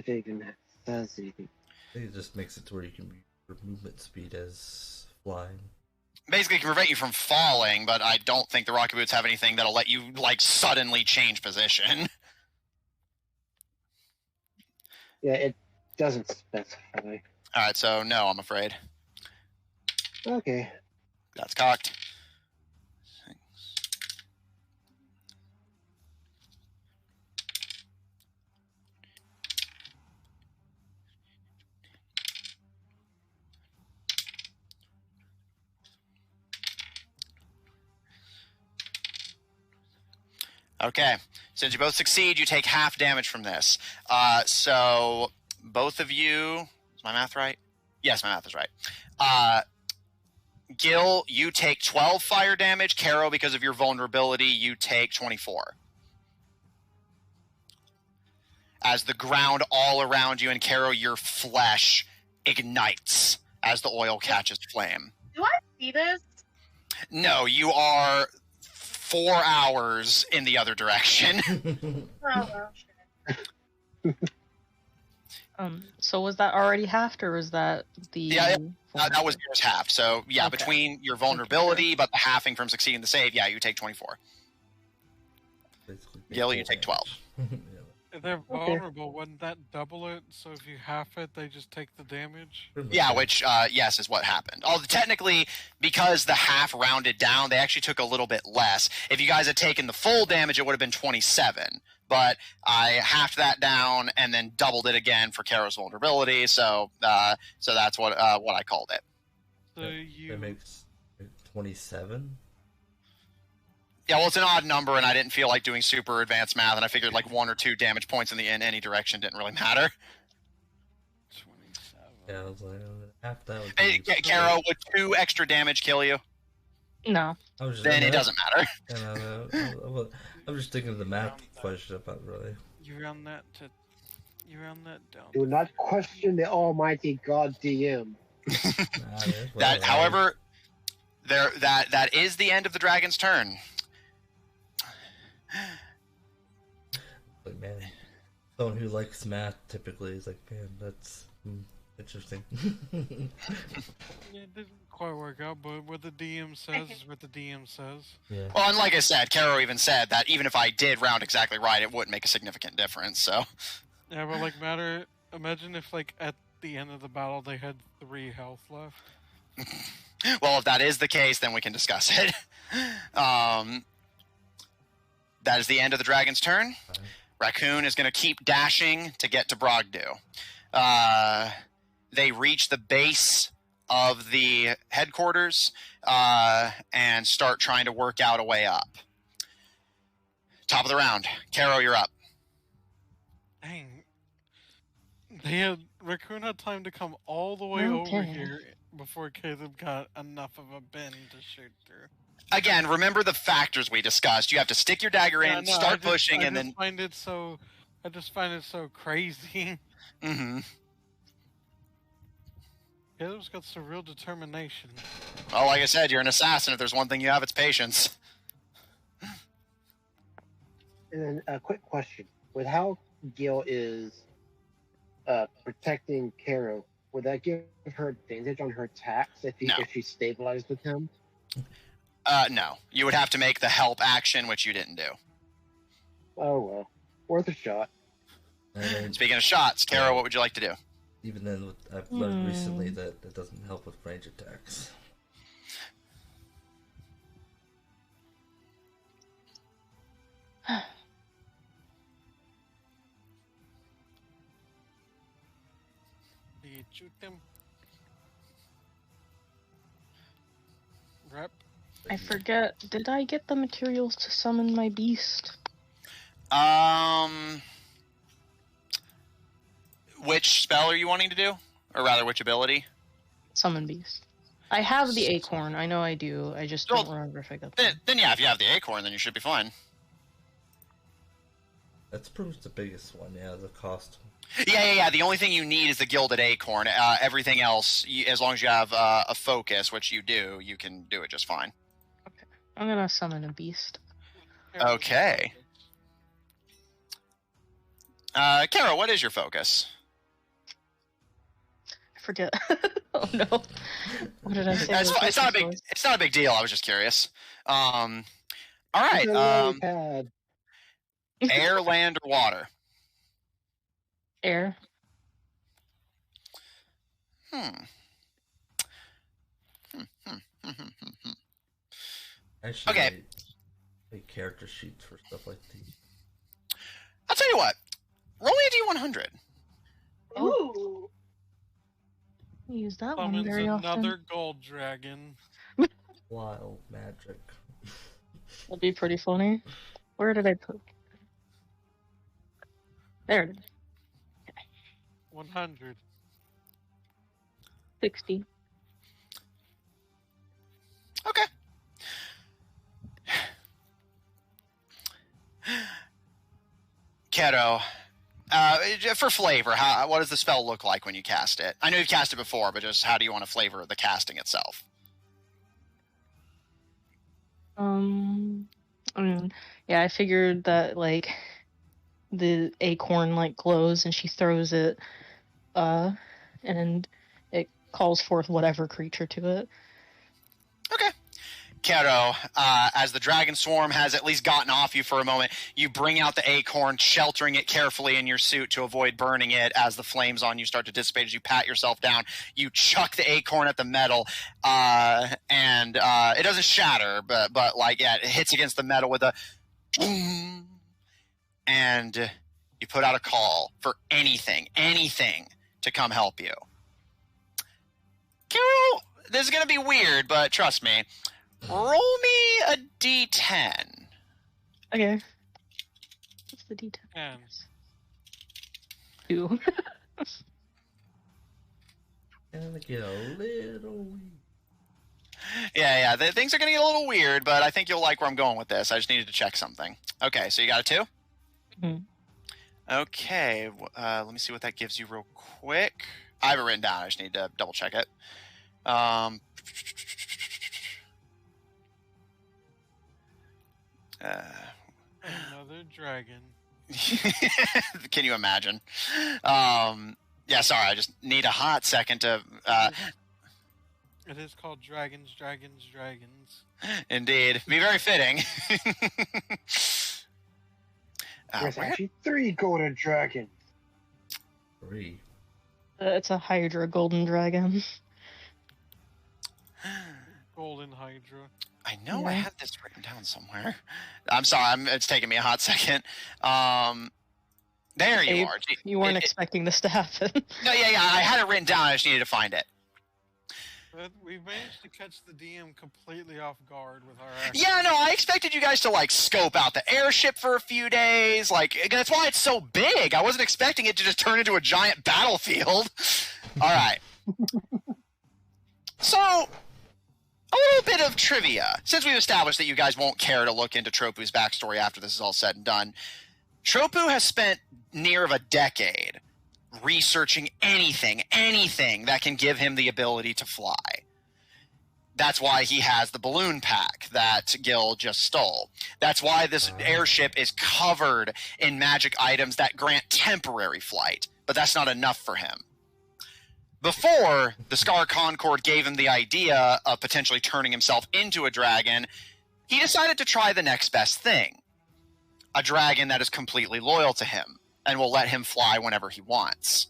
even says anything. I think it just makes it to where you can use your movement speed as flying. Basically, it can prevent you from falling, but I don't think the rocket boots have anything that'll let you, like, suddenly change position. Yeah, it doesn't specify. Alright, so no, I'm afraid. Okay. That's cocked. Okay, since you both succeed, you take half damage from this. So both of you, is my math right? Yes, my math is right. Gil, you take 12 fire damage. Caro, because of your vulnerability, you take 24. As the ground all around you, and Caro, your flesh ignites as the oil catches flame. Do I see this? No, you are 4 hours in the other direction. Oh, well, shit. So was that already halved, or was that the? Yeah, that was yours halved. So yeah, Okay. between your vulnerability, but the halving from succeeding the save, yeah, you take 24. Basically, Gil, you take 12. Yeah. If they're vulnerable, wouldn't that double it? So if you half it, they just take the damage? Pretty much, Yeah, which yes is what happened. Although technically, because the half rounded down, they actually took a little bit less. If you guys had taken the full damage, it would have been 27. But I halved that down and then doubled it again for Karo's vulnerability. So that's what I called it. So you That makes 27. Yeah, well, it's an odd number, and I didn't feel like doing super advanced math, and I figured like 1 or 2 damage points in any direction didn't really matter. 27. Yeah, I was like, half that would Hey, be... Karo, would 2 extra damage kill you? No. I was just, Then it doesn't matter. I'm just thinking of the math question about really. You round that down. Do not question the almighty God DM. That, however, that is the end of the dragon's turn. But man, someone who likes math typically is like, man, that's interesting. Yeah, it didn't quite work out, but what the DM says is what the DM says. Yeah. Well, and like I said, Karo even said that even if I did round exactly right, it wouldn't make a significant difference. So. Yeah, but like imagine if like at the end of the battle they had 3 health left. Well, if that is the case, then we can discuss it. That is the end of the dragon's turn. Raccoon is going to keep dashing to get to Bragdu. They reach the base of the headquarters and start trying to work out a way up. Top of the round. Karo, you're up. Dang. Raccoon had time to come all the way Okay. over here before Caleb got enough of a bend to shoot through. Again, remember the factors we discussed. You have to stick your dagger in, start pushing, and then... I just find it so crazy. Mm-hmm. Caleb's got some real determination. Well, like I said, you're an assassin. If there's one thing you have, it's patience. And then a quick question: with how Gil is protecting Karo, would that give her advantage on her attacks if she stabilized with him? No. You would have to make the help action, which you didn't do. Oh well, worth a shot. Speaking of shots, Karo, what would you like to do? Even then, I've learned recently that it doesn't help with range attacks. You shoot them. Rep. I forget. Did I get the materials to summon my beast? Which spell are you wanting to do? Or rather, which ability? Summon beast. I have the acorn. I know I do. I just don't remember if I got that. Then yeah, if you have the acorn, then you should be fine. That's pretty much the biggest one, yeah, the cost. Yeah. The only thing you need is the gilded acorn. Everything else, as long as you have a focus, which you do, you can do it just fine. Okay. I'm gonna summon a beast. Okay. Kara, what is your focus? I forget. Oh no. What did I say? It's not a big deal. I was just curious. All right. Air, land, or water? Air. Actually, Okay. make character sheets for stuff like these. I'll tell you what. Roll me a D100. Ooh. Use that one Summons very another often. gold dragon. Wild magic. That'd be pretty funny. Where did I put? There it is. 100. 60. Okay. Keto, for flavor, what does the spell look like when you cast it? I know you've cast it before, but just how do you want to flavor the casting itself? I mean, yeah, I figured that, like, the acorn, like, glows and she throws it, and it calls forth whatever creature to it. Okay. Kero, as the dragon swarm has at least gotten off you for a moment, you bring out the acorn, sheltering it carefully in your suit to avoid burning it as the flames on you start to dissipate. As you pat yourself down, you chuck the acorn at the metal, and it doesn't shatter, but like, yeah, it hits against the metal with a boom, and you put out a call for anything to come help you. Carol, this is going to be weird, but trust me. Roll me a d10. Okay. What's the d10? 10. 2. Gonna get a little weird. Yeah, things are going to get a little weird, but I think you'll like where I'm going with this. I just needed to check something. Okay, so you got a 2? Mm-hmm. Okay, let me see what that gives you real quick. I have it written down. I just need to double check it. Another dragon. Can you imagine? Yeah, sorry, I just need a hot second to... It is called Dragons. Indeed. Be very fitting. There's actually 3 golden dragons. 3. It's a Hydra golden dragon. Golden Hydra. I know Yeah. I had this written down somewhere. I'm sorry, it's taking me a hot second. There you Hey, are. You weren't expecting this to happen. No, yeah, I had it written down. I just needed to find it. But we managed to catch the DM completely off guard with our action. Yeah, no, I expected you guys to, like, scope out the airship for a few days. Like, that's why it's so big. I wasn't expecting it to just turn into a giant battlefield. All right. So, a little bit of trivia. Since we've established that you guys won't care to look into Troppu's backstory after this is all said and done, Troppu has spent near of a decade researching anything that can give him the ability to fly. That's why he has the balloon pack that Gil just stole. That's why this airship is covered in magic items that grant temporary flight, but that's not enough for him. Before the Scar Concord gave him the idea of potentially turning himself into a dragon, he decided to try the next best thing. A dragon that is completely loyal to him and will let him fly whenever he wants.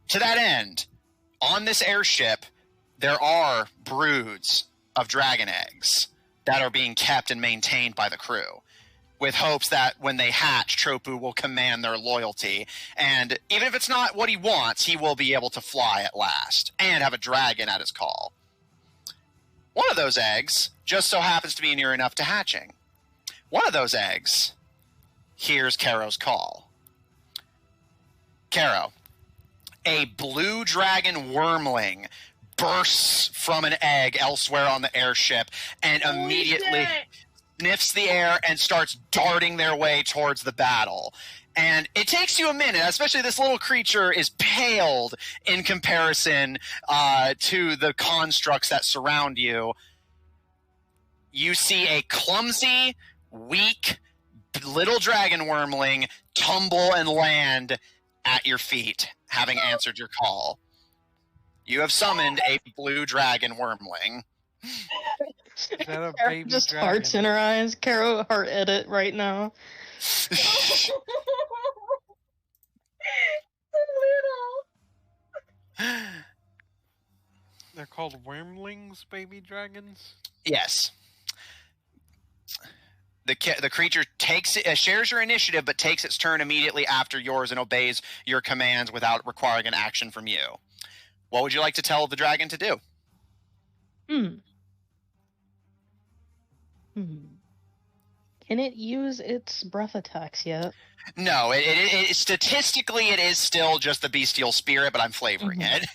To that end, on this airship, there are broods of dragon eggs that are being kept and maintained by the crew, with hopes that when they hatch, Troppu will command their loyalty, and even if it's not what he wants, he will be able to fly at last, and have a dragon at his call. One of those eggs just so happens to be near enough to hatching. One of those eggs hears Caro's call. Caro, a blue dragon wormling bursts from an egg elsewhere on the airship and immediately sniffs the air and starts darting their way towards the battle. And it takes you a minute, especially this little creature is paled in comparison to the constructs that surround you. You see a clumsy, weak, little dragon wormling tumble and land at your feet, having answered your call. You have summoned a blue dragon wormling. Is that a Caro baby just dragon? hearts in her eyes. Caro heart edit right now. So little. They're called wormlings, baby dragons? Yes. The creature shares your initiative, but takes its turn immediately after yours and obeys your commands without requiring an action from you. What would you like to tell the dragon to do? Can it use its breath attacks yet? No, it statistically it is still just the bestial spirit, but I'm flavoring it.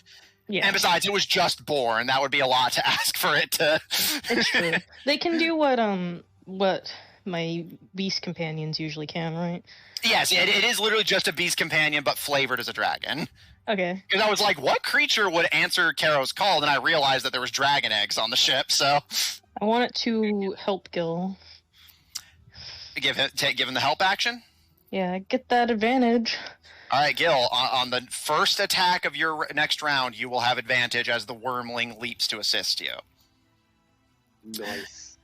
Yeah, And besides, it was just born. That would be a lot to ask for it to. it's true. They can do what my beast companions usually can, right? Yes, it is literally just a beast companion, but flavored as a dragon. Okay. Because I was like, what creature would answer Caro's call? Then I realized that there was dragon eggs on the ship, so I want it to help Gil. give him the help action. Yeah, get that advantage. All right, Gil, on the first attack of your next round, you will have advantage as the wormling leaps to assist you. Nice.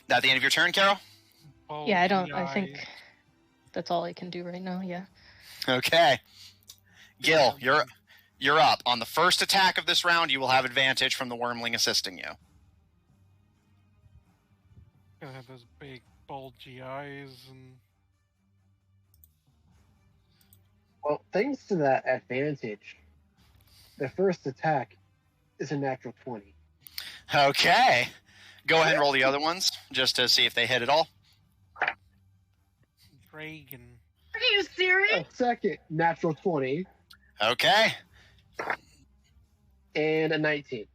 That the end of your turn, Carol? Yeah, I Bulgy think eyes. that's all I can do right now. Yeah. Okay. Gil, you're up. On the first attack of this round, you will have advantage from the wormling assisting you. Gonna have those big bulgy eyes and Well, thanks to that advantage, the first attack is a natural 20. Okay. Go ahead and roll the other ones, just to see if they hit at all. dragon. Are you serious? A second natural 20 Okay. and a 19.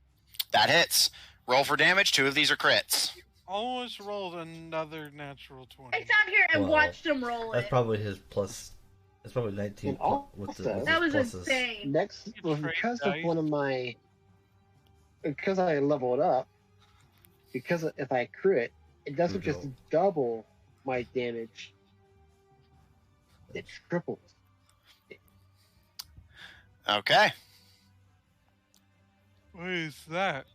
That hits. Roll for damage. 2 of these are crits. Almost rolled another natural 20. I sat here and Well, watched him roll That's it. probably his plus. That's probably 19 And with also- his That was pluses. insane. Next, You well, trade because of dice. one of my, because I leveled up, because if I crit, it doesn't just Brutal. double my damage, it triples. Okay. What is that?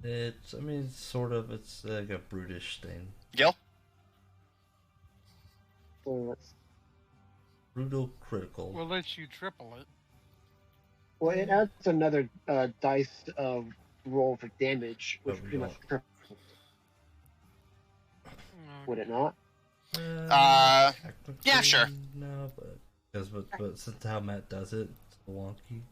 It's, I mean, sort of. It's like a brutish thing. Gil? So that's, Brutal critical. We'll let you triple it. well, it adds another dice of roll for damage, which But we pretty much don't. triples. Would it not? Technically, yeah, sure. No, but since how Matt does it, it's wonky.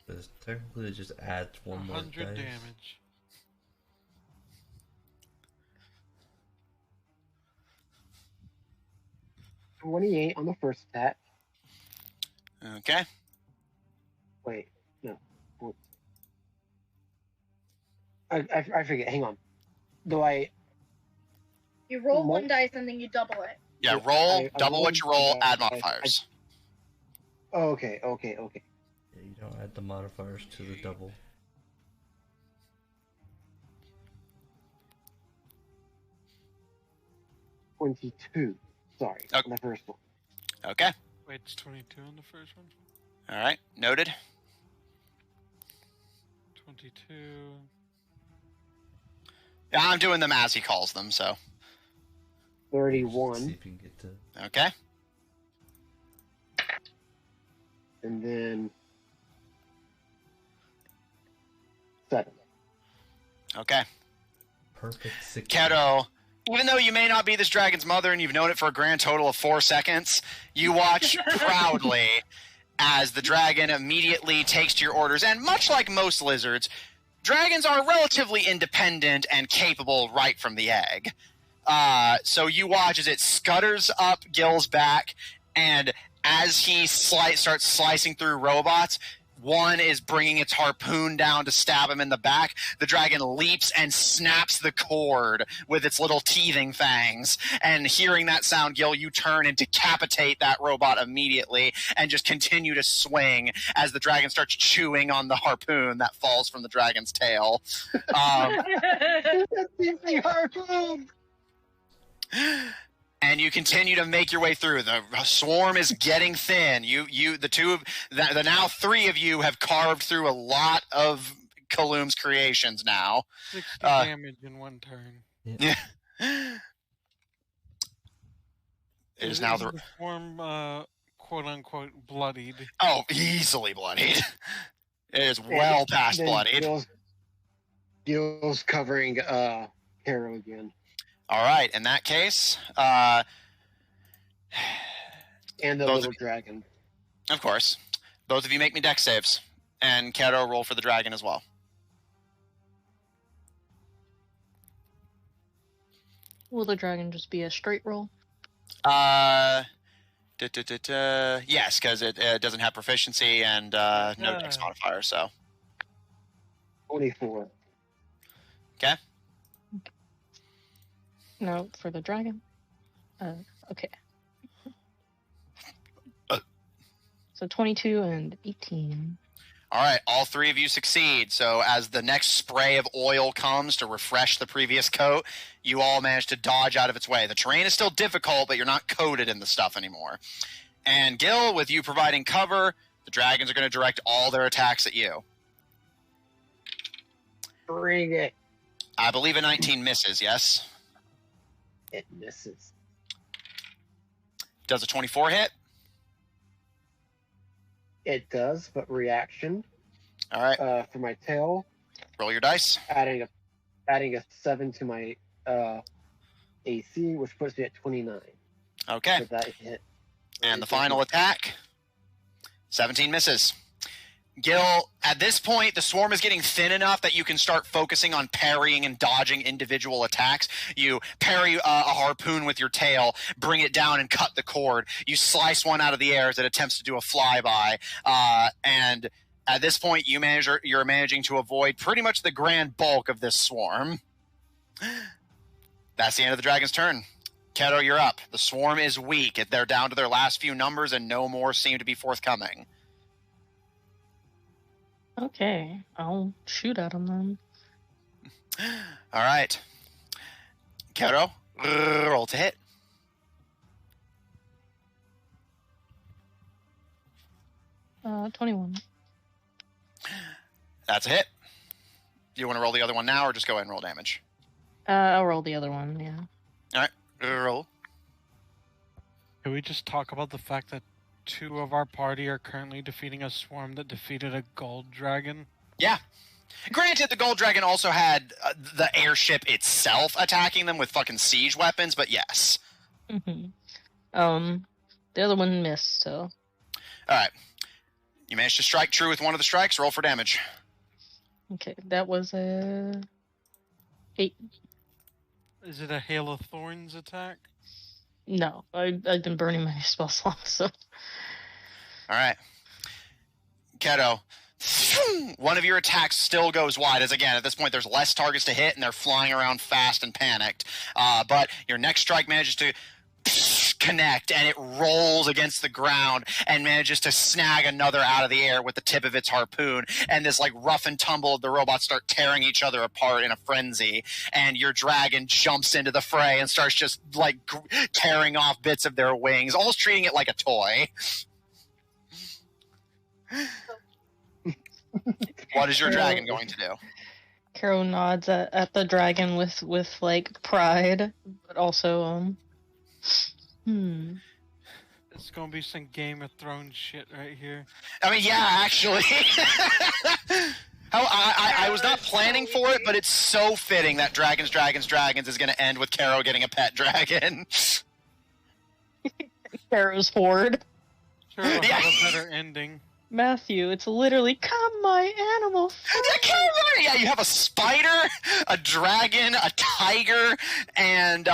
Because technically it just adds one more 100 dice. damage. $28 on the first attack. Okay. Wait, no. I forget. Hang on. Do I? You roll Mo- one dice and then you double it. Yeah, roll, I double what you roll, rolled, add I- modifiers. Oh, okay. Yeah, you don't add the modifiers to the double. $22. Sorry, Okay. on the first one. Okay. Wait, it's 22 on the first one? All right. Noted. 22. Yeah, I'm doing them as he calls them, so. 31, See if you can get to. Okay. and then 7. Okay. Perfect 6. Kato, even though you may not be this dragon's mother and you've known it for a grand total of 4 seconds, you watch proudly as the dragon immediately takes to your orders. And much like most lizards, dragons are relatively independent and capable right from the egg. So you watch as it scutters up Gil's back, and as he starts slicing through robots, one is bringing its harpoon down to stab him in the back. The dragon leaps and snaps the cord with its little teething fangs. And hearing that sound, Gil, you turn and decapitate that robot immediately and just continue to swing as the dragon starts chewing on the harpoon that falls from the dragon's tail. And you continue to make your way through. The swarm is getting thin. The now 3 of you have carved through a lot of Kaloom's creations now. 60 damage in one turn. It is now the swarm, quote unquote, bloodied. easily bloodied. It is well past Then bloodied. Gil's covering Caro again. All right, in that case, And the Both little of dragon. of course, both of you make me dex saves, and Kato roll for the dragon as well. Will the dragon just be a straight roll? Yes, because it doesn't have proficiency and no dex modifier, so. 24. Okay. No, for the dragon. Okay. So 22 and 18. All right, all three of you succeed. So as the next spray of oil comes to refresh the previous coat, you all manage to dodge out of its way. The terrain is still difficult, but you're not coated in the stuff anymore. And Gil, with you providing cover, the dragons are going to direct all their attacks at you. Bring it. I believe a 19 misses, yes? It misses. Does a 24 hit? It does, but reaction. All right. For my tail, Roll your dice. adding a 7 to my AC, which puts me at 29. Okay. For that hit. And the final attack, 17 misses. Gil, at this point, the swarm is getting thin enough that you can start focusing on parrying and dodging individual attacks. You parry a harpoon with your tail, bring it down and cut the cord. You slice one out of the air as it attempts to do a flyby. And at this point, you're managing to avoid pretty much the grand bulk of this swarm. That's the end of the dragon's turn. Keto, you're up. The swarm is weak. They're down to their last few numbers, and no more seem to be forthcoming. Okay, I'll shoot at him then. All right. Keto, roll to hit. Uh, 21. That's a hit. Do you want to roll the other one now, or just go ahead and roll damage? I'll roll the other one, yeah. All right. Roll. Can we just talk about the fact that 2 of our party are currently defeating a swarm that defeated a gold dragon? Yeah. Granted, the gold dragon also had the airship itself attacking them with fucking siege weapons, but yes. Mm-hmm. The other one missed, so. All right. You managed to strike true with one of the strikes. Roll for damage. Okay, that was a 8. Is it a Hail of Thorns attack? No, I've been burning my spell slots, so. All right. Keto, one of your attacks still goes wide, as again, at this point there's less targets to hit and they're flying around fast and panicked. But your next strike manages to connect and it rolls against the ground and manages to snag another out of the air with the tip of its harpoon, and this like rough and tumble of the robots start tearing each other apart in a frenzy, and your dragon jumps into the fray and starts just like tearing off bits of their wings, almost treating it like a toy. What is your dragon going to do? Caro nods at the dragon with like pride, but also It's gonna be some Game of Thrones shit right here. I mean, yeah, actually. I was not planning for it, but it's so fitting that Dragons is going to end with Caro getting a pet dragon. Caro's horde. Sure, we'll have a better ending. Matthew, it's literally come my animal. Yeah, you have a spider, a dragon, a tiger, and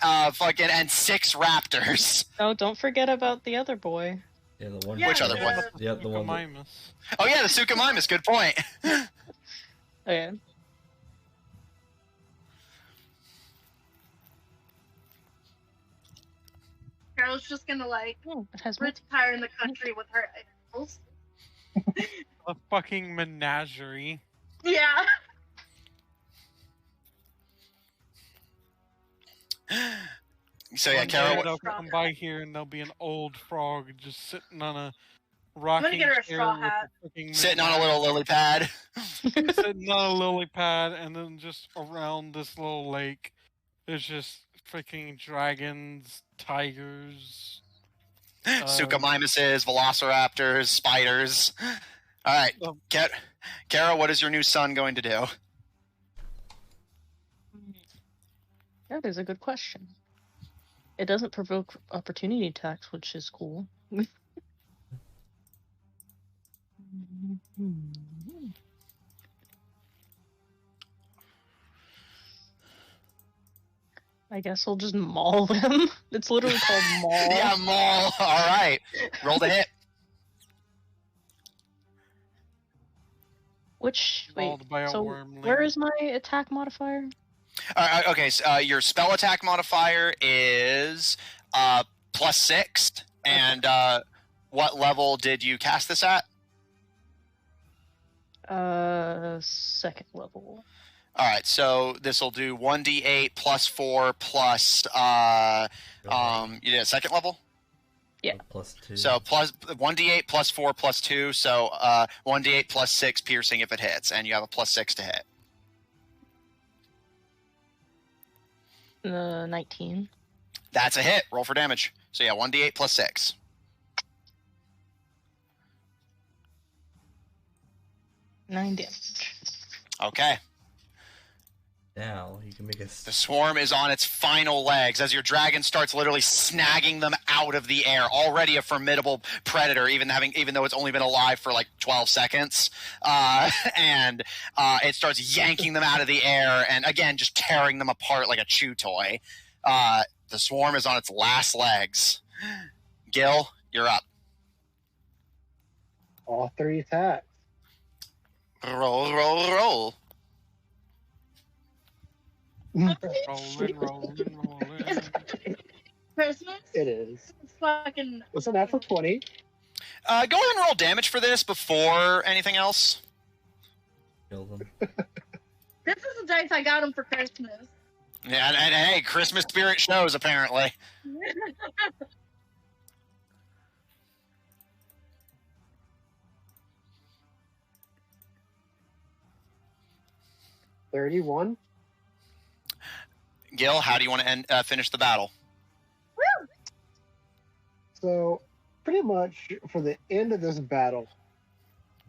and 6 raptors. Oh, don't forget about the other boy. Yeah, the one. Yeah, Which other the- one? Yeah, the one. That, Mimus. Oh yeah, the Suchomimus. Good point. Okay. Carol's just gonna like Oh, it has retire in the country with her animals. A fucking menagerie. Yeah. So yeah, One Caro. day they'll come by here and there'll be an old frog just sitting on a rocking get her a chair straw with hat. freaking Sitting on a little lily pad. sitting on a lily pad, and then just around this little lake, there's just freaking dragons, tigers. Suchomimuses, velociraptors, spiders. All right, Caro, what is your new son going to do? That is a good question. It doesn't provoke opportunity attacks, which is cool. I guess we'll just maul them. It's literally called maul. Yeah, maul. All right, roll the hit. Which wait, Mauled by a so wormling. where is my attack modifier? Okay, so your spell attack modifier is +6, and what level did you cast this at? Second level. All right, so this will do 1d8 plus 4 plus you did a second level? Yeah. +2. So plus 1d8 plus 4 plus 2, so 1d8 plus 6 piercing if it hits, and you have a +6 to hit. 19. That's a hit. Roll for damage. So yeah, 1d8 plus 6. 9 damage. Okay. Now you can make a. The swarm is on its final legs as your dragon starts literally snagging them out of the air. Already a formidable predator, even though it's only been alive for like 12 seconds, and it starts yanking them out of the air and again just tearing them apart like a chew toy. The swarm is on its last legs. Gil, you're up. All 3 attacks. Roll, roll, roll. Rolling. Christmas? It is. It's fucking. It's a natural 20. Go ahead and roll damage for this before anything else. Kill them. This is the dice I got him for Christmas. Yeah, and hey, Christmas spirit shows apparently. 31. Gil, how do you want to finish the battle? So, pretty much for the end of this battle,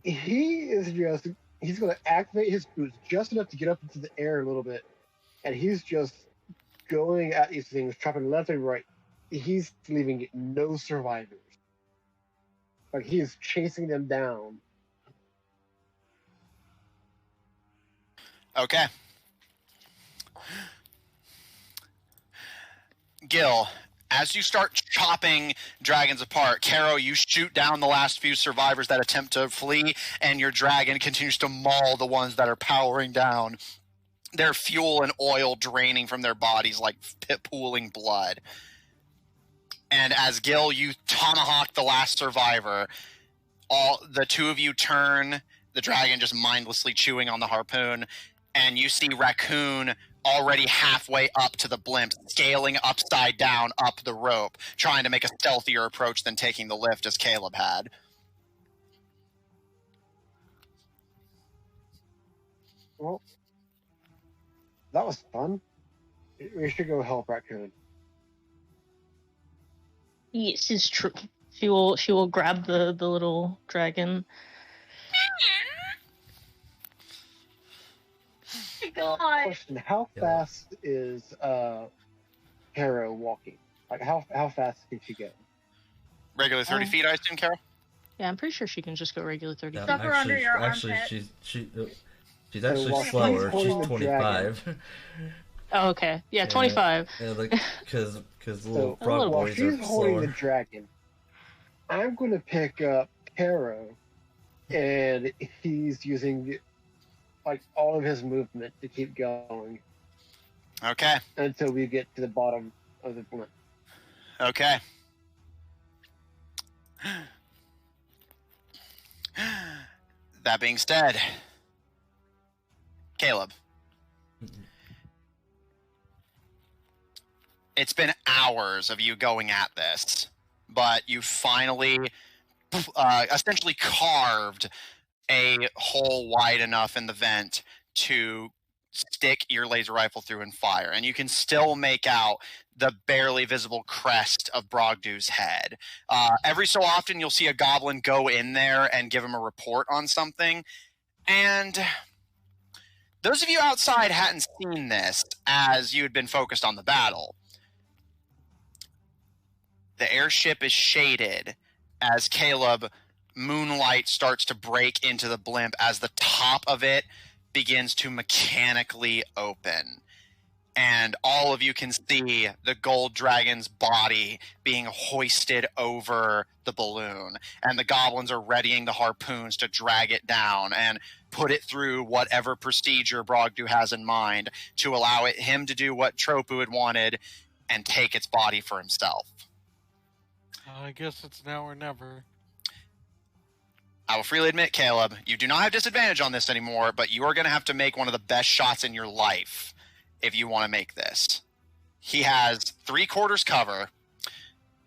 he's going to activate his boots just enough to get up into the air a little bit, and he's just going at these things, chopping left and right. He's leaving no survivors. Like, he is chasing them down. Okay. Gil, as you start chopping dragons apart, Caro, you shoot down the last few survivors that attempt to flee, and your dragon continues to maul the ones that are powering down. Their fuel and oil draining from their bodies like pooling blood. And as Gil, you tomahawk the last survivor, the two of you turn, the dragon just mindlessly chewing on the harpoon, and you see Raccoon already halfway up to the blimp, scaling upside down up the rope, trying to make a stealthier approach than taking the lift as Caleb had. Well, that was fun. We should go help Raccoon. Yes, it's true. She will grab the little dragon. God. Question: how fast is Caro walking? Like how fast can she go? Regular 30 feet, I assume, Carol? Yeah, I'm pretty sure she can just go regular 30 feet. Stuff her under your actually, armpit. she's actually while slower. he's She's holding the 25. Oh, okay. Yeah, 25. Yeah, like because little So frog while boys she's are holding slower. the dragon, I'm going to pick up Caro, and he's using like all of his movement to keep going Okay. until we get to the bottom of the blimp. Okay. That being said, Caleb, it's been hours of you going at this, but you finally essentially carved a hole wide enough in the vent to stick your laser rifle through and fire, and you can still make out the barely visible crest of Bragdu's head. Every so often you'll see a goblin go in there and give him a report on something, and those of you outside hadn't seen this as you had been focused on the battle. The airship is shaded as Caleb, moonlight starts to break into the blimp as the top of it begins to mechanically open. And all of you can see the gold dragon's body being hoisted over the balloon. And the goblins are readying the harpoons to drag it down and put it through whatever procedure Bragdu has in mind to allow him to do what Troppu had wanted and take its body for himself. I guess it's now or never. I will freely admit, Caleb, you do not have disadvantage on this anymore, but you are going to have to make one of the best shots in your life if you want to make this. He has 3/4 cover,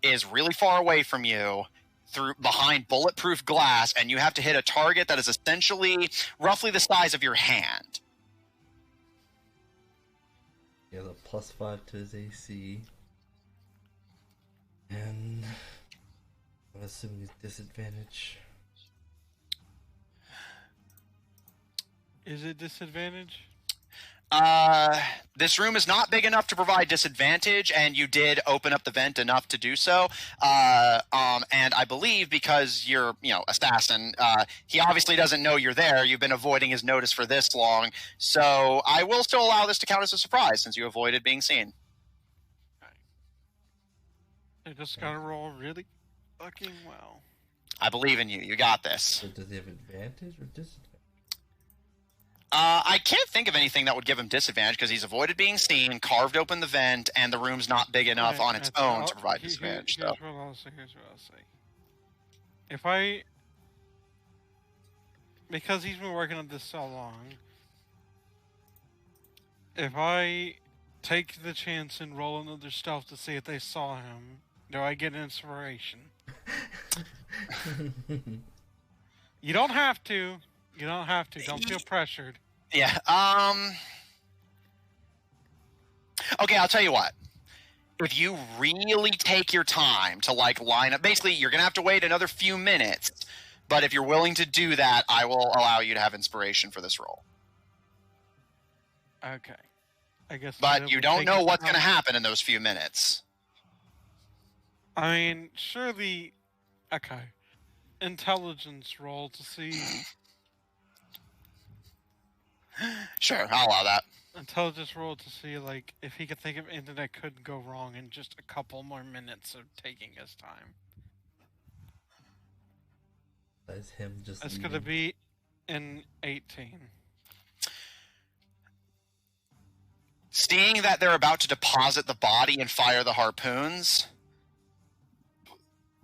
is really far away from you, through behind bulletproof glass, and you have to hit a target that is essentially roughly the size of your hand. He has a +5 to his AC. And I'm assuming he's disadvantage. Is it disadvantage? This room is not big enough to provide disadvantage, and you did open up the vent enough to do so. And I believe because you're, assassin, he obviously doesn't know you're there. You've been avoiding his notice for this long, so I will still allow this to count as a surprise since you avoided being seen. I just gotta roll really fucking well. I believe in you. You got this. So does he have advantage or disadvantage? I can't think of anything that would give him disadvantage because he's avoided being seen, carved open the vent, and the room's not big enough on its own to provide disadvantage. Here's what I'll say. If I... Because he's been working on this so long, if I take the chance and roll another stealth to see if they saw him, do I get inspiration? You don't have to. You don't have to. Don't feel pressured. Yeah. Okay, I'll tell you what. If you really take your time to line up, basically you're gonna have to wait another few minutes. But if you're willing to do that, I will allow you to have inspiration for this roll. Okay. I guess. But you don't know what's gonna happen in those few minutes. I mean, surely. Okay. Intelligence roll to see. Sure, I'll allow that. Intelligence roll to see, if he could think of anything that could go wrong in just a couple more minutes of taking his time. That's him just. That's gonna be an 18. Seeing that they're about to deposit the body and fire the harpoons,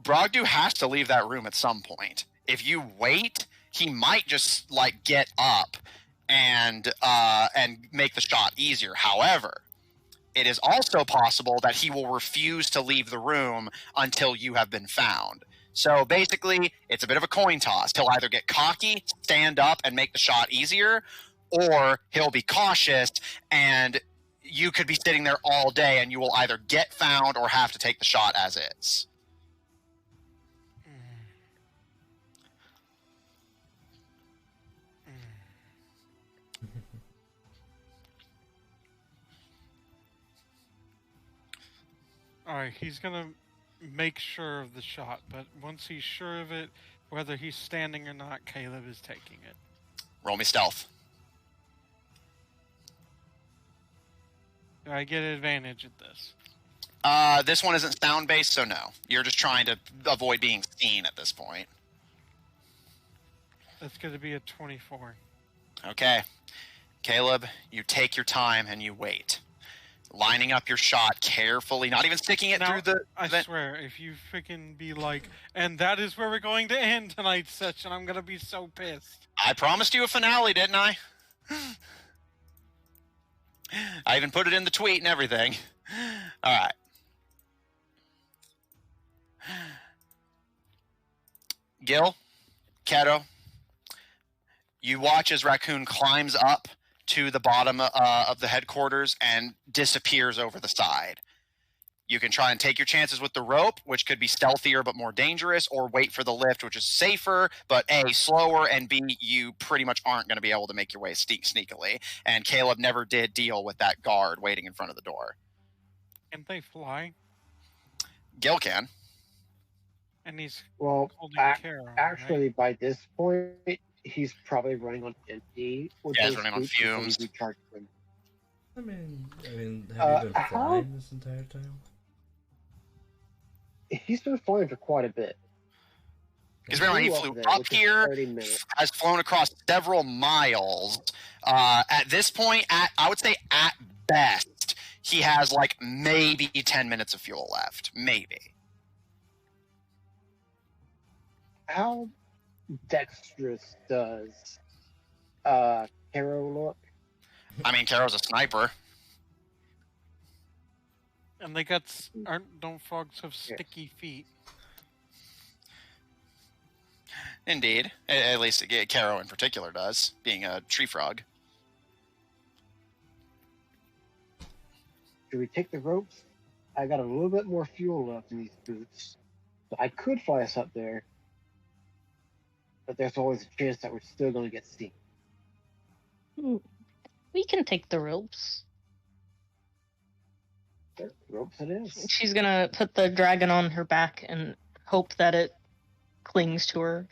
Bragdu has to leave that room at some point. If you wait, he might just get up and make the shot easier. However, it is also possible that he will refuse to leave the room until you have been found. So basically, it's a bit of a coin toss. He'll either get cocky, stand up, and make the shot easier, or he'll be cautious, and you could be sitting there all day, and you will either get found or have to take the shot as is. Alright, he's gonna make sure of the shot, but once he's sure of it, whether he's standing or not, Caleb is taking it. Roll me stealth. Do I get advantage at this? This one isn't sound-based, so no. You're just trying to avoid being seen at this point. That's gonna be a 24. Okay. Caleb, you take your time and you wait. Lining up your shot carefully, not even sticking it through the... I swear, if you freaking be and that is where we're going to end tonight's session, I'm gonna be so pissed. I promised you a finale, didn't I? I even put it in the tweet and everything. Alright. Gil, Kato, you watch as Raccoon climbs up to the bottom of the headquarters and disappears over the side. You can try and take your chances with the rope, which could be stealthier but more dangerous, or wait for the lift, which is safer, but A, slower, and B, you pretty much aren't going to be able to make your way sneakily. And Caleb never did deal with that guard waiting in front of the door. Can they fly? Gil can. And he's Well, holding Kara, actually, right? by this point, he's probably running on empty. Yeah, he's running on fumes. I mean, have you been flying this entire time? He's been flying for quite a bit. Because remember, he flew up here, has flown across several miles. At this point, I would say at best, he has maybe 10 minutes of fuel left. Maybe. How dexterous does Caro look? I mean, Caro's a sniper. And they got don't frogs have sticky feet? Indeed. At least Caro in particular does, being a tree frog. Should we take the ropes? I got a little bit more fuel left in these boots. So I could fly us up there. But there's always a chance that we're still going to get seen. We can take the ropes. Sure, ropes it is. She's gonna put the dragon on her back and hope that it clings to her.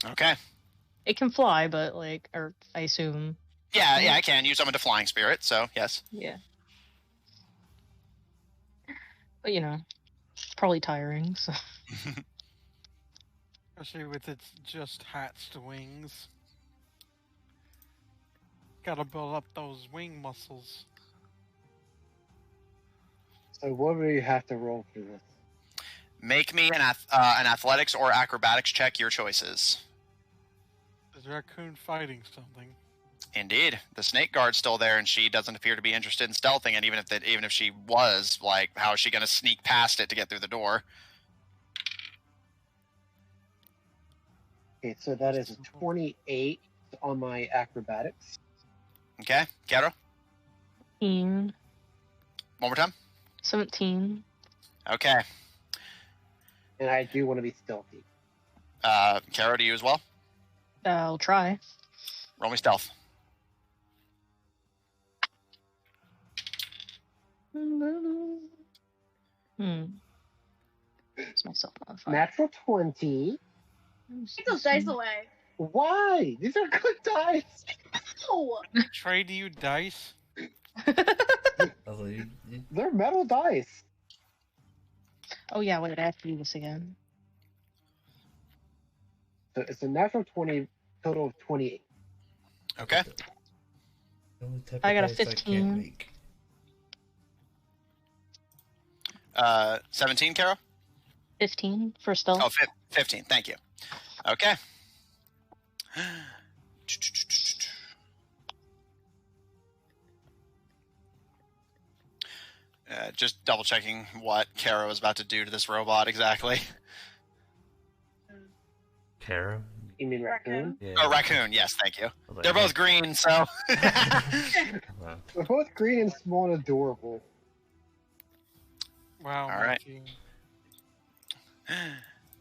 Okay. It can fly, but or I assume. Yeah, I can use summon to flying spirit, so yes. Yeah. But it's probably tiring, so. Especially with its just hatched wings. Gotta build up those wing muscles. So what do we have to roll for this? Make me an athletics or acrobatics check, your choices. Is Raccoon fighting something? Indeed. The snake guard's still there, and she doesn't appear to be interested in stealthing, and even if she was, how is she going to sneak past it to get through the door? Okay, so that is a 28 on my acrobatics. Okay, Caro? 17. One more time? 17. Okay. And I do want to be stealthy. Caro, do you as well? I'll try. Roll me stealth. It's myself modifier. Natural 20. Take those dice away. Why? These are good dice. Oh, Trade you dice? They're metal dice. Oh yeah, wait, I have to do this again. So it's a natural 20, total of 28. Okay. I got a 15. 17, Caro? 15 for stealth. Oh, 15. Thank you. Okay. Just double checking what Caro is about to do to this robot exactly. Caro? You mean raccoon? Yeah. Oh, raccoon. Yes, thank you. Like, They're both green, so. Wow. They're both green and small and adorable. Wow. All right. Matthew.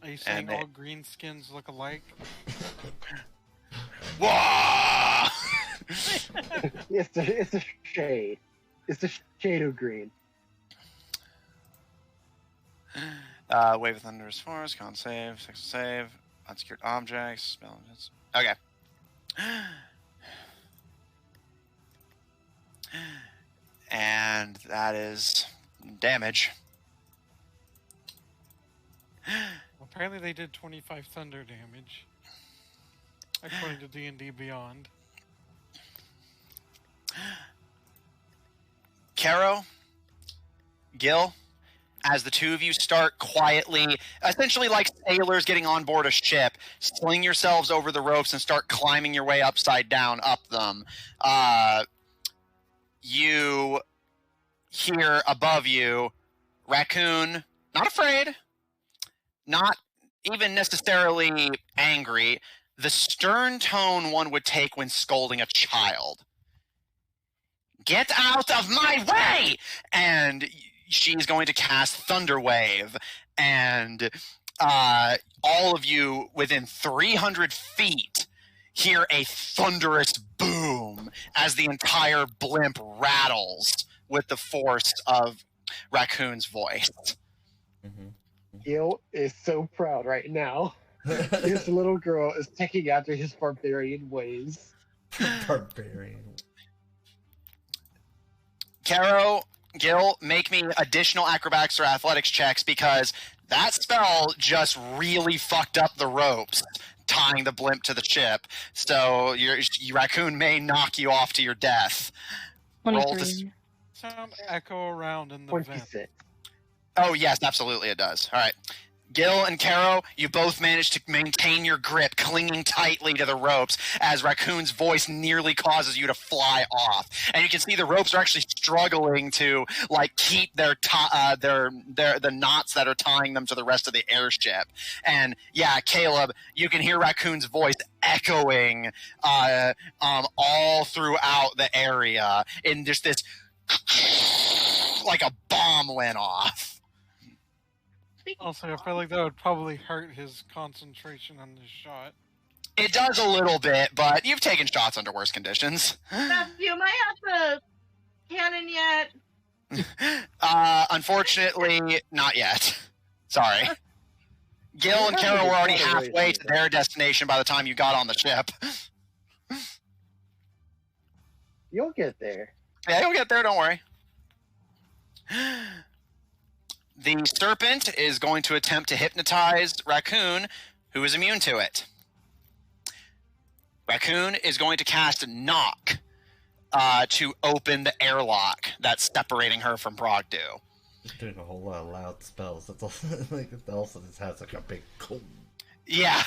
Are you saying And all green skins look alike? Whoa! It's a shade. It's a shade of green. Wave of Thunderous Force, con save, success save, unsecured objects, spell. Okay. And that is damage. Apparently they did 25 thunder damage. According to D&D Beyond. Caro, Gil, as the two of you start quietly, essentially like sailors getting on board a ship, sling yourselves over the ropes and start climbing your way upside down up them. You hear above you, Raccoon, not afraid, not even necessarily angry, the stern tone one would take when scolding a child. Get out of my way! And she's going to cast Thunder Wave, and all of you within 300 feet hear a thunderous boom as the entire blimp rattles with the force of Raccoon's voice. Gil is so proud right now. This little girl is taking after his barbarian ways. Barbarian. Caro, Gil, make me additional acrobatics or athletics checks because that spell just really fucked up the ropes tying the blimp to the ship. So your Raccoon may knock you off to your death. Roll 23. Some echo around in the vent. 26. Oh, yes, absolutely it does. All right. Gil and Caro, you both managed to maintain your grip, clinging tightly to the ropes as Raccoon's voice nearly causes you to fly off. And you can see the ropes are actually struggling to like keep their the knots that are tying them to the rest of the airship. And yeah, Caleb, you can hear Raccoon's voice echoing all throughout the area in just this like a bomb went off. Also, I feel like that would probably hurt his concentration on the shot. It does a little bit, but you've taken shots under worse conditions. Matthew, am I at the cannon yet? Unfortunately, not yet. Sorry. Gil and Carol were already halfway to their destination by the time you got on the ship. You'll get there. Yeah, you'll get there, don't worry. The serpent is going to attempt to hypnotize Raccoon, who is immune to it. Raccoon is going to cast Knock to open the airlock that's separating her from Bragdu. Just doing a whole lot of loud spells. That's also like it also just has like a big cold. Yeah.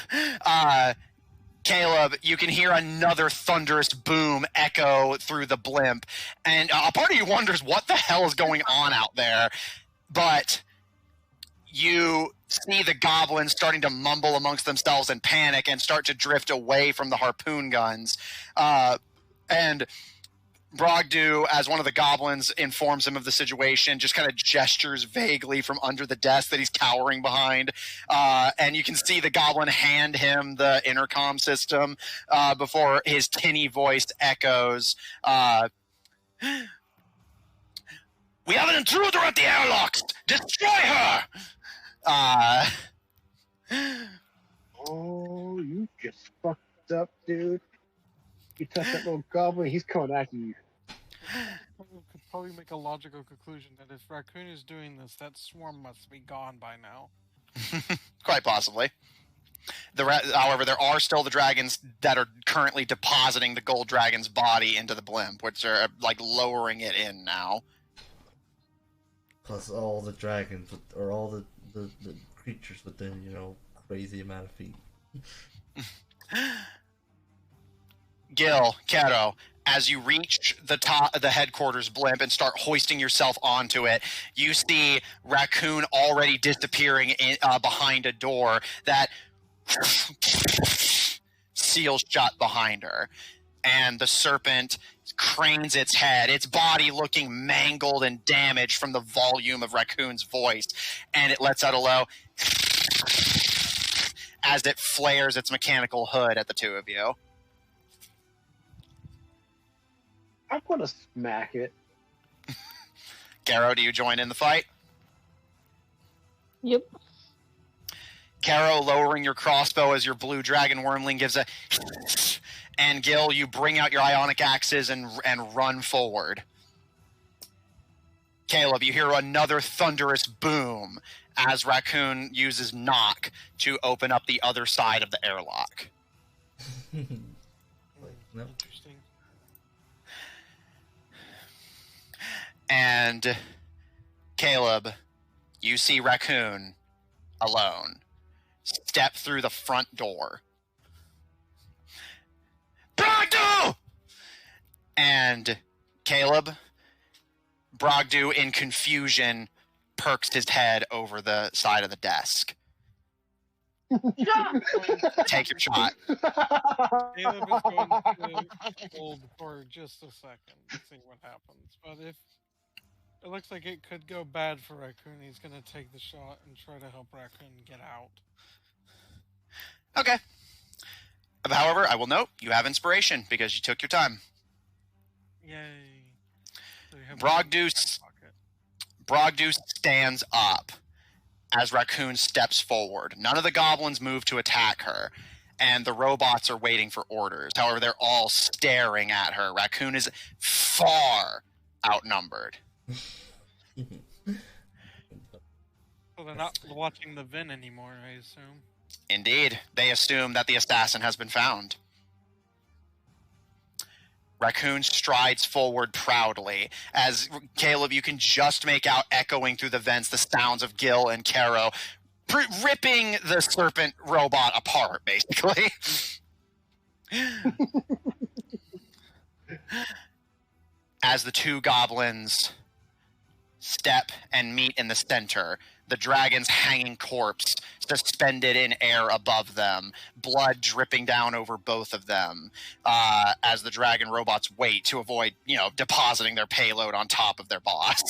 Caleb, you can hear another thunderous boom echo through the blimp, and a part of you wonders what the hell is going on out there. But you see the goblins starting to mumble amongst themselves in panic and start to drift away from the harpoon guns. And Bragdu, as one of the goblins informs him of the situation, just kind of gestures vaguely from under the desk that he's cowering behind. And you can see the goblin hand him the intercom system before his tinny voice echoes. We have an intruder at the airlocks! Destroy her! Oh, you just fucked up, dude. You touch that little goblin, he's coming after you. We could probably make a logical conclusion that if Raccoon is doing this, that swarm must be gone by now. Quite possibly. However, there are still the dragons that are currently depositing the gold dragon's body into the blimp, which are like lowering it in now. Plus all the dragons, or all the creatures within, crazy amount of feet. Gil, Kato, as you reach the headquarters blimp and start hoisting yourself onto it, you see Raccoon already disappearing behind a door that seals shut behind her. And the serpent cranes its head, its body looking mangled and damaged from the volume of Raccoon's voice, and it lets out a low as it flares its mechanical hood at the two of you. I'm gonna smack it. Caro, do you join in the fight? Yep. Caro, lowering your crossbow as your blue dragon wormling gives a and Gil, you bring out your ionic axes and run forward. Caleb, you hear another thunderous boom as Raccoon uses Knock to open up the other side of the airlock. Interesting. And Caleb, you see Raccoon alone step through the front door. Bragdu! And Caleb, Bragdu in confusion perks his head over the side of the desk. Take your shot. Caleb is going to hold for just a second to see what happens. But if it looks like it could go bad for Raccoon, he's going to take the shot and try to help Raccoon get out. Okay. However, I will note you have inspiration because you took your time. Yay. So you have Bragdu stands up as Raccoon steps forward. None of the goblins move to attack her, and the robots are waiting for orders. However, they're all staring at her. Raccoon is far outnumbered. So they're not watching the Vin anymore, I assume. Indeed, they assume that the assassin has been found. Raccoon strides forward proudly. As Caleb, you can just make out echoing through the vents the sounds of Gil and Caro ripping the serpent robot apart, basically. As the two goblins step and meet in the center, the dragon's hanging corpse suspended in air above them, blood dripping down over both of them, as the dragon robots wait to avoid, depositing their payload on top of their boss.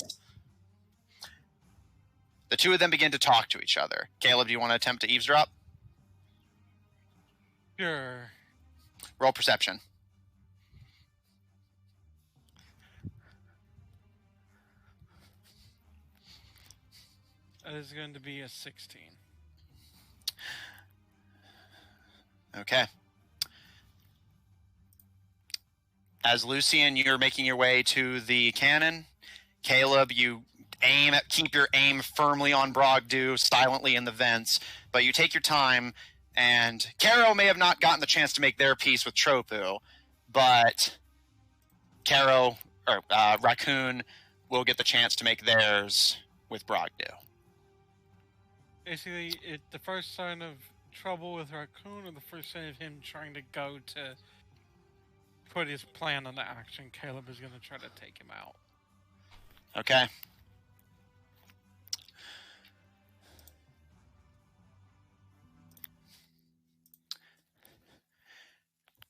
The two of them begin to talk to each other. Caleb, do you want to attempt to eavesdrop? Sure. Roll perception. That is going to be a 16. Okay. As Lucian, you're making your way to the cannon. Caleb, you keep your aim firmly on Bragdu, silently in the vents, but you take your time, and Caro may have not gotten the chance to make their peace with Troppu, but Raccoon will get the chance to make theirs with Bragdu. Basically, the first sign of trouble with Raccoon, or the first sign of him trying to go to put his plan into action, Caleb is going to try to take him out. Okay.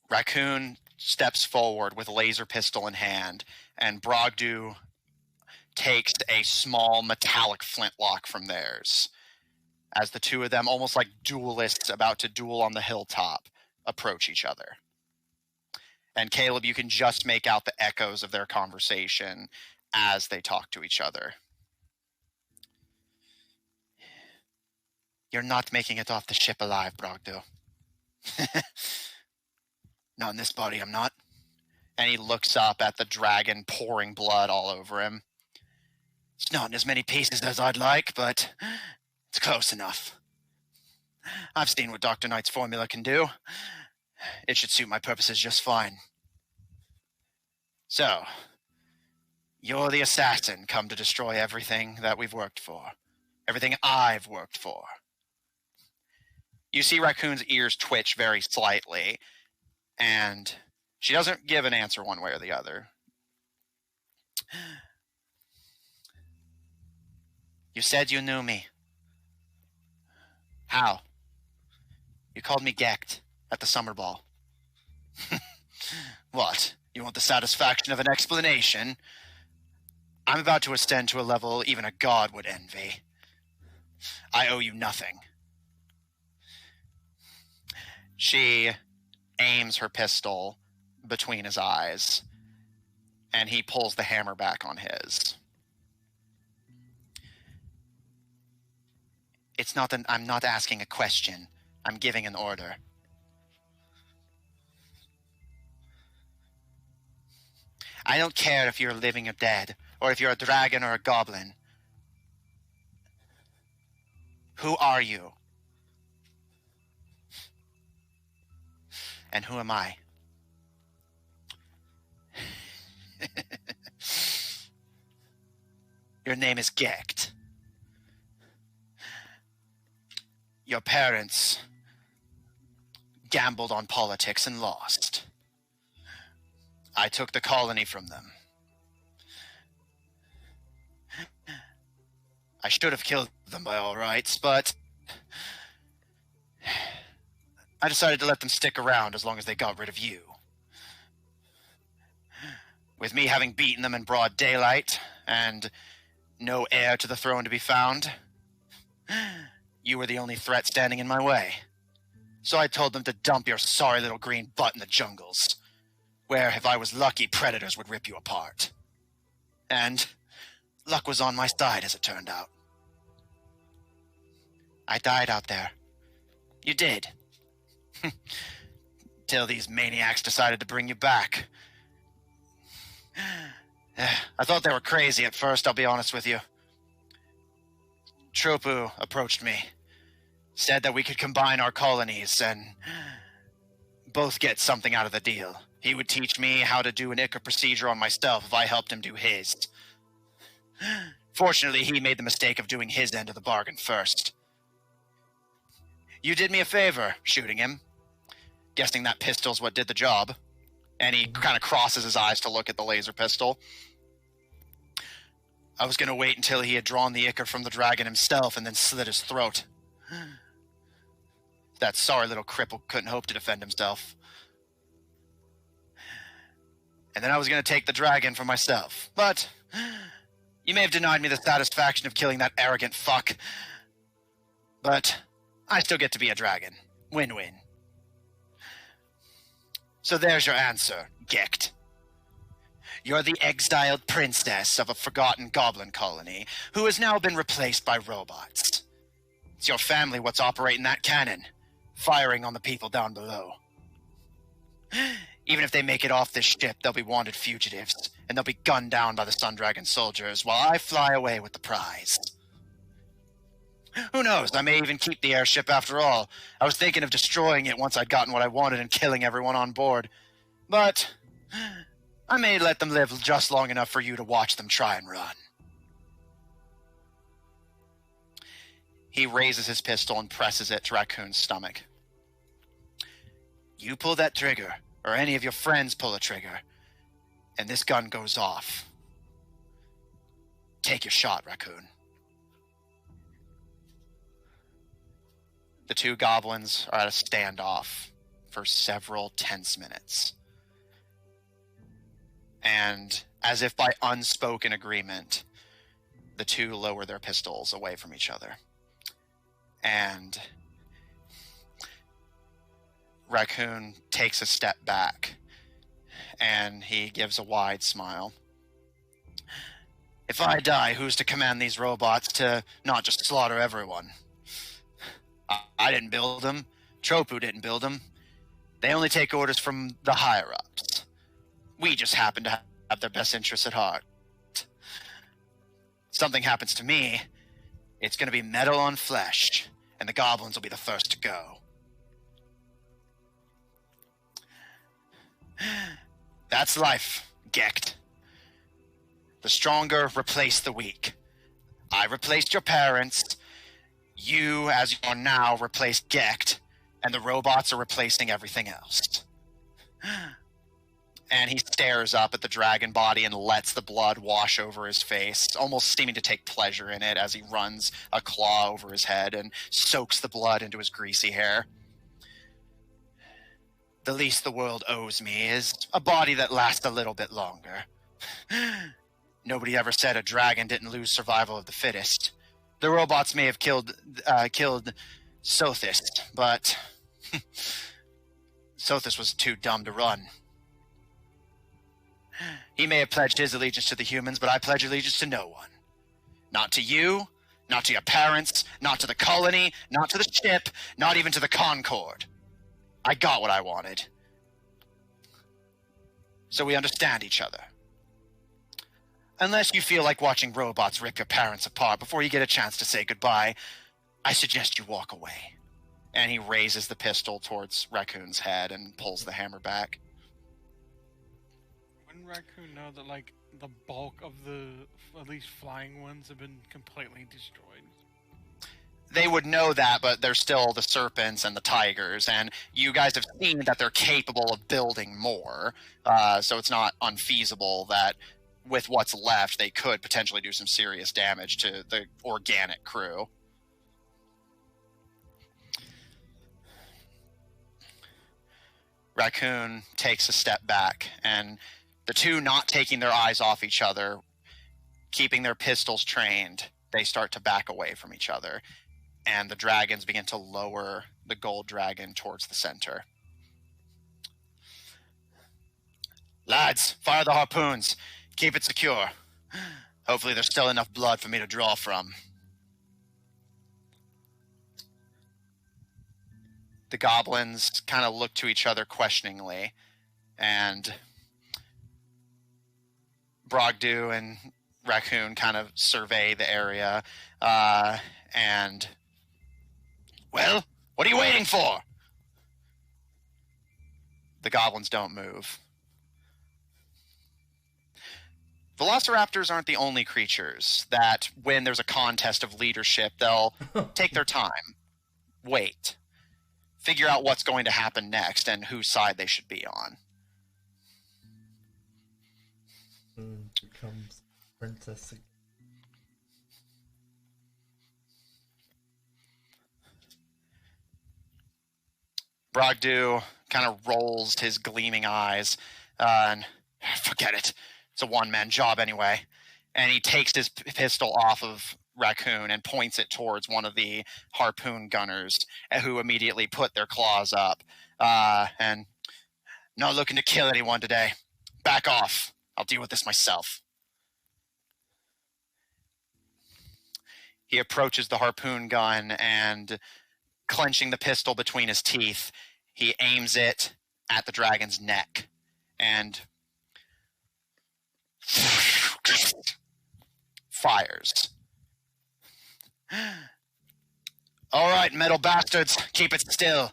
Raccoon steps forward with a laser pistol in hand, and Bragdu takes a small metallic flintlock from theirs, as the two of them, almost like duelists about to duel on the hilltop, approach each other. And Caleb, you can just make out the echoes of their conversation as they talk to each other. You're not making it off the ship alive, Bragdu. Not in this body, I'm not. And he looks up at the dragon pouring blood all over him. It's not in as many pieces as I'd like, but it's close enough. I've seen what Dr. Knight's formula can do. It should suit my purposes just fine. So, you're the assassin come to destroy everything that we've worked for. Everything I've worked for. You see Raccoon's ears twitch very slightly, and she doesn't give an answer one way or the other. You said you knew me. How? You called me Gecht at the summer ball. What? You want the satisfaction of an explanation? I'm about to ascend to a level even a god would envy. I owe you nothing. She aims her pistol between his eyes, and he pulls the hammer back on his. It's not that I'm not asking a question. I'm giving an order. I don't care if you're living or dead, or if you're a dragon or a goblin. Who are you? And who am I? Your name is Gecht. Your parents gambled on politics and lost. I took the colony from them. I should have killed them by all rights, but I decided to let them stick around as long as they got rid of you. With me having beaten them in broad daylight, and no heir to the throne to be found, you were the only threat standing in my way. So I told them to dump your sorry little green butt in the jungles, where, if I was lucky, predators would rip you apart. And luck was on my side, as it turned out. I died out there. You did. Till these maniacs decided to bring you back. I thought they were crazy at first, I'll be honest with you. Troppu approached me, said that we could combine our colonies and both get something out of the deal. He would teach me how to do an Ica procedure on myself if I helped him do his. Fortunately, he made the mistake of doing his end of the bargain first. You did me a favor, shooting him. Guessing that pistol's what did the job. And he kind of crosses his eyes to look at the laser pistol. I was going to wait until he had drawn the Ica from the dragon himself and then slit his throat. That sorry little cripple couldn't hope to defend himself. And then I was going to take the dragon for myself. But you may have denied me the satisfaction of killing that arrogant fuck. But I still get to be a dragon. Win-win. So there's your answer, Gecht. You're the exiled princess of a forgotten goblin colony who has now been replaced by robots. It's your family what's operating that cannon, firing on the people down below. Even if they make it off this ship, they'll be wanted fugitives, and they'll be gunned down by the Sundragon soldiers while I fly away with the prize. Who knows, I may even keep the airship after all. I was thinking of destroying it once I'd gotten what I wanted and killing everyone on board. But I may let them live just long enough for you to watch them try and run. He raises his pistol and presses it to Raccoon's stomach. You pull that trigger, or any of your friends pull a trigger, and this gun goes off. Take your shot, Raccoon. The two goblins are at a standoff for several tense minutes. And as if by unspoken agreement, the two lower their pistols away from each other. And Raccoon takes a step back, and he gives a wide smile. If I die, who's to command these robots to not just slaughter everyone? I didn't build them. Troppu didn't build them. They only take orders from the higher-ups. We just happen to have their best interests at heart. Something happens to me, it's going to be metal on flesh, and the goblins will be the first to go. That's life, Gecht. The stronger replace the weak. I replaced your parents. You, as you are now, replaced Gecht, and the robots are replacing everything else. And he stares up at the dragon body and lets the blood wash over his face, almost seeming to take pleasure in it as he runs a claw over his head and soaks the blood into his greasy hair. The least the world owes me is a body that lasts a little bit longer. Nobody ever said a dragon didn't lose survival of the fittest. The robots may have killed Sothis, but Sothis was too dumb to run. He may have pledged his allegiance to the humans, but I pledge allegiance to no one. Not to you, not to your parents, not to the colony, not to the ship, not even to the Concord. I got what I wanted. So we understand each other. Unless you feel like watching robots rip your parents apart before you get a chance to say goodbye, I suggest you walk away. And he raises the pistol towards Raccoon's head and pulls the hammer back. Wouldn't Raccoon know that, like, the bulk of the, at least flying ones, have been completely destroyed? They would know that, but there's still the serpents and the tigers, and you guys have seen that they're capable of building more, so it's not unfeasible that with what's left, they could potentially do some serious damage to the organic crew. Raccoon takes a step back, and the two not taking their eyes off each other, keeping their pistols trained, they start to back away from each other, and the dragons begin to lower the gold dragon towards the center. Lads, fire the harpoons. Keep it secure. Hopefully there's still enough blood for me to draw from. The goblins kind of look to each other questioningly, and Bragdu and Raccoon kind of survey the area, and... Well, what are you waiting for? The goblins don't move. Velociraptors aren't the only creatures that, when there's a contest of leadership, they'll take their time, wait, figure out what's going to happen next and whose side they should be on. Becomes princess. Bragdu kind of rolls his gleaming eyes and forget it. It's a one-man job anyway. And he takes his pistol off of Raccoon and points it towards one of the harpoon gunners, who immediately put their claws up. And not looking to kill anyone today. Back off. I'll deal with this myself. He approaches the harpoon gun and, clenching the pistol between his teeth, he aims it at the dragon's neck and fires. All right, metal bastards, keep it still.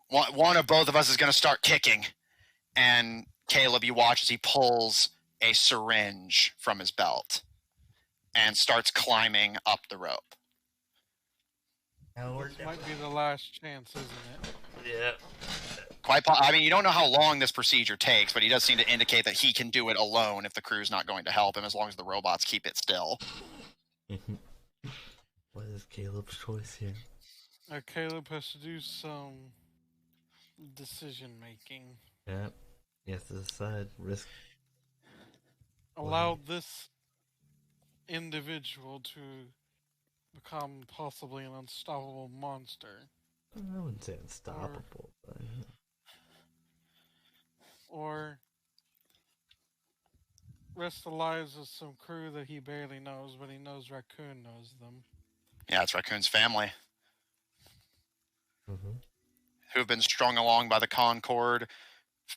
One or both of us is going to start kicking. And Caleb, you watch as he pulls a syringe from his belt and starts climbing up the rope. This might be the last chance, isn't it? Yeah. I mean, you don't know how long this procedure takes, but he does seem to indicate that he can do it alone if the crew's not going to help him, as long as the robots keep it still. What is Caleb's choice here? Caleb has to do some decision making. Yeah. He has to decide. Risk. Allow this individual to become possibly an unstoppable monster. I wouldn't say unstoppable, but... Or risk the lives of some crew that he barely knows, but he knows Raccoon knows them. Yeah, it's Raccoon's family. Mm-hmm. Who've been strung along by the Concord,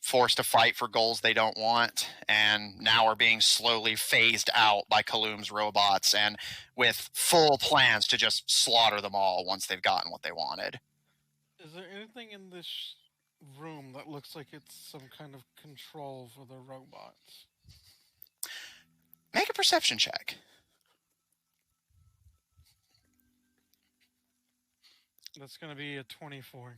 forced to fight for goals they don't want, and now are being slowly phased out by Kaloom's robots, and with full plans to just slaughter them all once they've gotten what they wanted. Is there anything in this room that looks like it's some kind of control for the robots? Make a perception check. That's going to be a 24.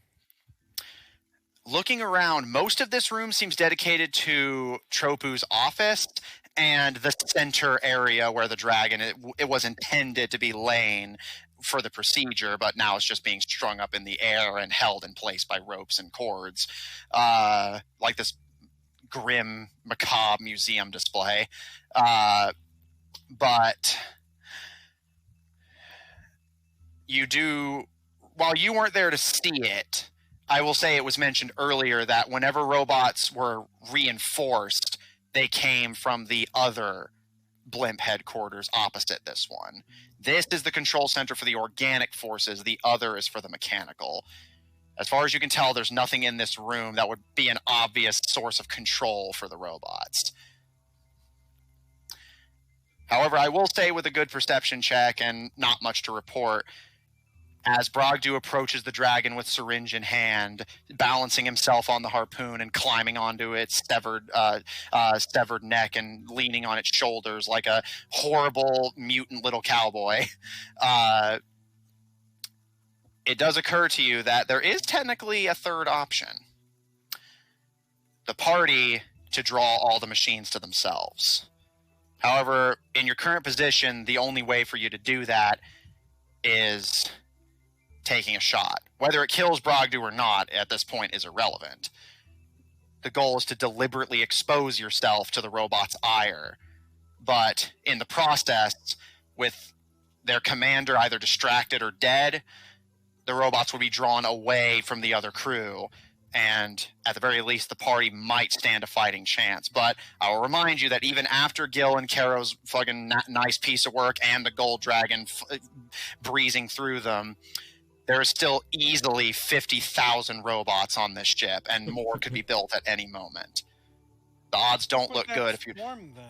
Looking around, most of this room seems dedicated to Troppu's office and the center area where the dragon, it was intended to be laying for the procedure, but now it's just being strung up in the air and held in place by ropes and cords. Like this grim, macabre museum display. But you do, while you weren't there to see it, I will say it was mentioned earlier that whenever robots were reinforced, they came from the other blimp headquarters opposite this one. This is the control center for the organic forces. The other is for the mechanical. As far as you can tell, there's nothing in this room that would be an obvious source of control for the robots. However, I will say with a good perception check and not much to report, as Bragdu approaches the dragon with syringe in hand, balancing himself on the harpoon and climbing onto its severed neck and leaning on its shoulders like a horrible mutant little cowboy, it does occur to you that there is technically a third option. The party to draw all the machines to themselves. However, in your current position, the only way for you to do that is taking a shot. Whether it kills Bragdu or not at this point is irrelevant. The goal is to deliberately expose yourself to the robot's ire. But in the process, with their commander either distracted or dead, the robots will be drawn away from the other crew, and at the very least, the party might stand a fighting chance. But I will remind you that even after Gil and Caro's fucking nice piece of work and the gold dragon breezing through them, there is still easily 50,000 robots on this ship, and more could be built at any moment. The odds don't look good if you. Swarm, then?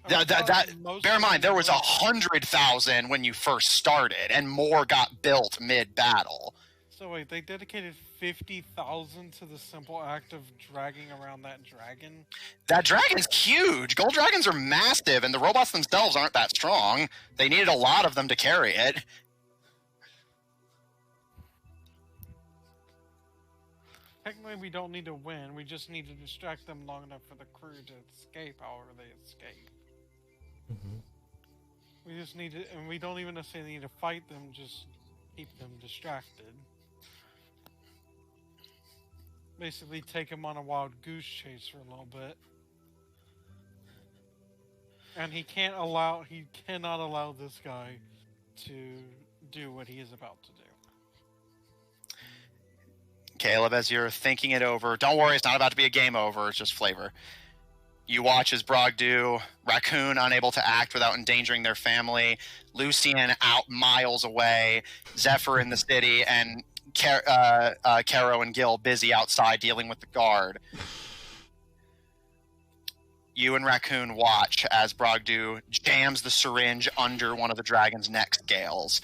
Bear in mind, there was 100,000 when you first started, and more got built mid-battle. So wait, they dedicated 50,000 to the simple act of dragging around that dragon? That dragon's huge. Gold dragons are massive, and the robots themselves aren't that strong. They needed a lot of them to carry it. Technically, we don't need to win. We just need to distract them long enough for the crew to escape however they escape. Mm-hmm. We just need to, and we don't even necessarily need to fight them, just keep them distracted. Basically, take him on a wild goose chase for a little bit. And he cannot allow this guy to do what he is about to do. Caleb, as you're thinking it over, don't worry, it's not about to be a game over, it's just flavor. You watch as Bragdu, Raccoon unable to act without endangering their family, Lucian out miles away, Zephyr in the city, and Caro and Gil busy outside dealing with the guard. You and Raccoon watch as Bragdu jams the syringe under one of the dragon's neck scales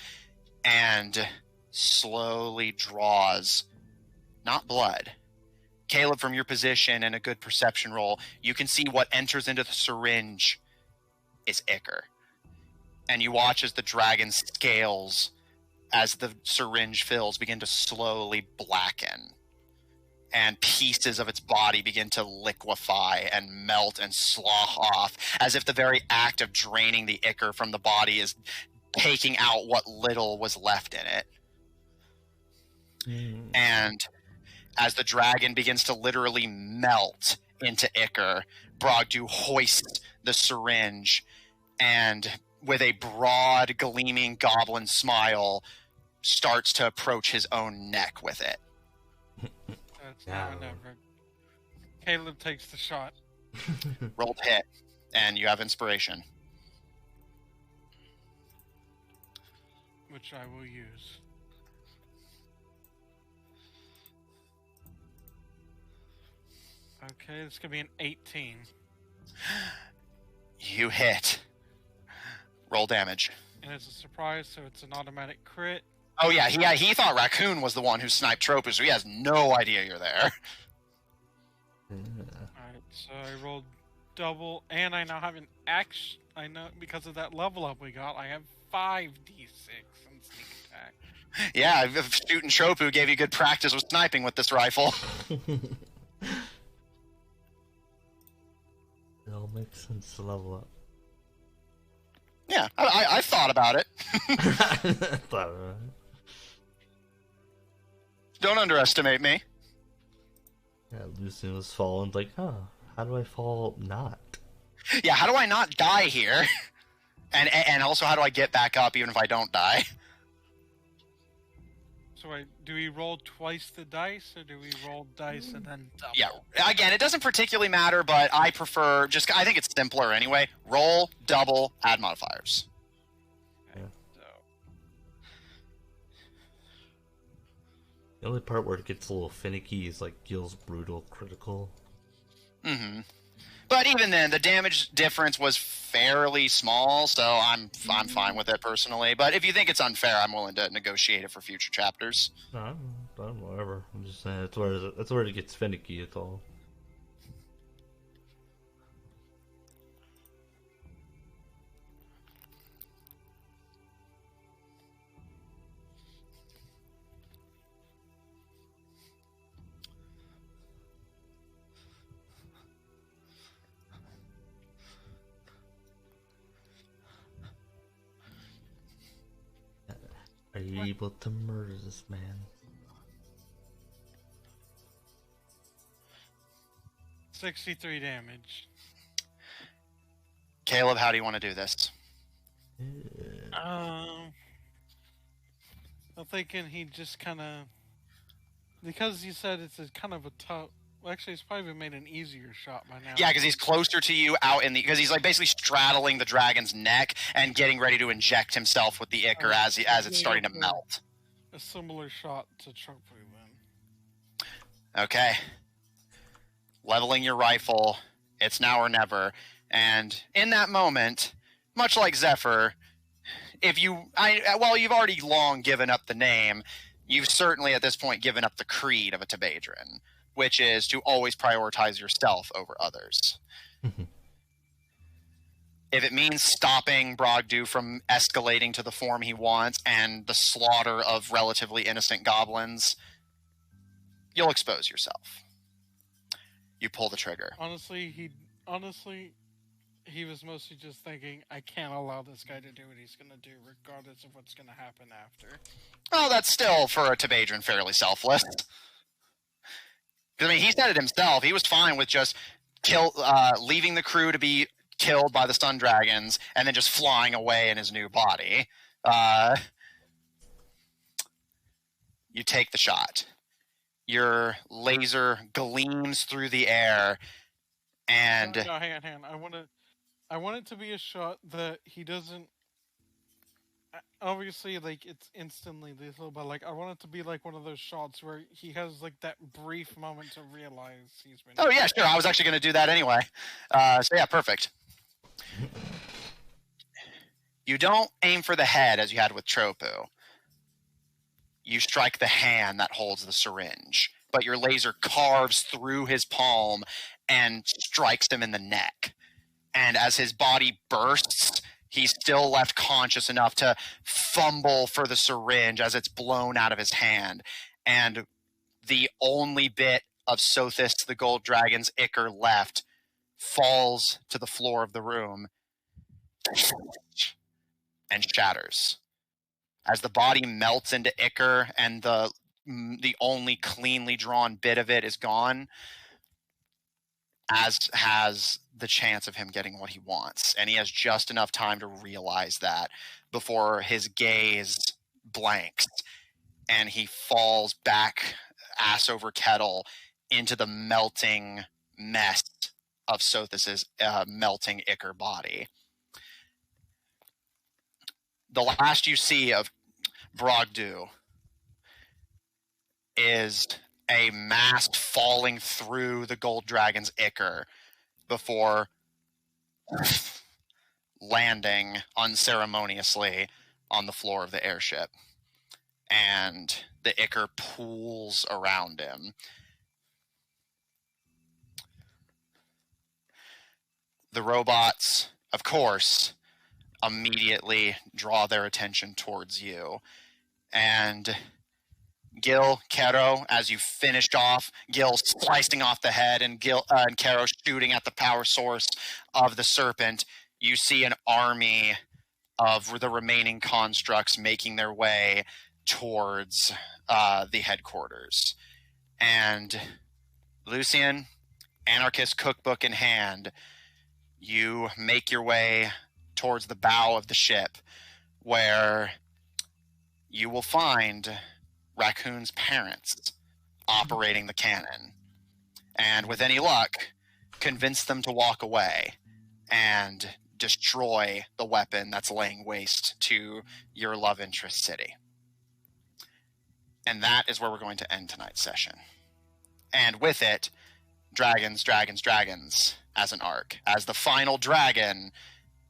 and slowly draws, not blood. Caleb, from your position and a good perception roll, you can see what enters into the syringe is ichor. And you watch as the dragon's scales, as the syringe fills, begin to slowly blacken. And pieces of its body begin to liquefy and melt and slough off, as if the very act of draining the ichor from the body is taking out what little was left in it. And as the dragon begins to literally melt into ichor, Bragdu hoists the syringe and, with a broad, gleaming goblin smile, starts to approach his own neck with it. That's now or never. Caleb takes the shot. Roll to hit, and you have inspiration. Which I will use. Okay, it's gonna be an 18. You hit. Roll damage. And it's a surprise, so it's an automatic crit. Oh yeah, he thought Raccoon was the one who sniped Troppu, so he has no idea you're there. Alright, so I rolled double, and I now have an action. I know, because of that level up we got, I have 5d6 in sneak attack. Yeah, if shooting Troppu gave you good practice with sniping with this rifle. It all makes sense to level up. Yeah, I thought about it. Thought about it. Don't underestimate me. Yeah, Lucian was falling like, how do I fall not? Yeah, how do I not die here? And also, how do I get back up even if I don't die? So wait, do we roll twice the dice, or do we roll dice and then double? Yeah, again, it doesn't particularly matter, but I prefer, I think it's simpler anyway. Roll, double, add modifiers. Okay, Yeah. so The only part where it gets a little finicky is like Gil's brutal critical. Mm-hmm. But even then, the damage difference was fairly small, so I'm fine with it personally. But if you think it's unfair, I'm willing to negotiate it for future chapters. No, I don't know, whatever. I'm just saying that's where it gets finicky. It's all. Are you able to murder this man? 63 damage. Caleb, how do you want to do this? I'm thinking he just kind of, because you said it's a kind of a tough. Well, actually, it's probably been made an easier shot by now. Yeah, because he's closer to you out in the, because he's like basically straddling the dragon's neck and getting ready to inject himself with the ichor as it's starting to melt. A similar shot to Troppu then. Okay. Leveling your rifle. It's now or never. And in that moment, much like Zephyr, you've already long given up the name, you've certainly at this point given up the creed of a Tebadran, which is to always prioritize yourself over others. If it means stopping Bragdu from escalating to the form he wants and the slaughter of relatively innocent goblins, you'll expose yourself. You pull the trigger. Honestly, he was mostly just thinking, I can't allow this guy to do what he's going to do, regardless of what's going to happen after. Well, that's still, for a Tebadran, fairly selfless. I mean, he said it himself. He was fine with just leaving the crew to be killed by the Sun Dragons and then just flying away in his new body. You take the shot. Your laser gleams through the air, and No, hang on. I want it to be a shot that he doesn't. Obviously, like, it's instantly lethal, but like, I want it to be like one of those shots where he has like that brief moment to realize he's been. Oh yeah, sure. I was actually going to do that anyway. So yeah, perfect. You don't aim for the head as you had with Troppu. You strike the hand that holds the syringe, but your laser carves through his palm and strikes him in the neck. And as his body bursts, he's still left conscious enough to fumble for the syringe as it's blown out of his hand. And the only bit of Sothis the Gold Dragon's ichor left falls to the floor of the room and shatters. As the body melts into ichor and the only cleanly drawn bit of it is gone, as has the chance of him getting what he wants. And he has just enough time to realize that before his gaze blanks and he falls back ass over kettle into the melting mess of Sothis's melting ichor body. The last you see of Bragdu is a mast falling through the Gold Dragon's ichor before landing unceremoniously on the floor of the airship. And the ichor pools around him. The robots, of course, immediately draw their attention towards you. And Gil, Kero, as you finished off, Gil slicing off the head and Kero shooting at the power source of the serpent, you see an army of the remaining constructs making their way towards the headquarters. And Lucian, anarchist cookbook in hand, you make your way towards the bow of the ship, where you will find Raccoon's parents operating the cannon. And with any luck, convince them to walk away and destroy the weapon that's laying waste to your love interest city. And that is where we're going to end tonight's session. And with it, dragons, dragons, dragons as an arc, as the final dragon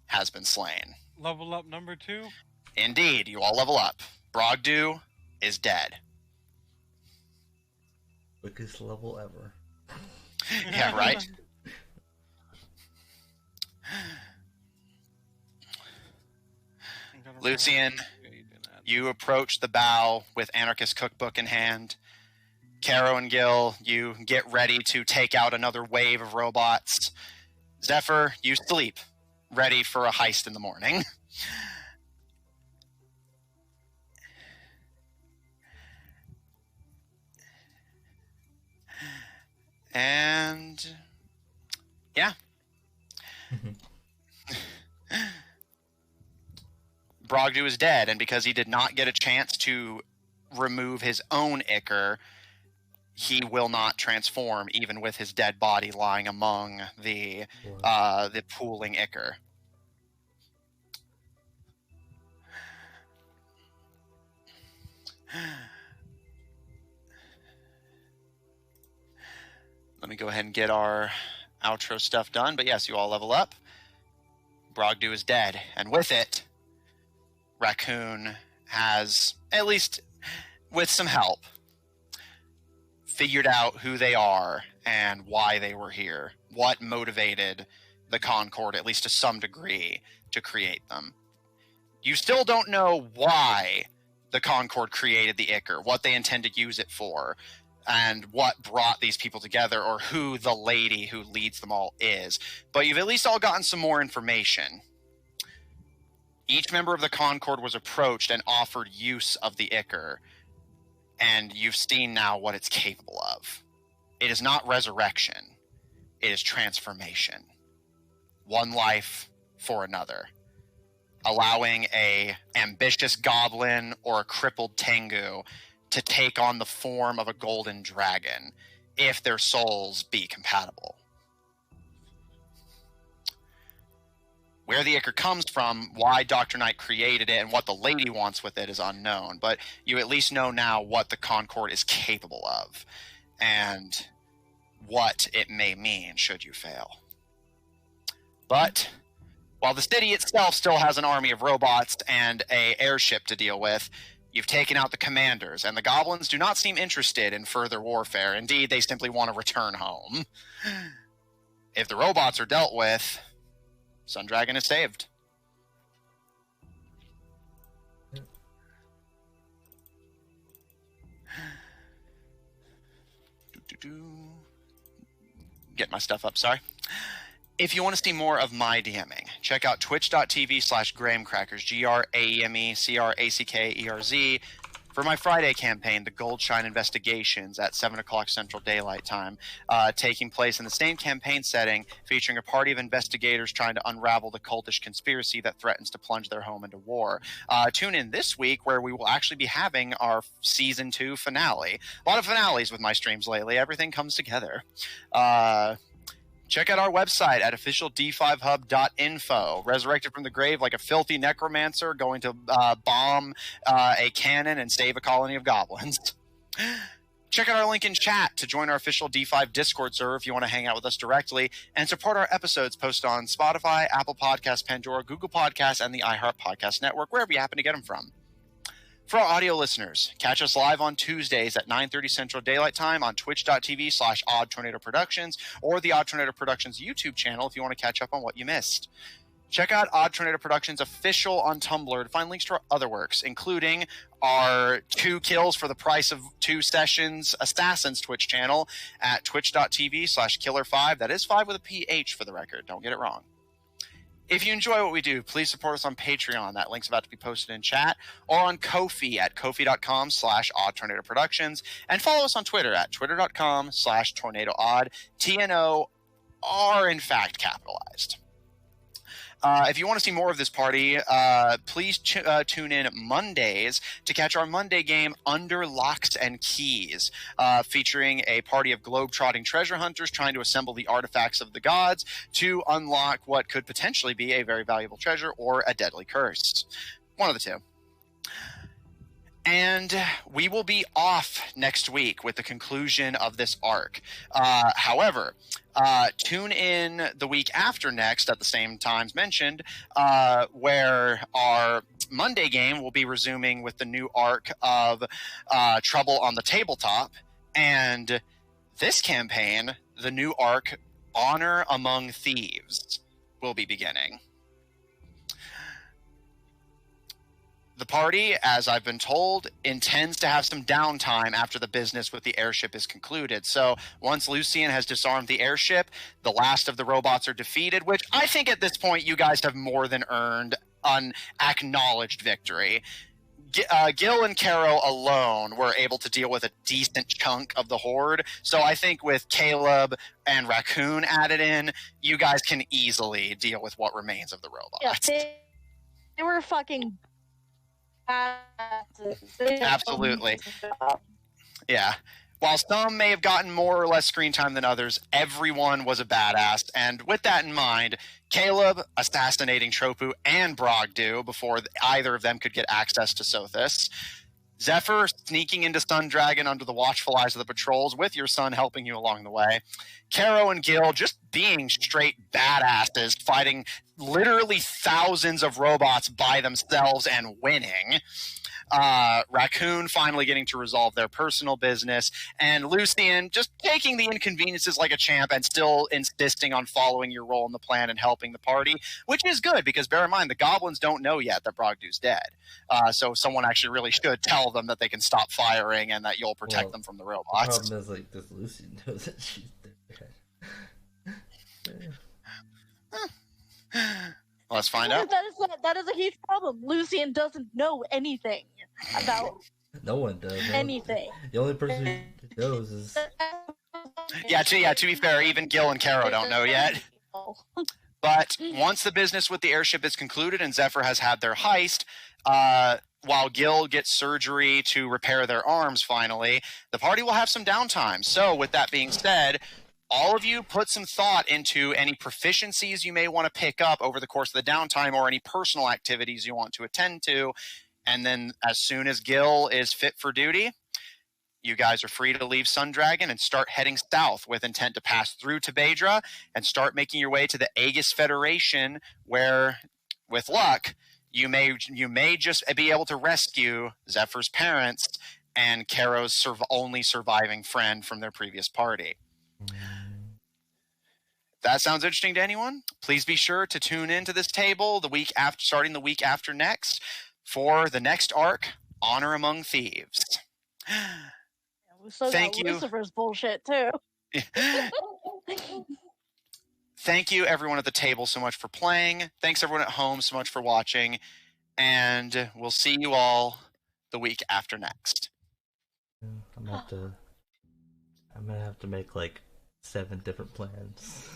has been slain. Level up number 2? Indeed, you all level up. Bragdu is dead. Quickest level ever. Yeah, right? Lucian, you approach the bow with anarchist cookbook in hand. Kero and Gil, you get ready to take out another wave of robots. Zephyr, you sleep, ready for a heist in the morning. And yeah. Bragdu is dead, and because he did not get a chance to remove his own ichor, he will not transform, even with his dead body lying among the pooling ichor. Let me go ahead and get our outro stuff done. But yes, you all level up. Bragdu is dead. And with it, Raccoon has at least with some help, figured out who they are and why they were here, what motivated the Concord, at least to some degree, to create them. You still don't know why the Concord created the Ichor, what they intend to use it for, and what brought these people together, or who the lady who leads them all is. But you've at least all gotten some more information. Each member of the Concord was approached and offered use of the Ichor, and you've seen now what it's capable of. It is not resurrection. It is transformation. One life for another. Allowing a ambitious goblin or a crippled tengu to take on the form of a golden dragon, if their souls be compatible. Where the Ichor comes from, why Dr. Knight created it, and what the lady wants with it is unknown, but you at least know now what the Concord is capable of, and what it may mean should you fail. But while the city itself still has an army of robots and an airship to deal with, you've taken out the commanders, and the goblins do not seem interested in further warfare. Indeed, they simply want to return home. If the robots are dealt with, Sundragon is saved. Get my stuff up, sorry. If you want to see more of my DMing, check out twitch.tv/GrahamCrackers, GrameCrackerz, for my Friday campaign, the Goldshine Investigations at 7 o'clock Central Daylight Time, taking place in the same campaign setting, featuring a party of investigators trying to unravel the cultish conspiracy that threatens to plunge their home into war. Tune in this week, where we will actually be having our Season 2 finale. A lot of finales with my streams lately. Everything comes together. Check out our website at officiald5hub.info. Resurrected from the grave like a filthy necromancer going to bomb a cannon and save a colony of goblins. Check out our link in chat to join our official D5 Discord server if you want to hang out with us directly, and support our episodes posted on Spotify, Apple Podcasts, Pandora, Google Podcasts, and the iHeart Podcast Network, wherever you happen to get them from. For our audio listeners, catch us live on Tuesdays at 9:30 Central Daylight Time on twitch.tv/Odd Tornado Productions, or the Odd Tornado Productions YouTube channel if you want to catch up on what you missed. Check out Odd Tornado Productions official on Tumblr to find links to our other works, including our 2 kills for the price of 2 sessions Assassins Twitch channel at twitch.tv/Killer5. That is 5 with a PH for the record. Don't get it wrong. If you enjoy what we do, please support us on Patreon. That link's about to be posted in chat, or on Ko-fi at kofi.com/Odd Tornado Productions, and follow us on Twitter at twitter.com/TornadoOdd. TNO are in fact capitalized. If you want to see more of this party, please tune in Mondays to catch our Monday game, Under Locks and Keys, featuring a party of globe-trotting treasure hunters trying to assemble the artifacts of the gods to unlock what could potentially be a very valuable treasure or a deadly curse. One of the two. And we will be off next week with the conclusion of this arc. However, tune in the week after next at the same times mentioned, where our Monday game will be resuming with the new arc of Trouble on the Tabletop. And this campaign, the new arc, Honor Among Thieves, will be beginning. The party, as I've been told, intends to have some downtime after the business with the airship is concluded. So once Lucian has disarmed the airship, the last of the robots are defeated, which I think at this point you guys have more than earned an acknowledged victory. Gil and Caro alone were able to deal with a decent chunk of the horde. So I think with Caleb and Raccoon added in, you guys can easily deal with what remains of the robots. Yeah, they were fucking... Absolutely. Yeah. While some may have gotten more or less screen time than others, everyone was a badass. And with that in mind, Caleb assassinating Troppu and Bragdu before either of them could get access to Sothis. Zephyr sneaking into Sundragon under the watchful eyes of the patrols, with your son helping you along the way. Caro and Gil just being straight badasses, fighting literally thousands of robots by themselves and winning. Raccoon finally getting to resolve their personal business, and Lucian just taking the inconveniences like a champ and still insisting on following your role in the plan and helping the party, which is good because bear in mind the goblins don't know yet that Bragdu's dead. So someone actually really should tell them that they can stop firing and that you'll protect them from the robots. The problem is, like, does Lucy know that she's dead? Let's find out. That is a huge problem. Lucian doesn't know anything about No one does. anything. The only person who knows is... Yeah, to be fair, even Gil and Caro don't know yet. But once the business with the airship is concluded and Zephyr has had their heist, while Gil gets surgery to repair their arms finally, the party will have some downtime. So with that being said, all of you put some thought into any proficiencies you may want to pick up over the course of the downtime or any personal activities you want to attend to. And then as soon as Gil is fit for duty, you guys are free to leave Sundragon and start heading south with intent to pass through Tebedra and start making your way to the Aegis Federation where, with luck, you may just be able to rescue Zephyr's parents and Caro's only surviving friend from their previous party. That sounds interesting to anyone? Please be sure to tune into this table starting the week after next for the next arc, Honor Among Thieves. We still got Lucifer's bullshit too. Thank you everyone at the table so much for playing. Thanks everyone at home so much for watching. And we'll see you all the week after next. I'm gonna have to make like 7 different plans.